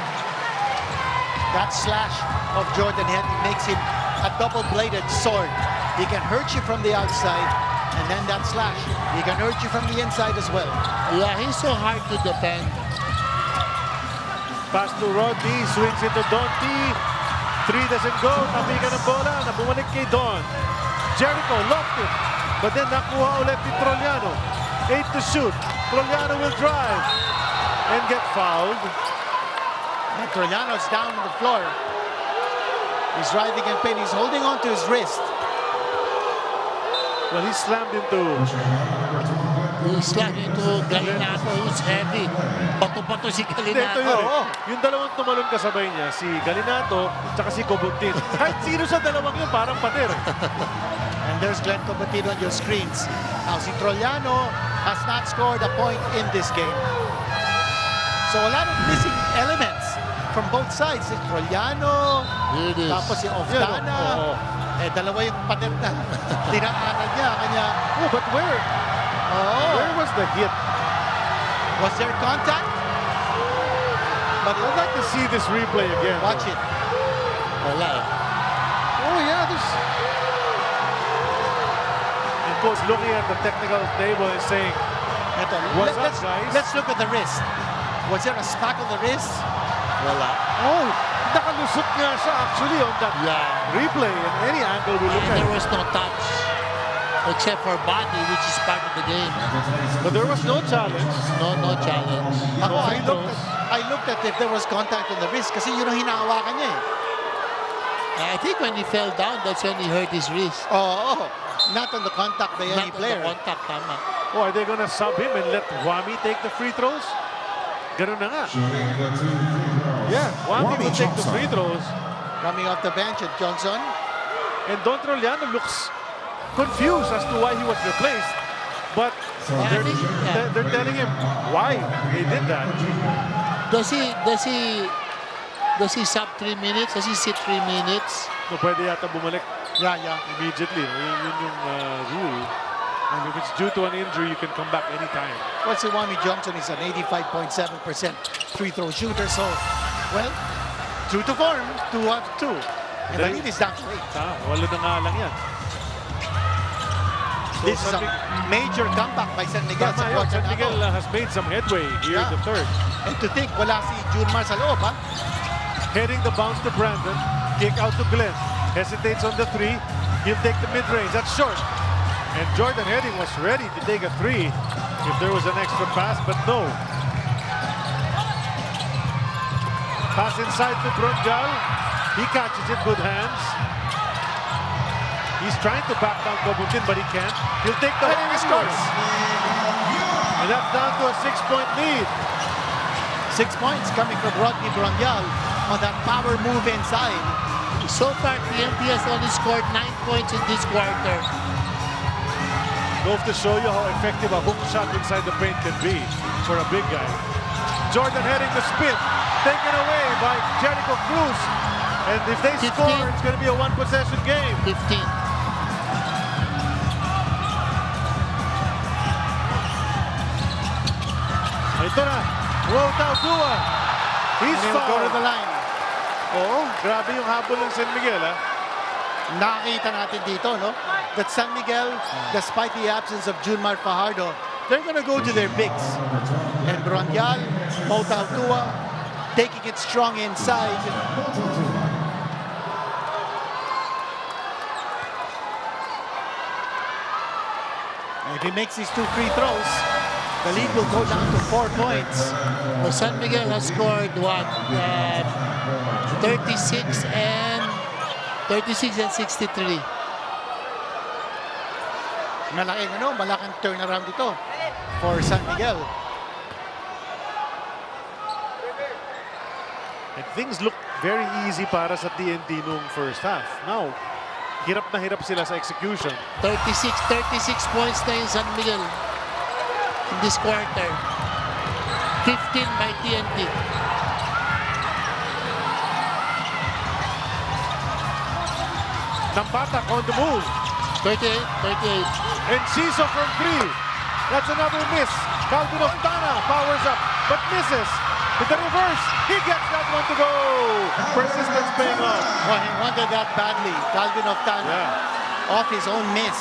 That slash of Jordan Henry makes him a double-bladed sword. He can hurt you from the outside, and then that slash, he can hurt you from the inside as well. Yeah, he's so hard to defend. Pass to Rodney, swings into Donty. 3 doesn't go. Tabigan ng bola na bumalik kay Don. Jericho locked it, but then nakuha ulit ni Trollano. 8 to shoot. Trollano will drive and get fouled. And Trollano's down on the floor. He's writhing in pain. He's holding on to his wrist. Well, he slammed into Galinato, who's heavy. Bato-bato si Galinato. Yung dalawang tumalon kasabay niya, si Galinato at si Cobuntin. Kahit sino sa dalawang yun, parang pader. And there's Glenn Cobuntin on your screens. Now, si Trollano has not scored a point in this game. So a lot of missing elements from both sides. Si Trollano, tapos si Oftana. Dalawa yung pader na tinaanan niya. Kanya, but where? Where was the hit? Was there contact? But I'd like to see this replay again. Watch it. Wala eh. Oh yeah, this. And coach looking at the technical table and saying, "What's up, guys?" Let's look at the wrist. Was there a smack on the wrist? Wala. Oh, nakalusot nga siya actually on that replay. In any angle we look at. There was no touch except for body, which is part of the game. But there was no challenge. No challenge. Ako, I looked at if there was contact on the wrist kasi yun ang hinahawakan niya eh. I think when he fell down, that's when he hurt his wrist. Oh, not on the contact by any player. Not on the contact, tama. Oh, are they gonna sub him and let Wami take the free throws? Ganun na nga. Yeah, Wami will take the free throws. Coming off the bench at Johnson. And Don Troliano looks confused as to why he was replaced. But they're telling him why they did that. Does he sub 3 minutes? Does he sit 3 minutes? No, pwede yata bumalik. Yeah. Immediately. Yun yung rule. And if it's due to an injury, you can come back anytime. Well, si Wami Johnson is an 85.7% free throw shooter. So, well, true to form, 2 out of 2. And the lead is down to 8. Walo na nga lang yan. So this is a major comeback by San Miguel. San Miguel has made some headway here in the third. And to think, wala si Junmar sa loob, ha? Heading the bounce to Brandon. Kick out to Glenn. Hesitates on the 3. He'll take the mid-range. That's short. And Jordan Heading was ready to take a 3 if there was an extra pass, but no. Pass inside to Bronjal. He catches it, good hands. He's trying to back down Kobutin, but he can't. He'll take the and he scores. And that's down to a 6-point lead. 6 points coming from Rodney Bronjal on that power move inside. So far, TNT has only scored 9 points in this quarter. Goes to show you how effective a hook shot inside the paint can be for a big guy. Jordan Heading the spin, taken away by Jericho Cruz. And if they 15. score, it's going to be a 1-possession game. 15. Ito na, Dua. He's Go to fouled. the line. Oh, grabe yung habol ng San Miguel, ha? Nakita natin dito, no? That San Miguel, despite the absence of Junmar Fajardo, they're going to go to their bigs. And Bronjal, Dua, taking it strong inside. And if he makes these 2 free throws, the lead will go down to 4 points. Well, San Miguel has scored what? 36 and 63. Malaking turnaround dito for San Miguel. And things look very easy para sa TNT nung first half. Now, hirap na hirap sila sa execution. 36 points na yung San Miguel in this quarter. 15 by TNT. Nambatak on the move. 38. And Ciso from 3. That's another miss. Calvin Oftana powers up, but misses. With the reverse, he gets that one to go. Persistence paying off. Well, he wanted that badly. Calvin Oftana off his own miss.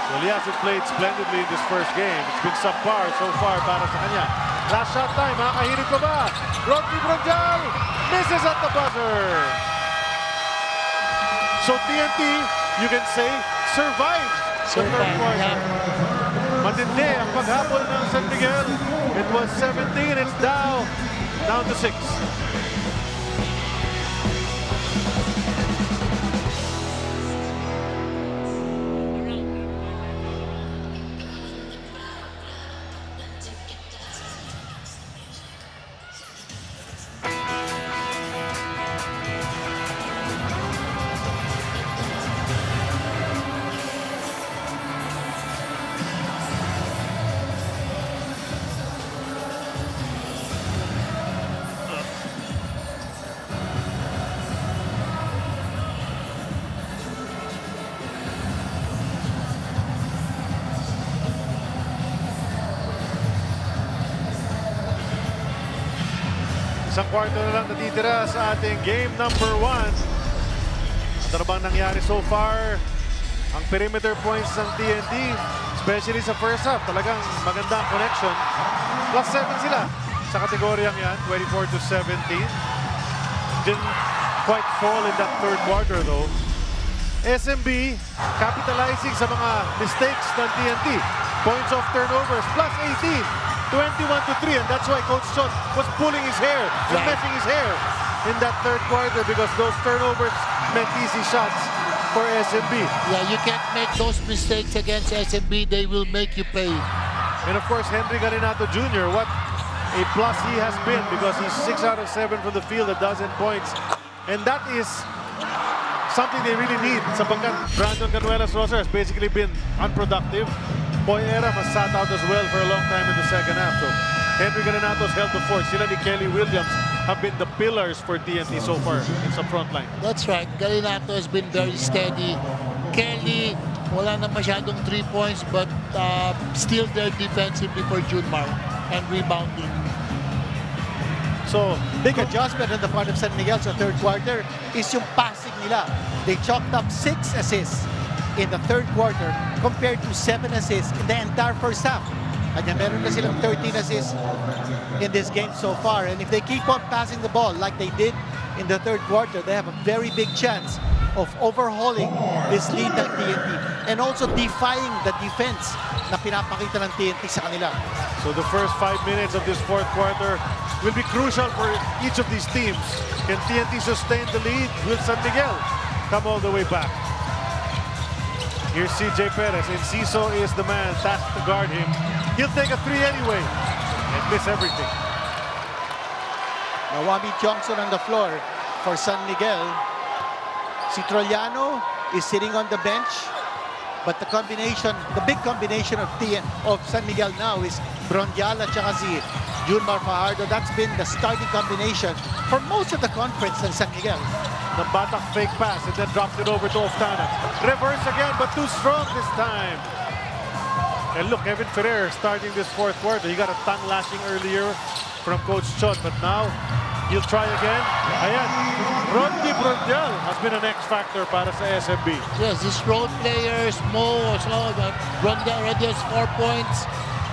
Well, he hasn't played splendidly in this first game. It's been subpar so far para sa kanya. Last shot time, makakahirit pa ba? Rodney Bronjal misses at the buzzer. So TNT, you can say, survived the third quarter. Matindi ang paghabol ng San Miguel. It was 17, it's down to 6. Isang kwarto na lang natitira sa ating game number 1. Ano bang nangyari so far? Ang perimeter points ng TNT, especially sa first half, talagang maganda ang connection. +7 sila sa kategoryang yan, 24-17. Didn't quite fall in that third quarter though. SMB capitalizing sa mga mistakes ng TNT. Points off turnovers, +18, 21-3, and that's why Coach Chot was pulling his hair and messing his hair in that third quarter because those turnovers meant easy shots for SMB. Yeah, you can't make those mistakes against SMB. They will make you pay. And of course, Henry Galinato Jr., what a plus he has been because he's 6 out of 7 from the field, 12 points. And that is something they really need sapagkat Brandon Canuelas Rosa has basically been unproductive. Boy Era has sat out as well for a long time in the second half. So Henry Galinato's held the fort. Sila ni Kelly Williams have been the pillars for TNT so far in sa front line. That's right. Galinato has been very steady. Kelly, wala na masyadong 3 points but still there defensively for Junmar and rebounding. So, big adjustment on the part of San Miguel sa third quarter is yung passing nila. They chalked up 6 assists in the third quarter compared to 7 assists in the entire first half. Kanya meron na silang 13 assists in this game so far. And if they keep on passing the ball like they did in the third quarter, they have a very big chance of overhauling this lead ng TNT and also defying the defense na pinapakita ng TNT sa kanila. So the first 5 minutes of this fourth quarter will be crucial for each of these teams. Can TNT sustain the lead? Will San Miguel come all the way back? Here's CJ Perez, and Ciso is the man tasked to guard him. He'll take a 3 anyway and miss everything. Nawami Johnson on the floor for San Miguel. Si Trollano is sitting on the bench, but the big combination of San Miguel now is Brondial at saka si Junmar Fajardo. That's been the starting combination for most of the conference in San Miguel. Nambatak fake pass and then drops it over to Oftana. Reverse again, but too strong this time. And look, Kevin Ferrer starting this fourth quarter. He got a tongue lashing earlier from Coach Chot, but now he'll try again. Ayan, Rodney Brondial has been an X-factor para sa SMB. Yes, these role players, Mo, Brondial already has 4 points,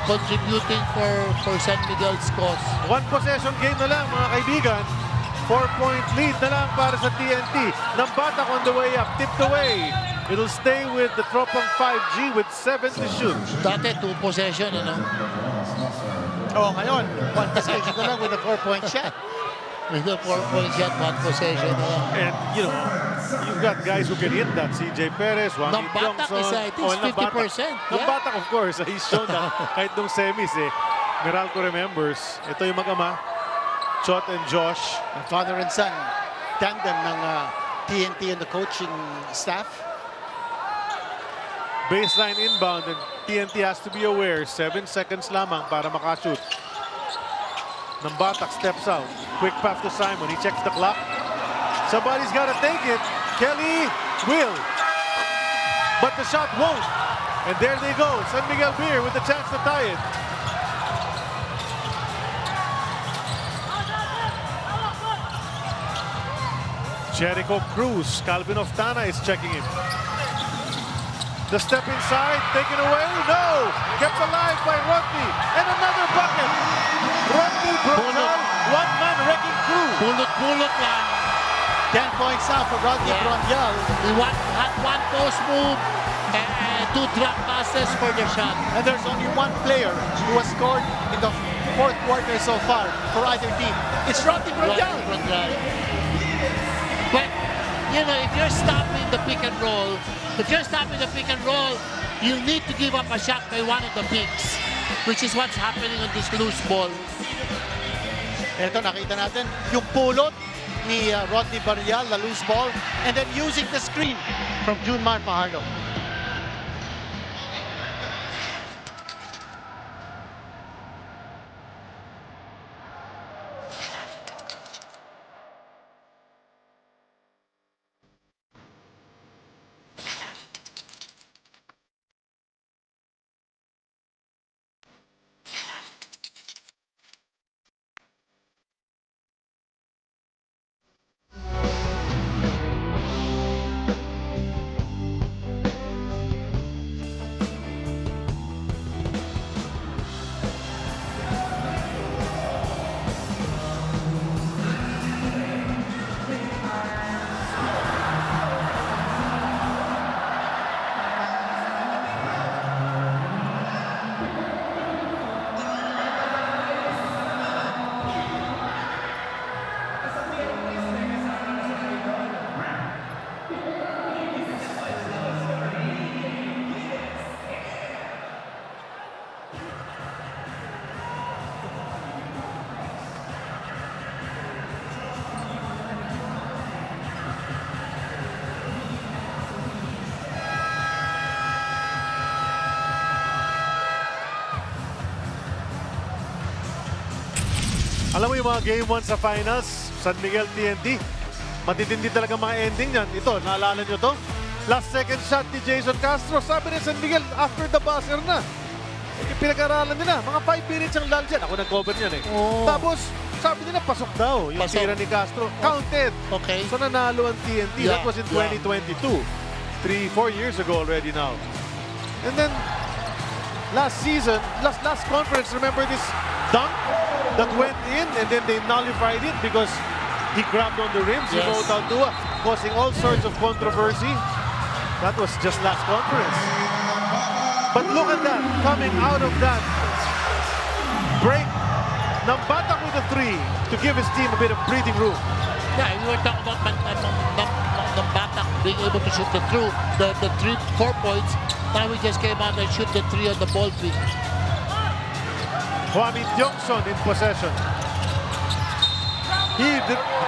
contributing for San Miguel's cause. 1 possession game na lang, mga kaibigan. 4-point lead na lang para sa TNT. Nambatak on the way up, tipped away. It'll stay with the Tropang 5G with 7 to shoot. Dati 2 possession, ano? Oh, ngayon, 1 possession na lang with a 4-point shot. With a 4-point shot, 1 possession na lang. And, you know, you've got guys who can hit that. CJ Perez, Wami Nambatak Johnson. is, I think, 50%. Nambatak, of course. He's shown that kahit nung semis, Meralco remembers. Ito yung mag-ama, Chot and Josh. Father and son, tandem ng TNT and the coaching staff. Baseline inbound and TNT has to be aware. 7 seconds lamang para makashoot. Nambatak steps out. Quick pass to Simon. He checks the clock. Somebody's got to take it. Kelly will. But the shot won't. And there they go. San Miguel Beer with the chance to tie it. Jericho Cruz. Calvin Oftana is checking him. The step inside, taken away. No! Kept alive by Rodney. And another bucket. Rodney Brondial, one-man wrecking crew. Pulot lang. 10 points out for Rodney Brondial. He had 1 post move and 2 drop passes for the shot. And there's only 1 player who has scored in the fourth quarter so far for either team. It's Rodney Brondial. But, you know, if you're stopping the pick and roll, you need to give up a shot by one of the picks, which is what's happening on this loose ball. Ito, nakita natin yung pulot ni Rodney Brondial, the loose ball, and then using the screen from Junmar Fajardo. Alam mo yung mga Game 1 sa finals, San Miguel TNT, matitindi talaga mga ending yan. Ito, naalala nyo to? Last second shot ni Jason Castro, sabi ni San Miguel, after the buzzer na. Pinag-aralan nila, mga 5 minutes ang lal dyan. Ako nag-cover yan eh. Tapos, sabi nila, pasok daw yung tira ni Castro. Counted. Okay. So nanalo ang TNT. That was in 2022. 3-4 years ago already now. And then, last season, last conference, remember this dunk that went in and then they nullified it because he grabbed on the rims, he rolled out to causing all sorts of controversy. That was just last conference. But look at that, coming out of that break, Nambatak with a 3 to give his team a bit of breathing room. Yeah, we were talking about Nambatak being able to shoot the 4 points. Now we just came out and shoot the 3 on the ball field. Hwami Tiongson in possession. He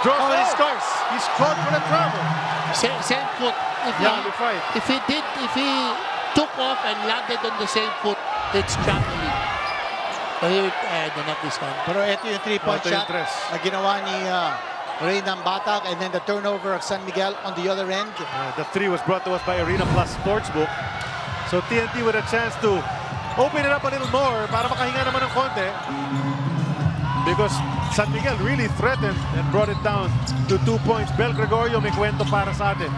draws he scores. He scored for the travel. Same foot. If he took off and landed on the same foot, it's traveling. So here, not this time. Pero ito yung 3-point shot na ginawa ni Ray Nambatak, and then the turnover of San Miguel on the other end. The 3 was brought to us by Arena Plus Sportsbook. So TNT with a chance to open it up a little more para makahinga naman ng konti. Because San Miguel really threatened and brought it down to 2 points. Bel Gregorio, may kwento para sa atin.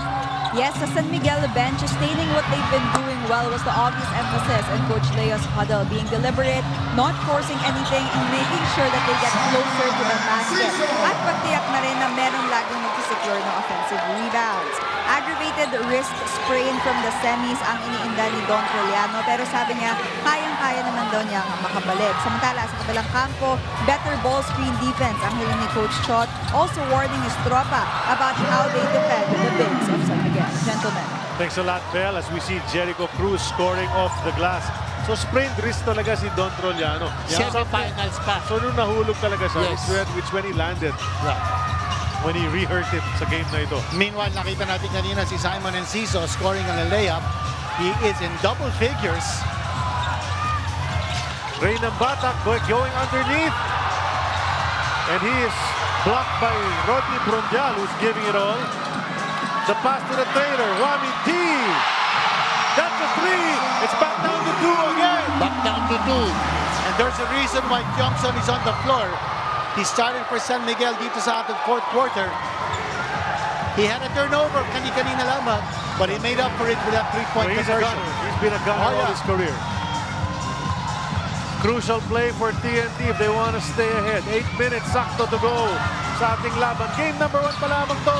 Yes, the San Miguel bench, sustaining what they've been doing well was the obvious emphasis on Coach Leo's huddle, being deliberate, not forcing anything, and making sure that they get closer to the basket. At pagtiyak na rin na merong laging nagsisecure ng offensive rebounds. Aggravated wrist sprain from the semis ang iniinda ni Don Troliano, pero sabi niya, kayang-kaya naman daw niya makabalik. Samantala, sa kabilang kampo, better ball screen defense ang hiling ni Coach Chot, also warning his tropa about how they defend the bigs of San Miguel. Gentlemen. Thanks a lot, Bel, as we see Jericho Cruz scoring off the glass. So sprained wrist talaga si Don Troliano. Semi-finals pa. So nung nahulog talaga siya, which when he landed. When he re-hurt it sa game na ito. Meanwhile, nakita natin kanina si Simon Enciso scoring on a layup. He is in double figures. Ray Nambatak going underneath. And he is blocked by Rodney Brondial, who's giving it all. The pass to the trailer, Wami T. That's a 3. It's back down to 2 again. Back down to 2. And there's a reason why Johnson is on the floor. He started for San Miguel dito sa ating fourth quarter. He had a turnover kanina lamang, but he made up for it with that 3-point conversion. He's been a gunner all his career. Crucial play for TNT if they want to stay ahead. 8 minutes sakto to go sa ating laban. Game number 1 pa lamang to.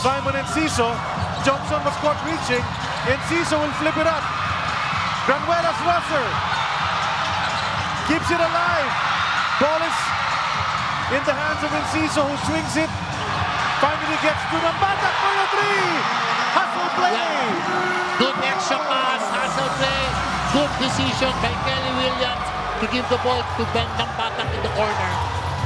Simon Enciso. Johnson was caught reaching. Enciso will flip it up. Granuelas Wasser keeps it alive. Ball is in the hands of Enciso, who swings it. Finally gets to Nambatak for the 3. Hustle play. Good extra pass, hustle play. Good decision by Kelly Williams to give the ball to Ben Nambatak in the corner.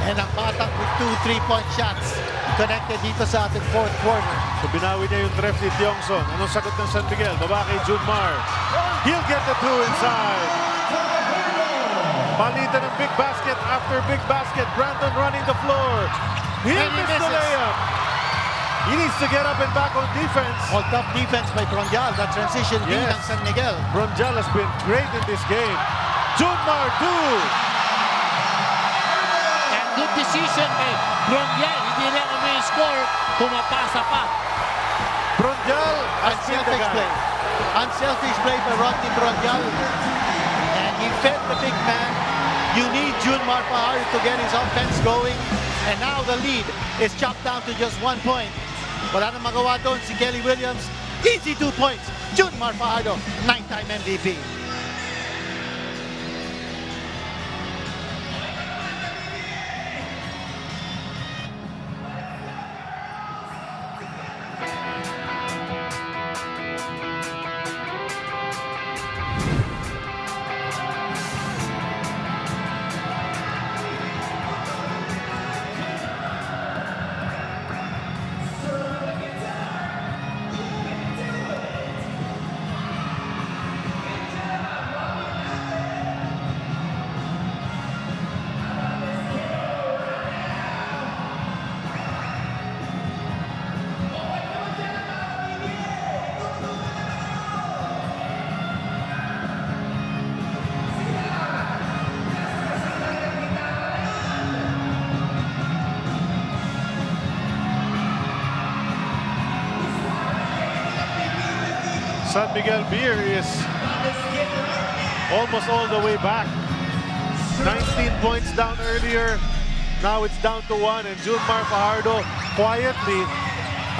And Nambatak with 2 3-point shots connected dito sa ating fourth quarter. So binawi niya yung ref ni Tiongson. Anong sagot ng San Miguel? Baba kay Junmar. He'll get the 2 inside. Palitan ng big basket after big basket. Brandon running the floor. He'll miss the layup. He needs to get up and back on defense. All tough defense by Brondial. That transition beat ng San Miguel. Brondial has been great in this game. Junmar 2. And good decision by Brondial. Hindi lang may score. Pumapasa pa. Brondial. Unselfish play. Unselfish play by Rodney Brondial. And he fed the big man. You need Junmar Fajardo to get his offense going. And now the lead is chopped down to just 1 point. Wala nang magawa doon si Kelly Williams. Easy 2 points. Junmar Fajardo, 9-time MVP. San Miguel Beer is almost all the way back. 19 points down earlier. Now it's down to 1, and Junmar Fajardo quietly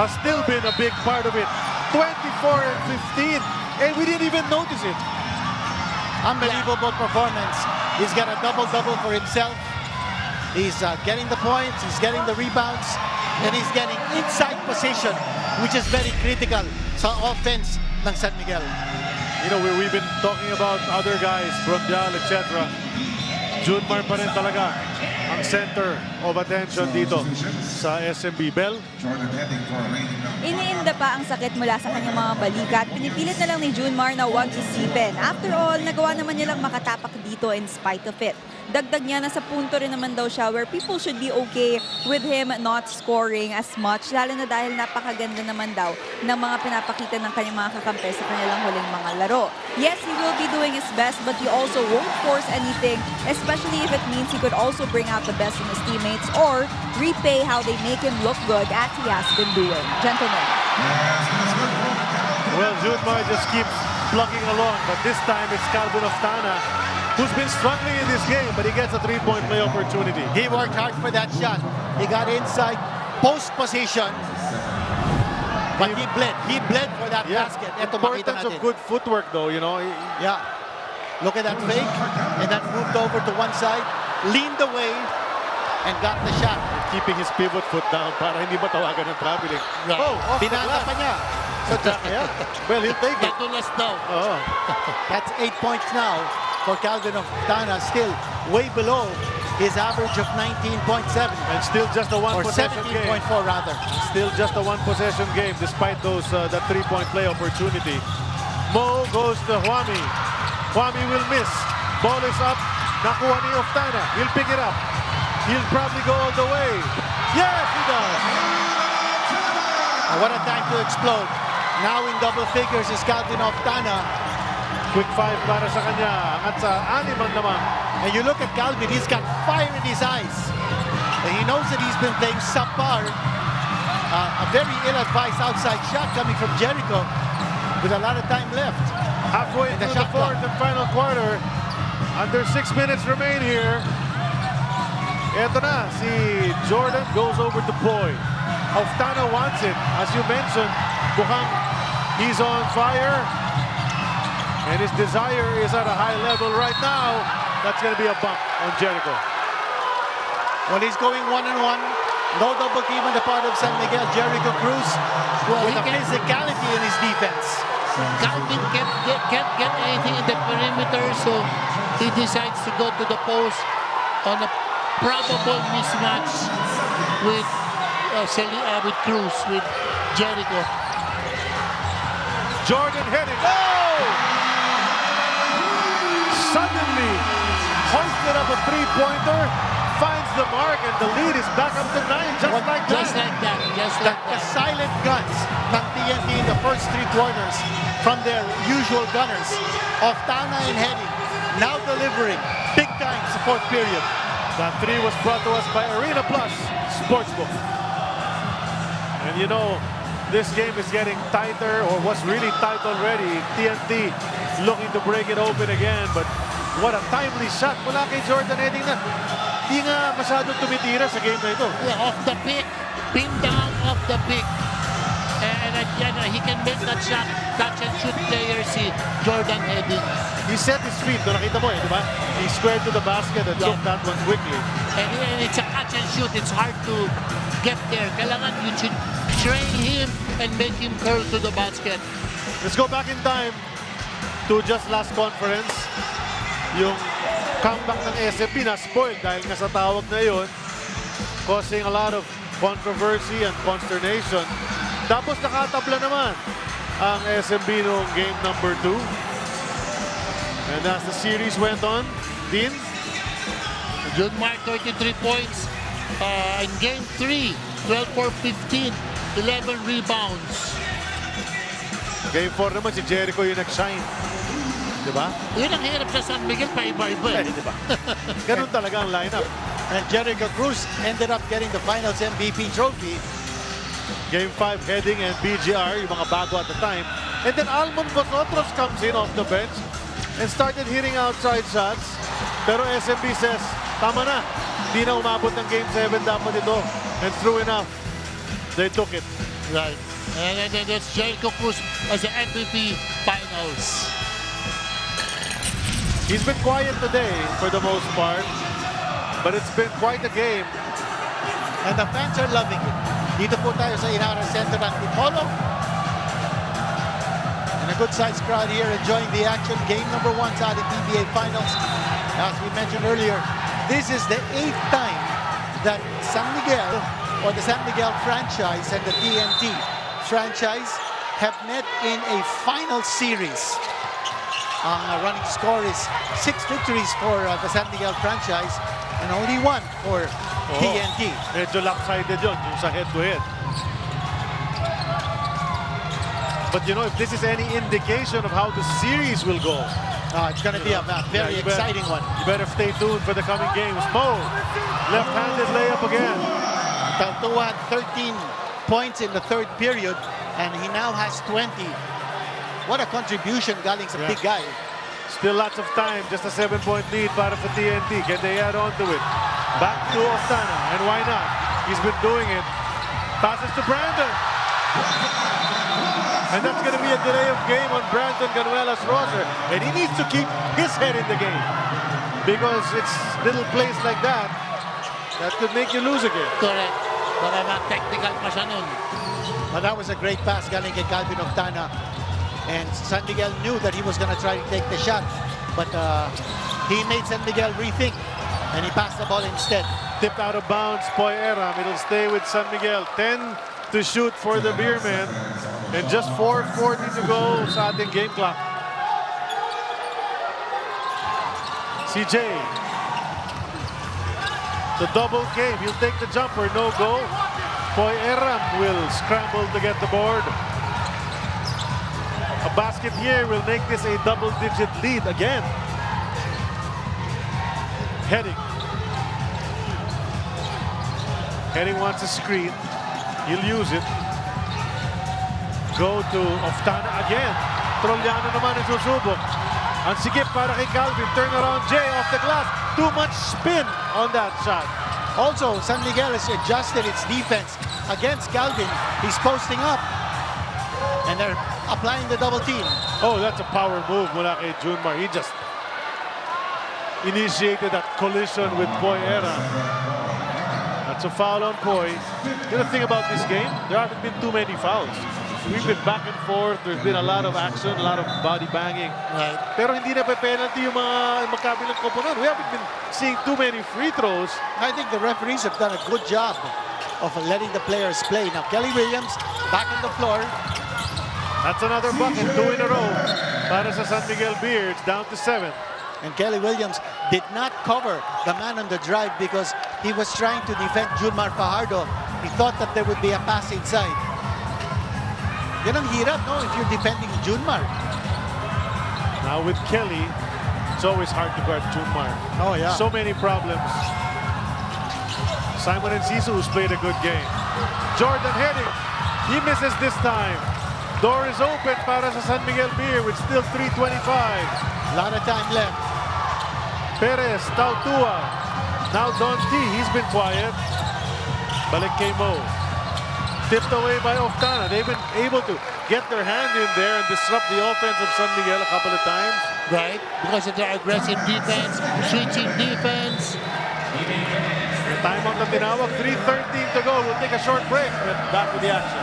has still been a big part of it. 24 and 15, and we didn't even notice it. Unbelievable performance. He's got a double-double for himself. He's getting the points, he's getting the rebounds, and he's getting inside position, which is very critical sa offense ng San Miguel. You know, we've been talking about other guys, Brondial, etc. Junmar pa rin talaga ang center of attention dito sa SMB. Bell? Iniinda pa ang sakit mula sa kanyang mga balikat. Pinipilit na lang ni Junmar na huwag isipin. After all, nagawa naman niya lang makatapak dito in spite of it. Dagdag niya na sa punto rin naman daw siya where people should be okay with him not scoring as much. Lalo na dahil napakaganda naman daw ng mga pinapakita ng kanyang mga kakampi sa kanilang huling mga laro. Yes, he will be doing his best, but he also won't force anything, especially if it means he could also bring out the best in his teammates or repay how they make him look good as he has been doing. Gentlemen. Well, Junmar just keeps plugging along, but this time it's Calvin Oftana who's been struggling in this game, but he gets a three-point play opportunity. He worked hard for that shot. He got inside post position, but he bled for that basket. Ito makita Importance of natin. good footwork though, you know. Yeah. Look at that fake, and then moved over to one side, leaned away, and got the shot. Keeping his pivot foot down para hindi matawagan ng traveling. Right. Oh, off the Binanga glass. pa niya. So Yeah. Well, he'll take it. Nadulas daw. Oh. That's 8 points now for Calvin Oftana, still way below his average of 19.7. And still just a one or possession game. 17.4 rather. Still just a one possession game despite those that three-point play opportunity. Mo goes to Huami. Huami will miss. Ball is up. Nakuha ni Oftana. He'll pick it up. He'll probably go all the way. Yes, he does. What a time to explode. Now in double figures is Calvin Oftana. Quick five para sa kanya. At sa animan naman. And you look at Calvin, he's got fire in his eyes. And he knows that he's been playing subpar. A very ill-advised outside shot coming from Jericho with a lot of time left. Halfway through the fourth and final quarter. Under 6 minutes remain here. Eto na, si Jordan goes over to Boy. Oftana wants it. As you mentioned, mukhang he's on fire. And his desire is at a high level right now. That's going to be a bump on Jericho. Well, he's going one-on-one. No double team on the part of San Miguel. Jericho Cruz with a physicality in his defense. Calvin can't get anything in the perimeter, so he decides to go to the post on a probable mismatch with Cruz, with Jericho. Jordan heading. Oh! Suddenly, hoisted up a three-pointer, finds the mark, and the lead is back up to 9, just like that. The silent guns ng TNT in the first 3 quarters from their usual gunners. Oftana and heading, now delivering big time sa fourth period. That three was brought to us by Arena Plus Sportsbook. And you know, this game is getting tighter, or was really tight already. TNT looking to break it open again, but what a timely shot mula kay Jordan heading na. Di nga masyadong tumitira sa game na ito. Yeah, off the pick, pin down off the pick. And again, he can make that shot, catch and shoot player si Jordan heading. He set his feet, nakita mo di ba? He squared to the basket and took that one quickly. And it's a catch and shoot, it's hard to get there. Kailangan you should train him and make him curl to the basket. Let's go back in time to just last conference. Yung comeback ng SMB na spoiled dahil nga sa tawag na yun, causing a lot of controversy and consternation. Tapos nakatabla naman ang SMB noong game number 2. And as the series went on, Dean? Junmar 33 points in game 3, 12 for 15, 11 rebounds. Game 4 naman si Jericho yung nag-shine. Diba? Yun ang hirap sa San Miguel, pa-iba-iba. Diba? Ganun talaga ang lineup. And Jericho Cruz ended up getting the finals MVP trophy. Game 5 heading and BGR, yung mga bago at the time, And then Almon Vosotros comes in off the bench and started hitting outside shots. Pero SMB says, tama na. Di na umabot ng Game 7 dapat ito. And true enough, they took it. Right. And then there's Jericho Cruz as the MVP Finals. He's been quiet today for the most part, but it's been quite a game. And the fans are loving it. Dito po tayo sa Inara Center ng Tipolo. And a good-sized crowd here enjoying the action. Game number 1 sa ating PBA Finals. As we mentioned earlier, this is the 8th time that San Miguel, or the San Miguel franchise and the TNT franchise have met in a final series. Ang running score is 6 victories for the San Miguel franchise and only 1 for TNT. Medyo lopsided yun, yung sa head-to-head. But you know, if this is any indication of how the series will go, it's going to be a very exciting one. You better stay tuned for the coming games. Mo, left-handed layup again. Taltua had 13 points in the 3rd period, and he now has 20. What a contribution galing sa big guy. Still lots of time, just a 7-point lead para for TNT. Can they add on to it? Back to Oftana, and why not? He's been doing it. Passes to Brandon. And that's going to be a delay of game on Brandon Ganuela's roster. And he needs to keep his head in the game. Because it's little plays like that that could make you lose again. Correct. Baka ma-technical pa siya nun. But that was a great pass galing kay Calvin Oftana. And San Miguel knew that he was going to try to take the shot. But he made San Miguel rethink. And he passed the ball instead. Tipped out of bounds, Poy Eram. It'll stay with San Miguel. 10 to shoot for the Beermen. And just 4:40 to go sa ating game clock. CJ. The double game. He'll take the jumper. No go. Poy Eram will scramble to get the board. A basket here will make this a double-digit lead again. Heading. Heading wants a screen. He'll use it. Go to Oftana again. Trollano naman ang susubok. Ang sigip para kay Calvin. Turn around Jay off the glass. Too much spin on that shot. Also, San Miguel has adjusted its defense against Calvin. He's posting up. And they're applying the double team. Oh, that's a power move mula kay Junmar. He just initiated that collision with Poy Eram. That's a foul on Poy. You know the thing about this game? There haven't been too many fouls. We've been back and forth. There's been a lot of action, a lot of body banging. Right. Pero hindi na penalty yung mga magkabilang koponan. We haven't been seeing too many free throws. I think the referees have done a good job of letting the players play. Now, Kelly Williams back on the floor. That's another bucket, 2 in a row para sa San Miguel Beer. It's down to 7. And Kelly Williams did not cover the man on the drive because he was trying to defend Junmar Fajardo. He thought that there would be a pass inside. Yan ang hirap, no? If you're defending Junmar. Now with Kelly, it's always hard to guard Junmar. Oh, yeah. So many problems. Simon Enciso, who's played a good game. Jordan heading. He misses this time. Door is open para sa San Miguel Beer with still 3:25. A lot of time left. Perez, Tautua. Now Don T, he's been quiet. Balik kay Mo. Tipped away by Oftana. They've been able to get their hand in there and disrupt the offense of San Miguel a couple of times. Right, because of their aggressive defense, switching defense. Timeout na tinawag, 3:13 to go. We'll take a short break. Back with the action.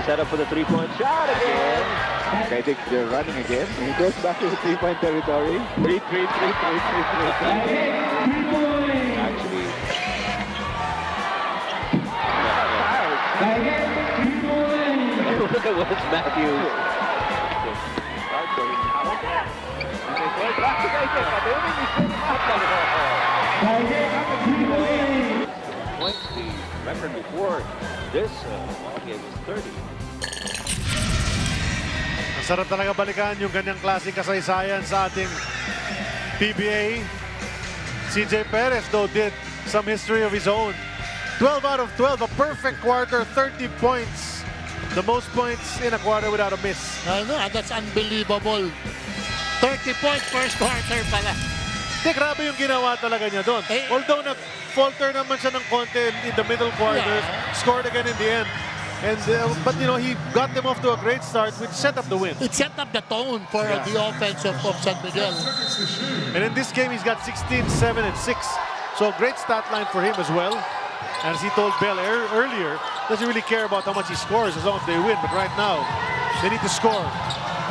set up for the three-point shot again. I think they're running again. He goes back to the three-point territory. 3. Actually, look at Wes Matthews. Points the record before this ball game was 30. Ang sarap talaga balikan yung ganyang klaseng kasaysayan sa ating PBA. CJ Perez, though, did some history of his own. 12 out of 12, a perfect quarter, 30 points. The most points in a quarter without a miss. No, that's unbelievable. 30 points first quarter pala. Di, grabe yung ginawa talaga niya doon. Although nag-falter naman siya ng konti in the middle quarters, scored again in the end. And but you know, he got them off to a great start, which set up the win. It set up the tone for the offense of San Miguel. And in this game, he's got 16, 7, and 6. So a great stat line for him as well. As he told Bell earlier, doesn't really care about how much he scores as long as they win. But right now, they need to score.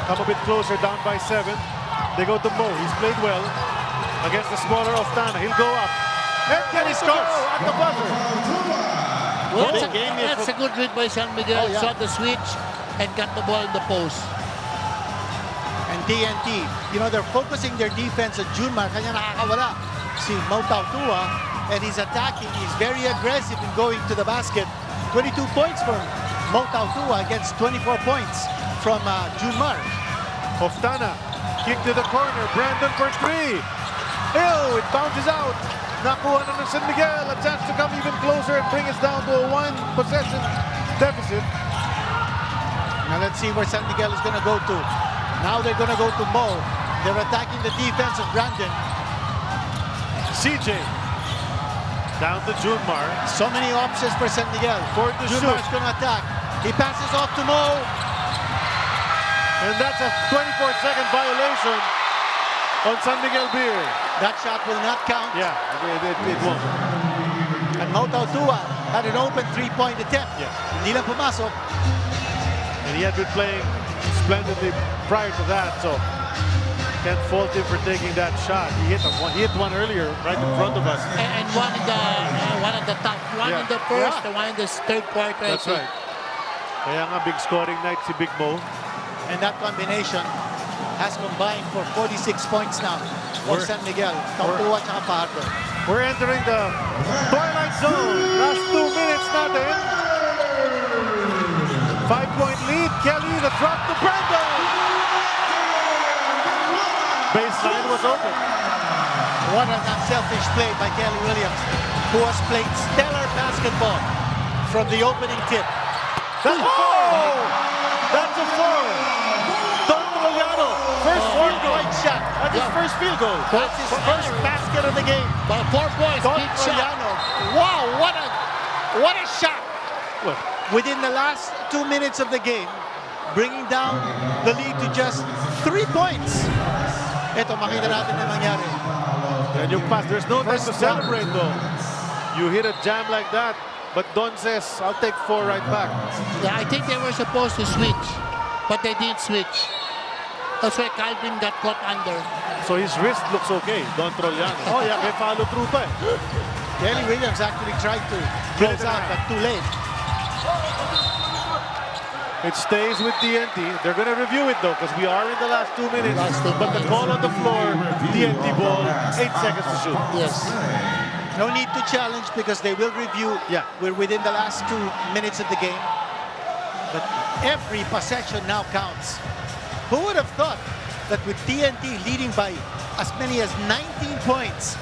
Come a bit closer, down by 7. They go to Mo. He's played well against the smaller Oftana. He'll go up. And he scores at the buzzer. Well, that's a good read by San Miguel. Saw the switch and got the ball in the post. And TNT, you know, they're focusing their defense on Junmar. Kanya nakakawala si Mautautua, and he's attacking. He's very aggressive in going to the basket. 22 points from Mautautua against 24 points from Junmar. Oftana, kick to the corner. Brandon for 3. Ew, it bounces out. Nakuha na ng San Miguel. A chance to come even closer and bring us down to a 1-possession deficit. Now let's see where San Miguel is going to go to. Now they're going to go to Mo. They're attacking the defense of Brandon. CJ. Down to Junmar. So many options for San Miguel. Junmar's going to attack. He passes off to Mo. And that's a 24-second violation on San Miguel Beer. That shot will not count. Yeah, it won't. And Mautautua had an open three-point attempt. Yes. Hindi lang pumasok. And he had been playing splendidly prior to that, so can't fault him for taking that shot. He hit one earlier, right in front of us. And one in the top, one in the first, and one in the third quarter. That's right. Kaya nga big scoring night si Big Mo. And that combination has combined for 46 points now for San Miguel. Tautua at Fajardo. We're entering the twilight zone. Last 2 minutes natin. 5-point lead. Kelly, the drop to Brandon. Baseline was open. What an unselfish play by Kelly Williams, who has played stellar basketball from the opening tip. That's a 4! That's a 4! First field goal shot. That's his first field goal. That's his first basket of the game. By 4 points. Big shot. Wow, what a shot. What? Within the last 2 minutes of the game, bringing down the lead to just 3 points. Ito, makita natin na nangyari. And yung pass, there's no time to celebrate though. You hit a jam like that, but Don says, I'll take 4 right back. Yeah, I think they were supposed to switch, but they didn't switch. That's why Calvin got caught under. So his wrist looks okay, Don Troliano. Oh yeah, may follow through pa eh. Kelly Williams actually tried to close out, but too late. It stays with TNT. They're going to review it though, because we are in the last 2 minutes. But the call on the floor, TNT ball, 8 seconds to shoot. Yes. No need to challenge because they will review. Yeah. We're within the last 2 minutes of the game. But every possession now counts. Who would have thought that with TNT leading by as many as 19 points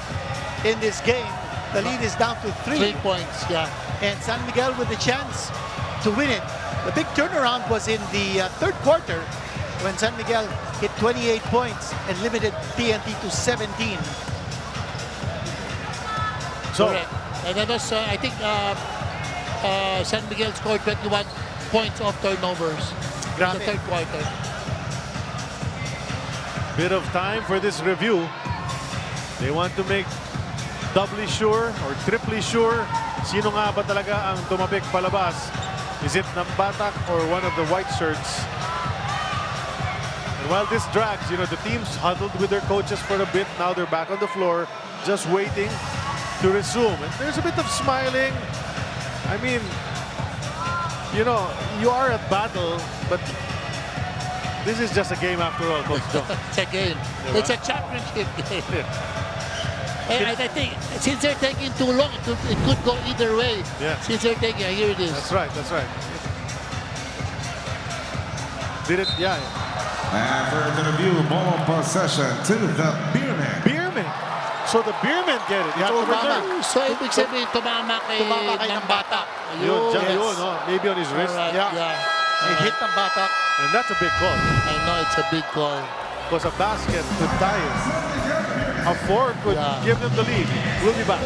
in this game, the lead is down to 3. 3 points, yeah. And San Miguel with the chance to win it. The big turnaround was in the third quarter when San Miguel hit 28 points and limited TNT to 17. So, and that was, I think, San Miguel scored 21 points off turnovers in the third quarter. Bit of time for this review. They want to make doubly sure or triply sure sino nga ba talaga ang tumapik palabas Is it Nambatak or one of the white shirts? And while this drags, you know, the teams huddled with their coaches for a bit. Now they're back on the floor, just waiting to resume. And there's a bit of smiling. I mean, you know, you are at battle, but this is just a game after all, Coach John. It's a game. It's a championship game. And I think since they're taking too long, it could go either way. Yeah. Since they're taking, here it is. That's right, that's right. Did it, yeah. And for the review, ball possession to the Beermen. Beermen. So the Beermen get it. It's over there. So ibig sabihin, tumama kay ng bata. Yun, dyan yun, no? Maybe on his wrist. Right, yeah. It hit ng bata. And that's a big call. I know it's a big call. Because a basket could tie it. A four could give them the lead. We'll be back.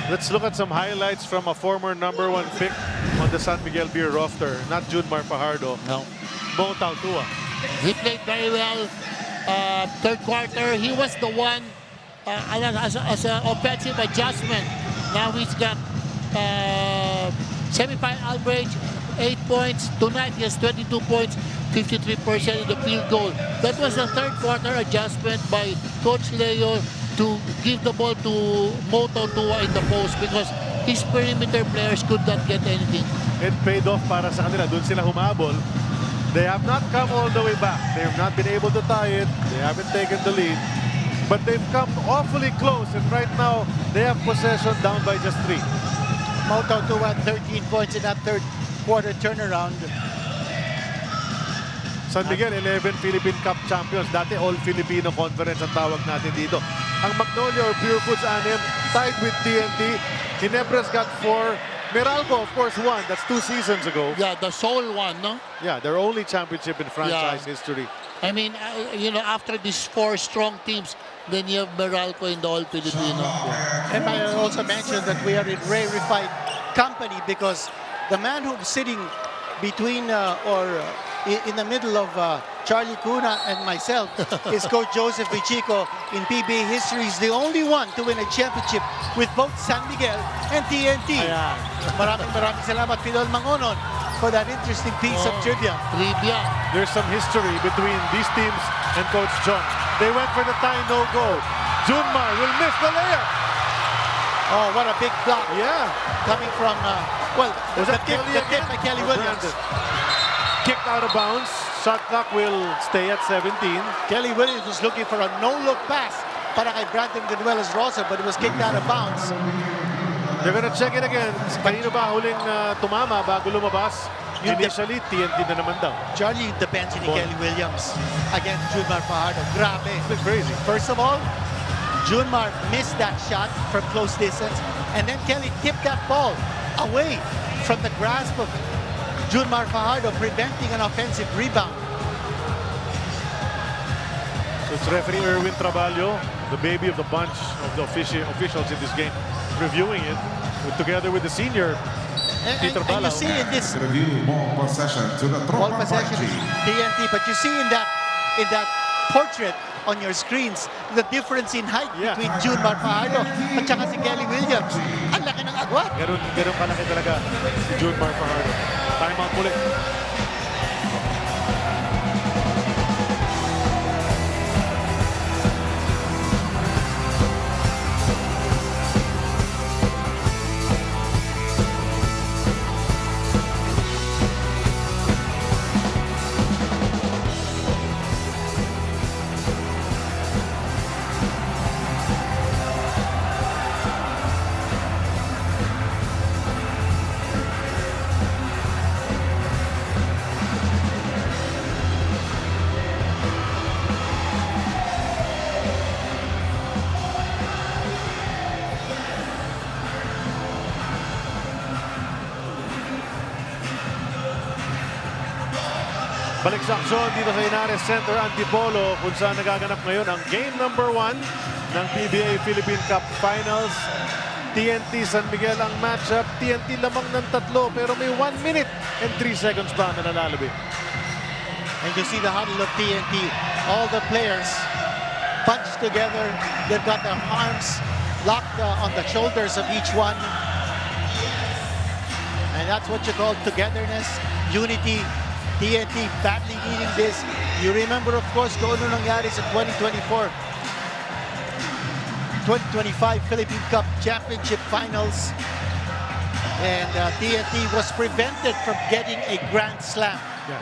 Let's look at some highlights from a former #1 pick on the San Miguel Beer roster. Not Junmar Fajardo. No. Mo Tautua. He played very well. Third quarter, he was the one as an offensive adjustment. Now he's got semi-final average, 8 points. Tonight he has 22 points, 53% in the field goal. That was the third quarter adjustment by Coach Leo to give the ball to Mo Tautua in the post because his perimeter players could not get anything. It paid off para sa kanila. Doon sila humabol. They have not come all the way back. They have not been able to tie it. They haven't taken the lead. But they've come awfully close. And right now, they have possession down by just 3. Mo Tautua had 13 points in that third quarter turnaround. San Miguel, 11 Philippine Cup champions. Dati all-Filipino conference ang tawag natin dito. Ang Magnolia or Pure Foods 6 tied with TNT. Ginebra's got 4. Meralco, of course, won. That's 2 seasons ago. Yeah, the sole one, no? Yeah, their only championship in franchise history. I mean, you know, after these 4 strong teams, then you have Meralco in the all-Filipino. And I also mentioned that we are in rarefied company because the man who's sitting between in the middle of Charlie Cuna and myself is Coach Joseph Vichico in PBA history. He's the only one to win a championship with both San Miguel and TNT. Maraming salamat, Fidel Mangonon, for that interesting piece of trivia. There's some history between these teams and Coach John. They went for the tie, no go. Junmar will miss the layup. Oh, what a big block. Yeah. Coming from, the tip by Kelly Williams. Kicked out of bounds. Shot clock will stay at 17. Kelly Williams was looking for a no-look pass para kay Brandon Ganuelas Rosa, but it was kicked out of bounds. They're gonna check it again. Kanino ba huling tumama bago lumabas? Initially, TNT na naman daw. Charlie depends on Kelly Williams against Junmar Fajardo. Grabe. It's been crazy. First of all, Junmar missed that shot from close distance, and then Kelly tipped that ball away from the grasp of Junmar Fajardo, preventing an offensive rebound. So it's referee Erwin Traballo, the baby of the bunch of the officials in this game, reviewing it together with the senior Peter And you see in this review ball possession to the ball possession TNT, but you see in that portrait on your screens the difference in height between Junmar Fajardo at saka si Kelly Williams. Ang laki ng agwat. Ganun kalaki talaga si Junmar Fajardo. Time out muli. Alex Action dito sa Inares Center Antipolo kung saan nagaganap ngayon ang game number 1 ng PBA Philippine Cup Finals. TNT San Miguel ang matchup. TNT lamang ng 3 pero may 1 minute and 3 seconds pa na nalalabi. And you see the huddle of TNT. All the players bunched together. They've got their arms locked on the shoulders of each one. And that's what you call togetherness, unity. TNT badly needing this. You remember, of course, kung ano nangyari sa 2024. 2025 Philippine Cup Championship Finals. And TNT was prevented from getting a Grand Slam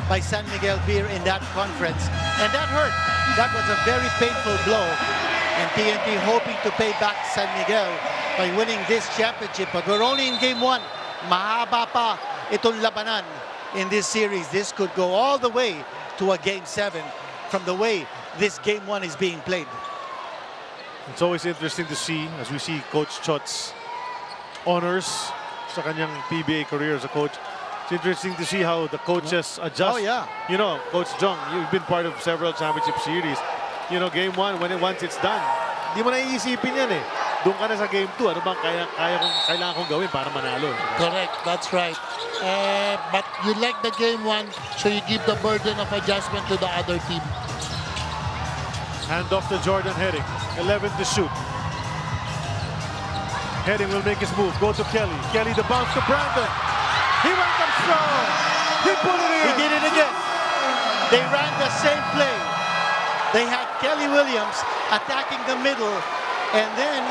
by San Miguel Beer in that conference. And that hurt. That was a very painful blow. And TNT hoping to pay back San Miguel by winning this championship. But we're only in game 1. Mahaba pa itong labanan in this series. This could go all the way to a game 7 from the way this game 1 is being played. It's always interesting to see as we see Coach Chot's honors sa kanyang PBA career as a coach. It's interesting to see how the coaches adjust. Oh, yeah. You know, Coach Jong, you've been part of several championship series. You know, game 1, once it's done, di mo na iisipin yan eh. Doon ka na sa game 2, ano bang kailangan kong gawin para manalo? Correct, that's right. But you like the game 1, so you give the burden of adjustment to the other team. Hand off to Jordan Heading, 11 to shoot. Heading will make his move, go to Kelly. Kelly the bounce to Brandon. He went up strong. He put it in. He did it again. They ran the same play. They had Kelly Williams attacking the middle, and then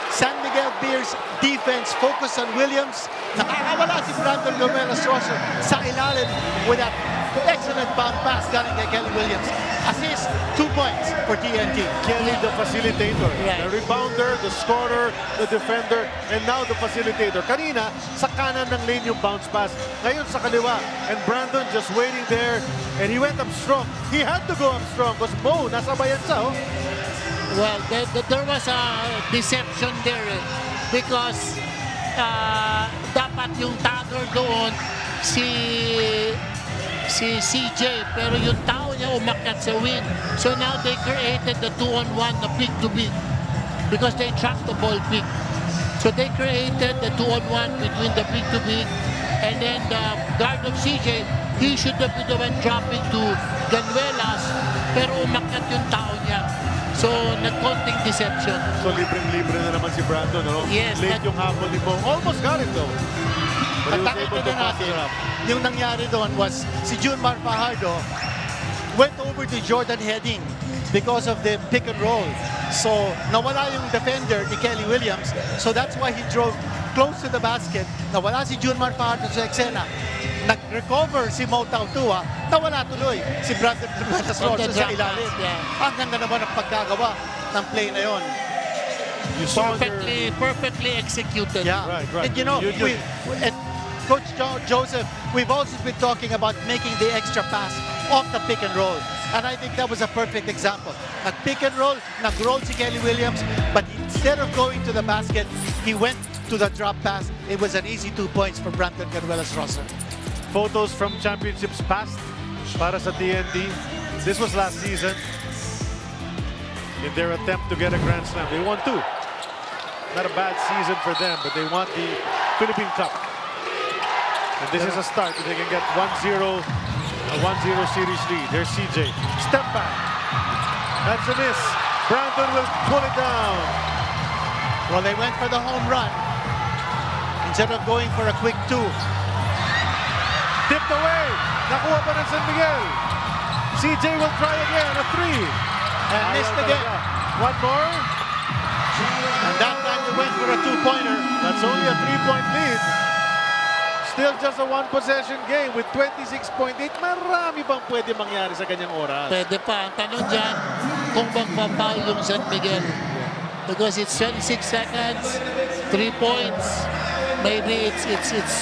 San Miguel Beer's defense focused on Williams. Nakakawala si Brandon Gomelas Rosso sa ilalim with that excellent bounce pass galing kay Kelly Williams. Assist, 2 points for TNT. Kelly the facilitator, the rebounder, the scorer, the defender, and now the facilitator. Kanina, sa kanan ng lane yung bounce pass. Ngayon sa kaliwa. And Brandon just waiting there, and he went up strong. He had to go up strong because Mo, nasabayan siya, oh. Well, there was a deception there because dapat yung tagger doon si CJ, pero yung tao niya umakyat sa wing. So now they created the 2-on-1, the big to big, because they tracked the ball big. So they created the 2-on-1 between the big to big, and then the guard of CJ, he should have been the one dropping to Ganuelas, pero umakyat yung tao niya. So, nag-konting deception. So, libreng-libre na naman si Brandon, no? Yes. Late yung hapon ni Mo. Almost got it, though. But he was able to pass it up. Yung nangyari doon was si Junmar Fajardo went over to Jordan Heading because of the pick and roll. So, nawala yung defender ni Kelly Williams. So, that's why he drove close to the basket. Nawala si Junmar Fajardo sa eksena. Nag-recover si Mo Tautua, nawala tuloy si Brandon Gomelas Rosso sa ilalim. Ang ganda naman ang pagkagawa ng play na yon. Perfectly executed. Yeah. Right. And you know, and Coach Joseph, we've also been talking about making the extra pass off the pick and roll. And I think that was a perfect example. Nag-pick and roll, nag-roll si Kelly Williams, but instead of going to the basket, he went to the drop pass. It was an easy 2 points for Brandon Gomelas Rosso. Photos from championships past para sa TNT. This was last season. In their attempt to get a Grand Slam, they won 2. Not a bad season for them, but they want the Philippine Cup. And this is a start. If they can get 1-0, a 1-0 series lead. There's CJ. Step back. That's a miss. Brandon will pull it down. Well, they went for the home run instead of going for a quick 2. Tipped away. Nakuha pa ng San Miguel. CJ will try again. A 3. And missed again. One more. And that time they went for a 2-pointer. That's only a 3-point lead. Still just a 1-possession game with 26.8. Marami bang pwede mangyari sa kanyang oras? Pwede pa. Ang tanong dyan, kung magpa-foul yung San Miguel. Because it's 26 seconds, 3 points. Maybe it's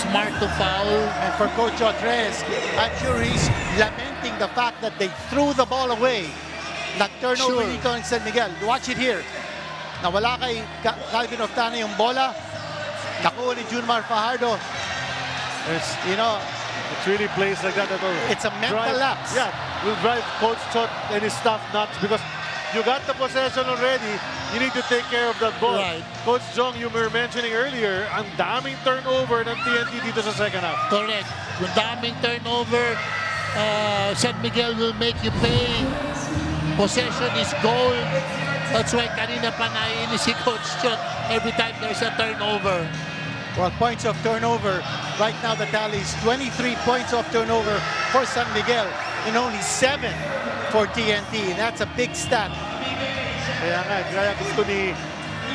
smart to foul. And for Coach Otres, I'm sure he's lamenting the fact that they threw the ball away. Nag-turnover dito ng San Miguel. Watch it here. Nawala kay Calvin Oftana yung bola. Nakuha ni Junmar Fajardo. You know, It's really plays like that. It's a mental lapse. Yeah, will drive Coach Chot and his staff nuts because you got the possession already. You need to take care of that ball. Right. Coach Jong, you were mentioning earlier, ang daming turnover ng TNT dito sa second half. Correct. Yung daming turnover, San Miguel will make you pay. Possession is gold. That's why kanina pa naiinis si Coach Chot every time there's a turnover. Well, points of turnover. Right now, the tally is 23 points of turnover for San Miguel and only 7 for TNT. That's a big stat. Kaya gusto ni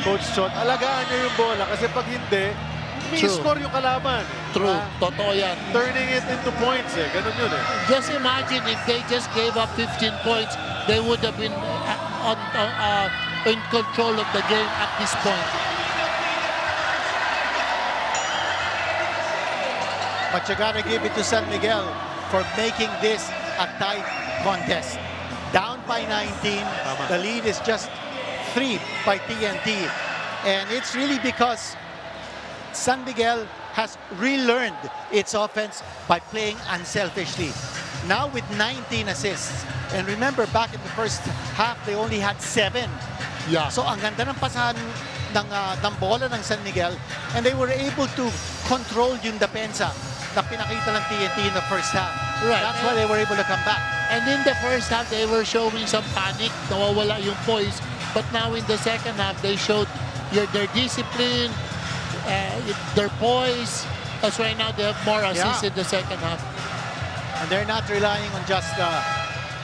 Coach Chot, alagaan niya yung bola kasi pag hindi, mi-score yung kalaban. True. Totoo yan. Turning it into points Ganun yun Just imagine if they just gave up 15 points, they would have been in control of the game at this point. But you gotta give it to San Miguel for making this a tight contest. Down by 19, the lead is just 3 by TNT. And it's really because San Miguel has relearned its offense by playing unselfishly. Now with 19 assists. And remember, back in the first half, they only had 7. Yeah. So ang ganda ng pasahan ng bola ng San Miguel, and they were able to control yung depensa na pinakita ng TNT in the first half. Right. That's why they were able to come back. And in the first half, they were showing some panic, nawawala yung poise. But now in the second half, they showed their discipline, their poise. That's why now they have more assists in the second half. And they're not relying on just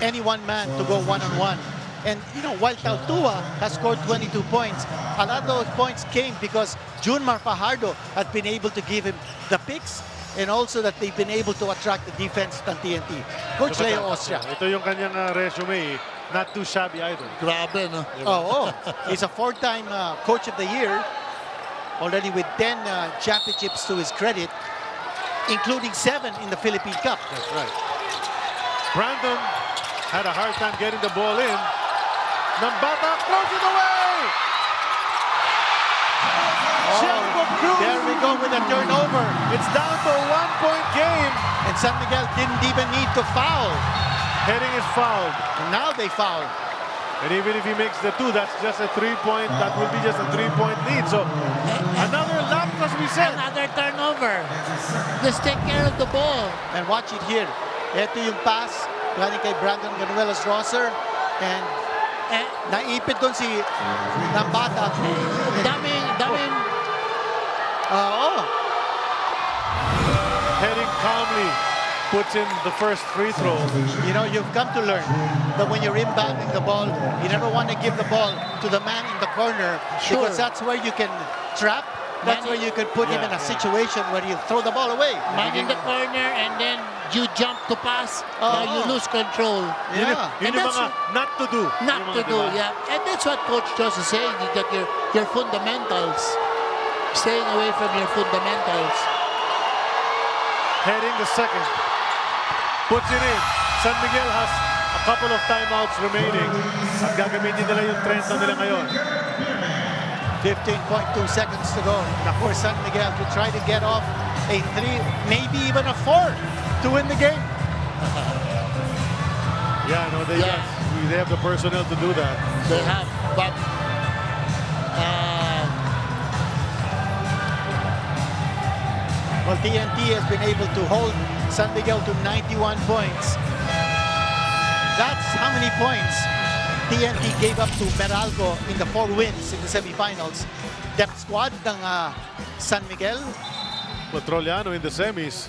any one man to go one-on-one. And, you know, while Tautua has scored 22 points, a lot of those points came because Junmar Fajardo had been able to give him the picks and also that they've been able to attract the defense ng TNT. Coach Leo Austria. Ito yung kanyang resume, not too shabby either. Grabe, no? Oh. He's a 4-time Coach of the Year, already with 10 championships to his credit, including 7 in the Philippine Cup. That's right. Brandon had a hard time getting the ball in. Nambata throws it away! There we go with a turnover. It's down to a 1-point game. And San Miguel didn't even need to foul. Heading is fouled. And now they foul. And even if he makes the 2, that's just a 3-point. That will be just a 3-point lead. So another lap, as we said. Another turnover. Just take care of the ball. And watch it here. Ito yung pass galing kay Brandon Ganuelos Rosser. And naipit doon si Nambata. Daming. Heading calmly, puts in the first free throw. You know, you've come to learn that when you're inbounding the ball, you never want to give the ball to the man in the corner because that's where you can trap. That's where you can put him in a situation where he'll throw the ball away. Man in the corner and then you jump to pass, now you lose control. Yeah. Yun yung mga not to do. Not to do, yeah. And that's what Coach Joss is saying, is that your fundamentals, staying away from your fundamentals. Heading the second. Puts it in. San Miguel has a couple of timeouts remaining. At gagamitin nila yung 30 nila ngayon. 15.2 seconds to go. For San Miguel to try to get off a 3, maybe even a 4 to win the game. Yeah, no, they have the personnel to do that. They have, but well, TNT has been able to hold San Miguel to 91 points. That's how many points TNT gave up to Meralco in the 4 wins in the semifinals. Depth squad ng San Miguel. Petroliano in the semis,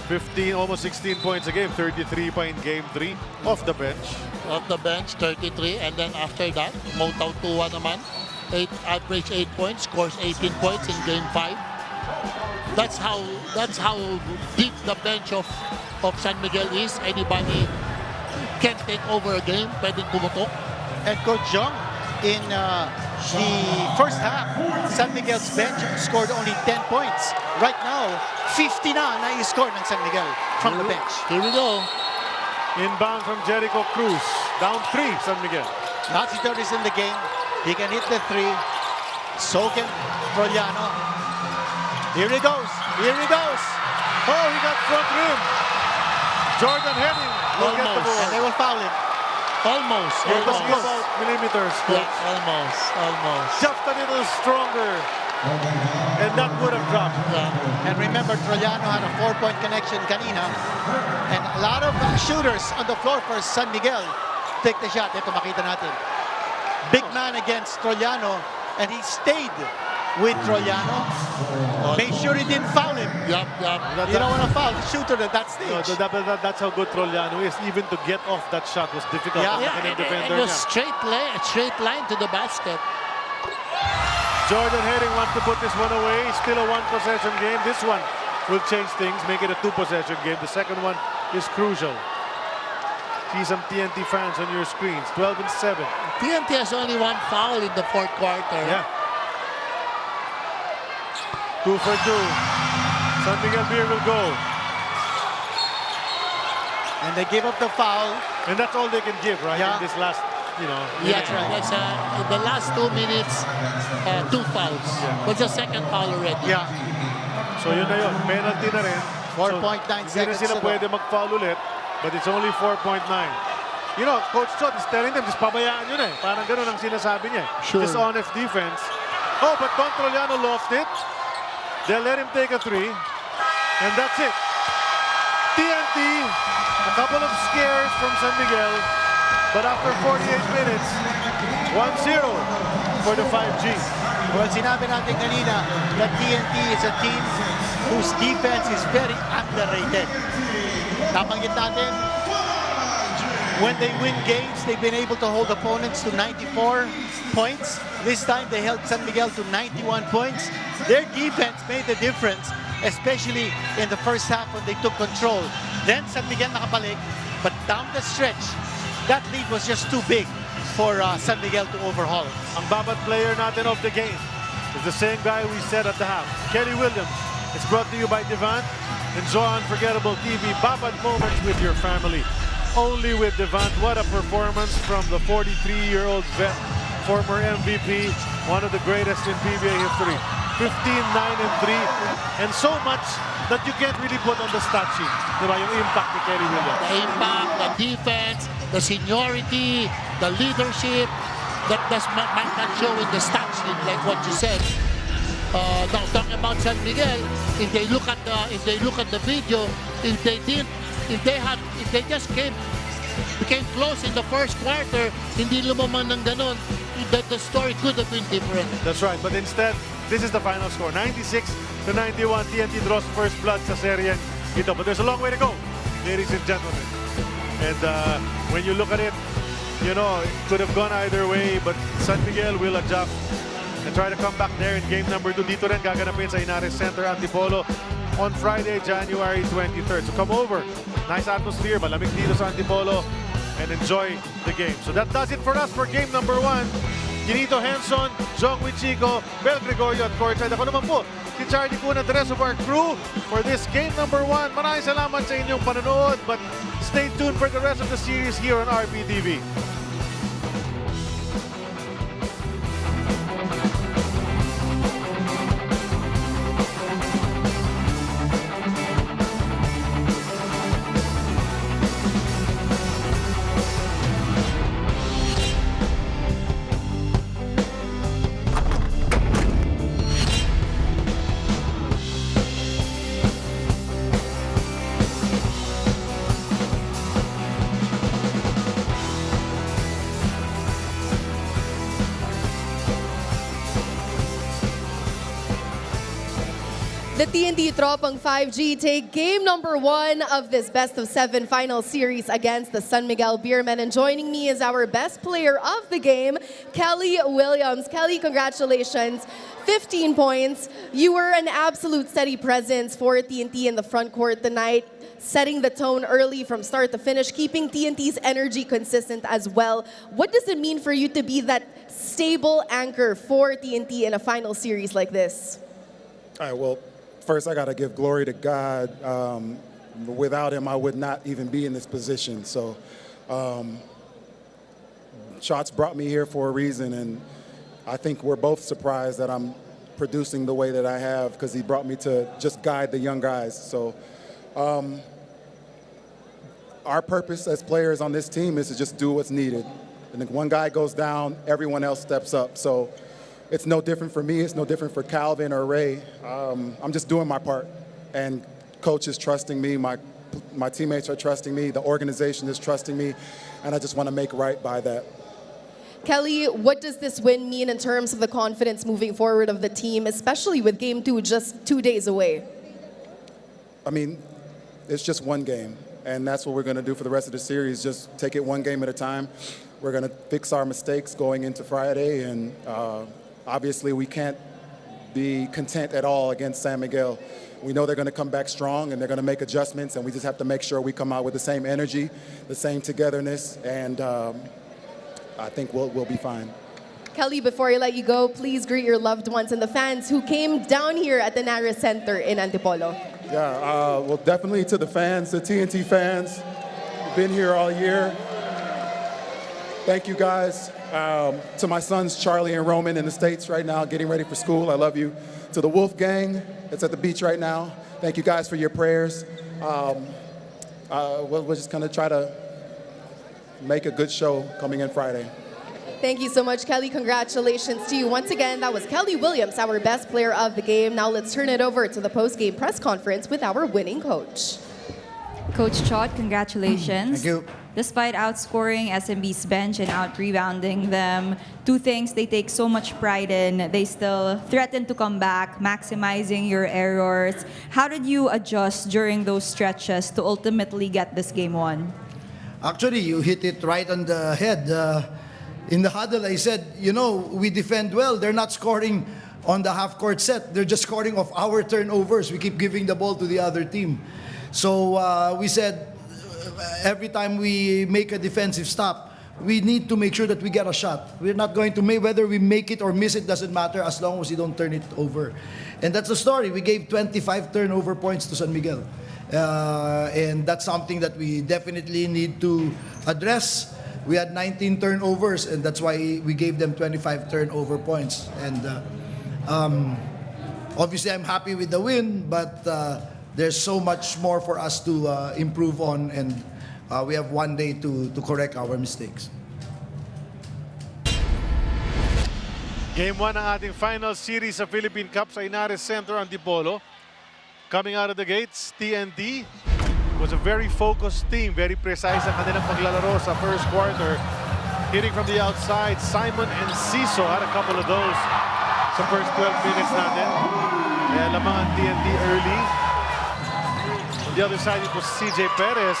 15, almost 16 points a game, 33 pa in game 3, off the bench. Off the bench, 33, and then after that, Motaw Tua naman, average 8 points, scores 18 points in game 5. That's how deep the bench of San Miguel is. Anybody can take over a game, pwedeng pumutok. And Coach Jong, in the first half, San Miguel's bench scored only 10 points. Right now, 50 na i-score ng San Miguel from the bench. Here we go. Inbound from Jericho Cruz. Down 3, San Miguel. Natsitor is in the game. He can hit the 3. So can Troliano. Here he goes. Here he goes. Oh, he got front rim. Jordan heading. Look at the Almost. board. And they will foul him. Almost. We're talking Almost. about millimeters, Yeah, coach. almost. Almost. Just a little stronger. And that would have dropped. Yeah. And remember, Trollano had a 4-point connection kanina. And a lot of shooters on the floor for San Miguel. Take the shot. Ito, makita natin. Big man against Trollano. And he stayed with Trollano. Make sure he didn't foul him. Yup. You don't want to foul the shooter at that stage. No, that's how good Trollano is. Even to get off that shot was difficult. Yeah, And Defender a niya. straight line to the basket. Jordan Herring wants to put this one away. Still a 1-possession game. This one will change things, make it a 2-possession game. The second one is crucial. See some TNT fans on your screens. 12 and 7. TNT has only one foul in the fourth quarter. Yeah. 2 for 2. San Miguel Beer will go. And they give up the foul. And that's all they can give, right? Yeah. In this last, Yeah, that's right. That's in the last 2 minutes, 2 fouls. What's the second foul already? Yeah. So yun na yun. Penalty na rin. 4.9 Hindi na seconds sila to go. pwede mag-foul ulit. But it's only 4.9. You know, Coach Chot is telling them, just pabayaan nyo na eh. Parang ganun ang sinasabi niya. Sure. Just on-F defense. Oh, but Don Trollano lost it. They'll let him take a 3. And that's it. TNT, a couple of scares from San Miguel. But after 48 minutes, 1-0 for the 5G. Well, sinabi natin kanina that TNT is a team whose defense is very underrated. Nabanggit natin, when they win games, they've been able to hold opponents to 94 points. This time, they held San Miguel to 91 points. Their defense made the difference, especially in the first half when they took control. Then San Miguel nakabalik, but down the stretch, that lead was just too big for San Miguel to overhaul. Ang babad player natin of the game is the same guy we said at the half, Kelly Williams. It's brought to you by Devant. Enjoy unforgettable TV babad moments with your family. Only with Devant. What a performance from the 43-year-old vet, former MVP, one of the greatest in PBA history. 15, 9, and 3, and so much that you can't really put on the stat sheet. Diba? Yung impact ni Kelly Williams. The impact, the defense, the seniority, the leadership, that might not show in the stat sheet like what you said. Now talking about San Miguel, if they look at the video, if they just became close in the first quarter, hindi lumaman ng ganon, that the story could have been different. That's right, but instead, this is the final score. 96-91, TNT draws first blood sa serye ito. But there's a long way to go, ladies and gentlemen. And when you look at it, you know, it could have gone either way, but San Miguel will adjust and try to come back there in game number 2. Dito rin gaganapin sa Inares Center, Antipolo on Friday, January 23rd. So come over. Nice atmosphere, malamig dito sa Antipolo, and enjoy the game. So that does it for us for game number 1. Ginito Henson, Jong Wichico, Bel Gregorio at courtside. Ako naman po, si Charlie Kun at the rest of our crew for this game number 1. Maraming salamat sa inyong panonood, but stay tuned for the rest of the series here on RPTV. The TNT Tropang 5G take game number 1 of this best-of-7 final series against the San Miguel Beermen. And joining me is our best player of the game, Kelly Williams. Kelly, congratulations. 15 points. You were an absolute steady presence for TNT in the front court tonight, setting the tone early from start to finish, keeping TNT's energy consistent as well. What does it mean for you to be that stable anchor for TNT in a final series like this? All right, well, first, I got to give glory to God. Without him, I would not even be in this position. So, Shots brought me here for a reason, and I think we're both surprised that I'm producing the way that I have, because he brought me to just guide the young guys. So, our purpose as players on this team is to just do what's needed. And if one guy goes down, everyone else steps up. So it's no different for me. It's no different for Calvin or Ray. I'm just doing my part. And coach is trusting me. My teammates are trusting me. The organization is trusting me. And I just want to make right by that. Kelly, what does this win mean in terms of the confidence moving forward of the team, especially with Game 2 just 2 days away? I mean, it's just one game. And that's what we're going to do for the rest of the series, just take it one game at a time. We're going to fix our mistakes going into Friday. And obviously, we can't be content at all against San Miguel. We know they're going to come back strong and they're going to make adjustments. And we just have to make sure we come out with the same energy, the same togetherness. And I think we'll be fine. Kelly, before I let you go, please greet your loved ones and the fans who came down here at the Naris Center in Antipolo. Yeah, well, definitely to the fans, the TNT fans, who've been here all year. Thank you, guys. To my sons, Charlie and Roman, in the States right now, getting ready for school. I love you. To the Wolf Gang that's at the beach right now, thank you guys for your prayers. We're just going to try to make a good show coming in Friday. Thank you so much, Kelly. Congratulations to you. Once again, that was Kelly Williams, our best player of the game. Now let's turn it over to the post-game press conference with our winning coach. Coach Chot, congratulations. Thank you. Despite outscoring SMB's bench and out-rebounding them, two things they take so much pride in, they still threaten to come back, maximizing your errors. How did you adjust during those stretches to ultimately get this game won? Actually, you hit it right on the head. In the huddle, I said, you know, we defend well. They're not scoring on the half-court set. They're just scoring off our turnovers. We keep giving the ball to the other team. So we said, every time we make a defensive stop, we need to make sure that we get a shot. We're not going to make, whether we make it or miss it doesn't matter as long as we don't turn it over. And that's the story. We gave 25 turnover points to San Miguel. And that's something that we definitely need to address. We had 19 turnovers, and that's why we gave them 25 turnover points. And obviously, I'm happy with the win, but there's so much more for us to improve on, and we have one day to correct our mistakes. Game 1 ng ating final series sa Philippine Cup sa Inares Center, Antipolo. Coming out of the gates, TNT was a very focused team, very precise ang kanilang paglalaro sa first quarter. Hitting from the outside, Simon and Ciso had a couple of those sa first 12 minutes natin. Kaya lamang ang TNT early. On the other side, it was CJ Perez.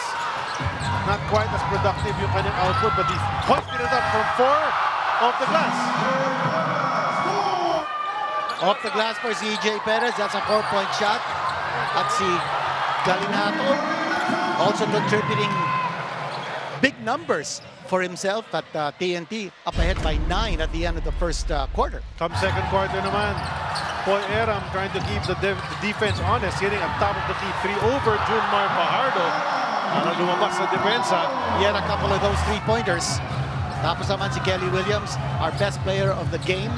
Not quite as productive yung kanyang output, but he hoisted it up from 4 off the glass. Off the glass for CJ Perez, that's a 4-point shot. At si Galinato also contributing big numbers for himself at TNT, up ahead by 9 at the end of the first quarter. Come second quarter naman, Paul Aram trying to keep the defense honest, hitting on top of the key 3 over Junmar Fajardo. Para lumabas sa depensa. He had a couple of those 3-pointers. Tapos naman si Kelly Williams, our best player of the game.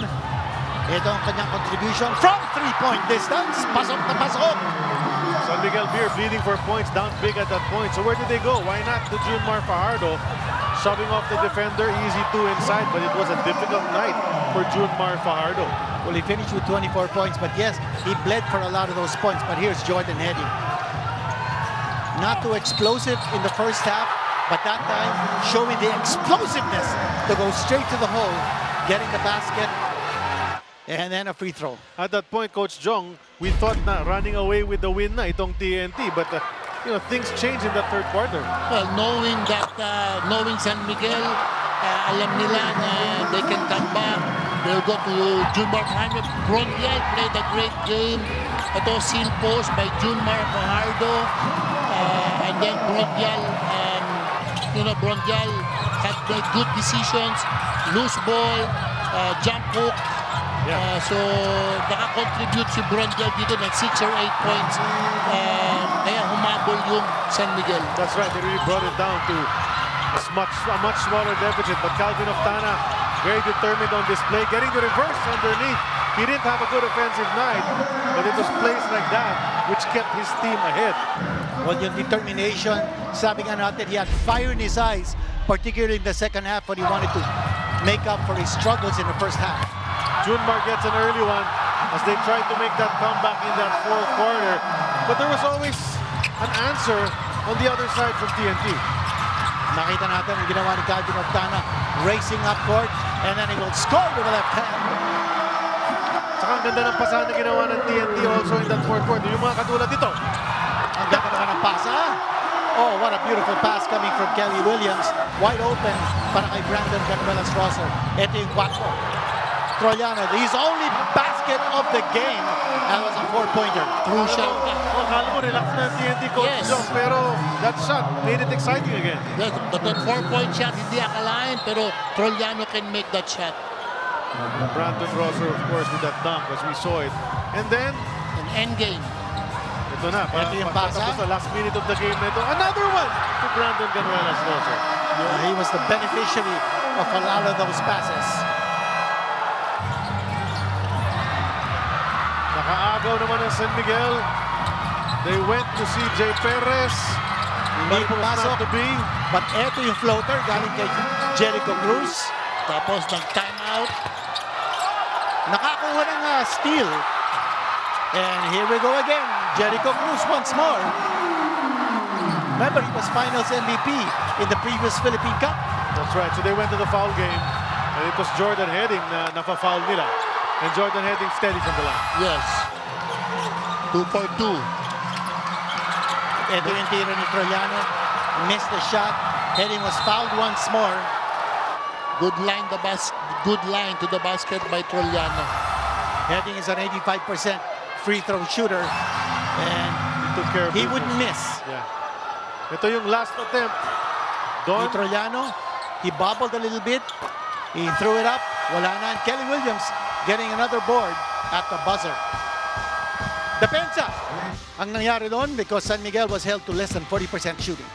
Ito ang kanyang contribution from 3-point distance. Pasok na pasok! San Miguel Beer bleeding for points, down big at that point. So where did they go? Why not to Junmar Fajardo? Shoving off the defender, easy 2 inside, but it was a difficult night for Junmar Fajardo. Well, he finished with 24 points, but yes, he bled for a lot of those points. But here's Jordan heading. Not too explosive in the first half, but that time showing the explosiveness to go straight to the hole, getting the basket, and then a free throw. At that point, Coach Jong, we thought na running away with the win na itong TNT, but you know, things changed in that third quarter. Well, knowing San Miguel, alam nila na they can come back. They'll go to Junmar Fajardo. Brondial played a great game. Ito, seal post by Junmar Fajardo. And then Brondial, Brondial had made good decisions. Loose ball, jump hook. So, nakakontribute si Brondial dito ng 6 or 8 points. Kaya humabol yung San Miguel. That's right, they really brought it down to a much smaller deficit. But Calvin Oftana, very determined on display, getting the reverse underneath. He didn't have a good offensive night, but it was plays like that which kept his team ahead. Well, yung determination sabi nga natin, he had fire in his eyes, particularly in the second half when he wanted to make up for his struggles in the first half. Junmar gets an early one as they tried to make that comeback in that fourth quarter. But there was always an answer on the other side from TNT. Nakita natin ang ginawa ni Calvin Oftana, racing up court, and then he will score with the left hand. Saka ang ganda ng pasahan na ginawa ng TNT also in that fourth quarter. Yung mga katulad dito. Ang ganda naman ng pasa. Oh, what a beautiful pass coming from Kelly Williams. Wide open para kay Brandon Canuelas-Rosser. Ito yung 4. Trollano, his only basket of the game. That was a 4-pointer. Crucial. Akala mo relax na ang TNT coach Josh, pero that shot made it exciting again. Yes, but that 4-point shot, hindi akalain, pero Trollano can make that shot. Brandon Rosser, of course, with that dunk as we saw it. And then, an end game. Ito na, tapos sa last minute of the game na ito. Another one to Brandon Canuelas-Rosser. Yeah, he was the beneficiary of a lot of those passes. Nakaagaw naman ng San Miguel. They went to see Jay Perez. Hindi pumasok. But eto yung floater galing kay Jericho Cruz. Tapos nag-timeout. Nakakuha ng steal. And here we go again. Jericho Cruz once more. Remember, he was Finals MVP in the previous Philippine Cup. That's right. So they went to the foul game. And it was Jordan Heading na nafa-foul nila. And Jordan Heading steady from the line. Yes. 2.2. Ito yung tiro ni Trollano. Missed the shot. Heading was fouled once more. Good line to the basket by Trollano. Heading is an 85% free throw shooter. And he took care of he wouldn't miss. Yeah. Ito yung last attempt. Ni Trollano, he bobbled a little bit. He threw it up. Wala na. And Kelly Williams getting another board at the buzzer. Depensa ang nangyari doon because San Miguel was held to less than 40% shooting.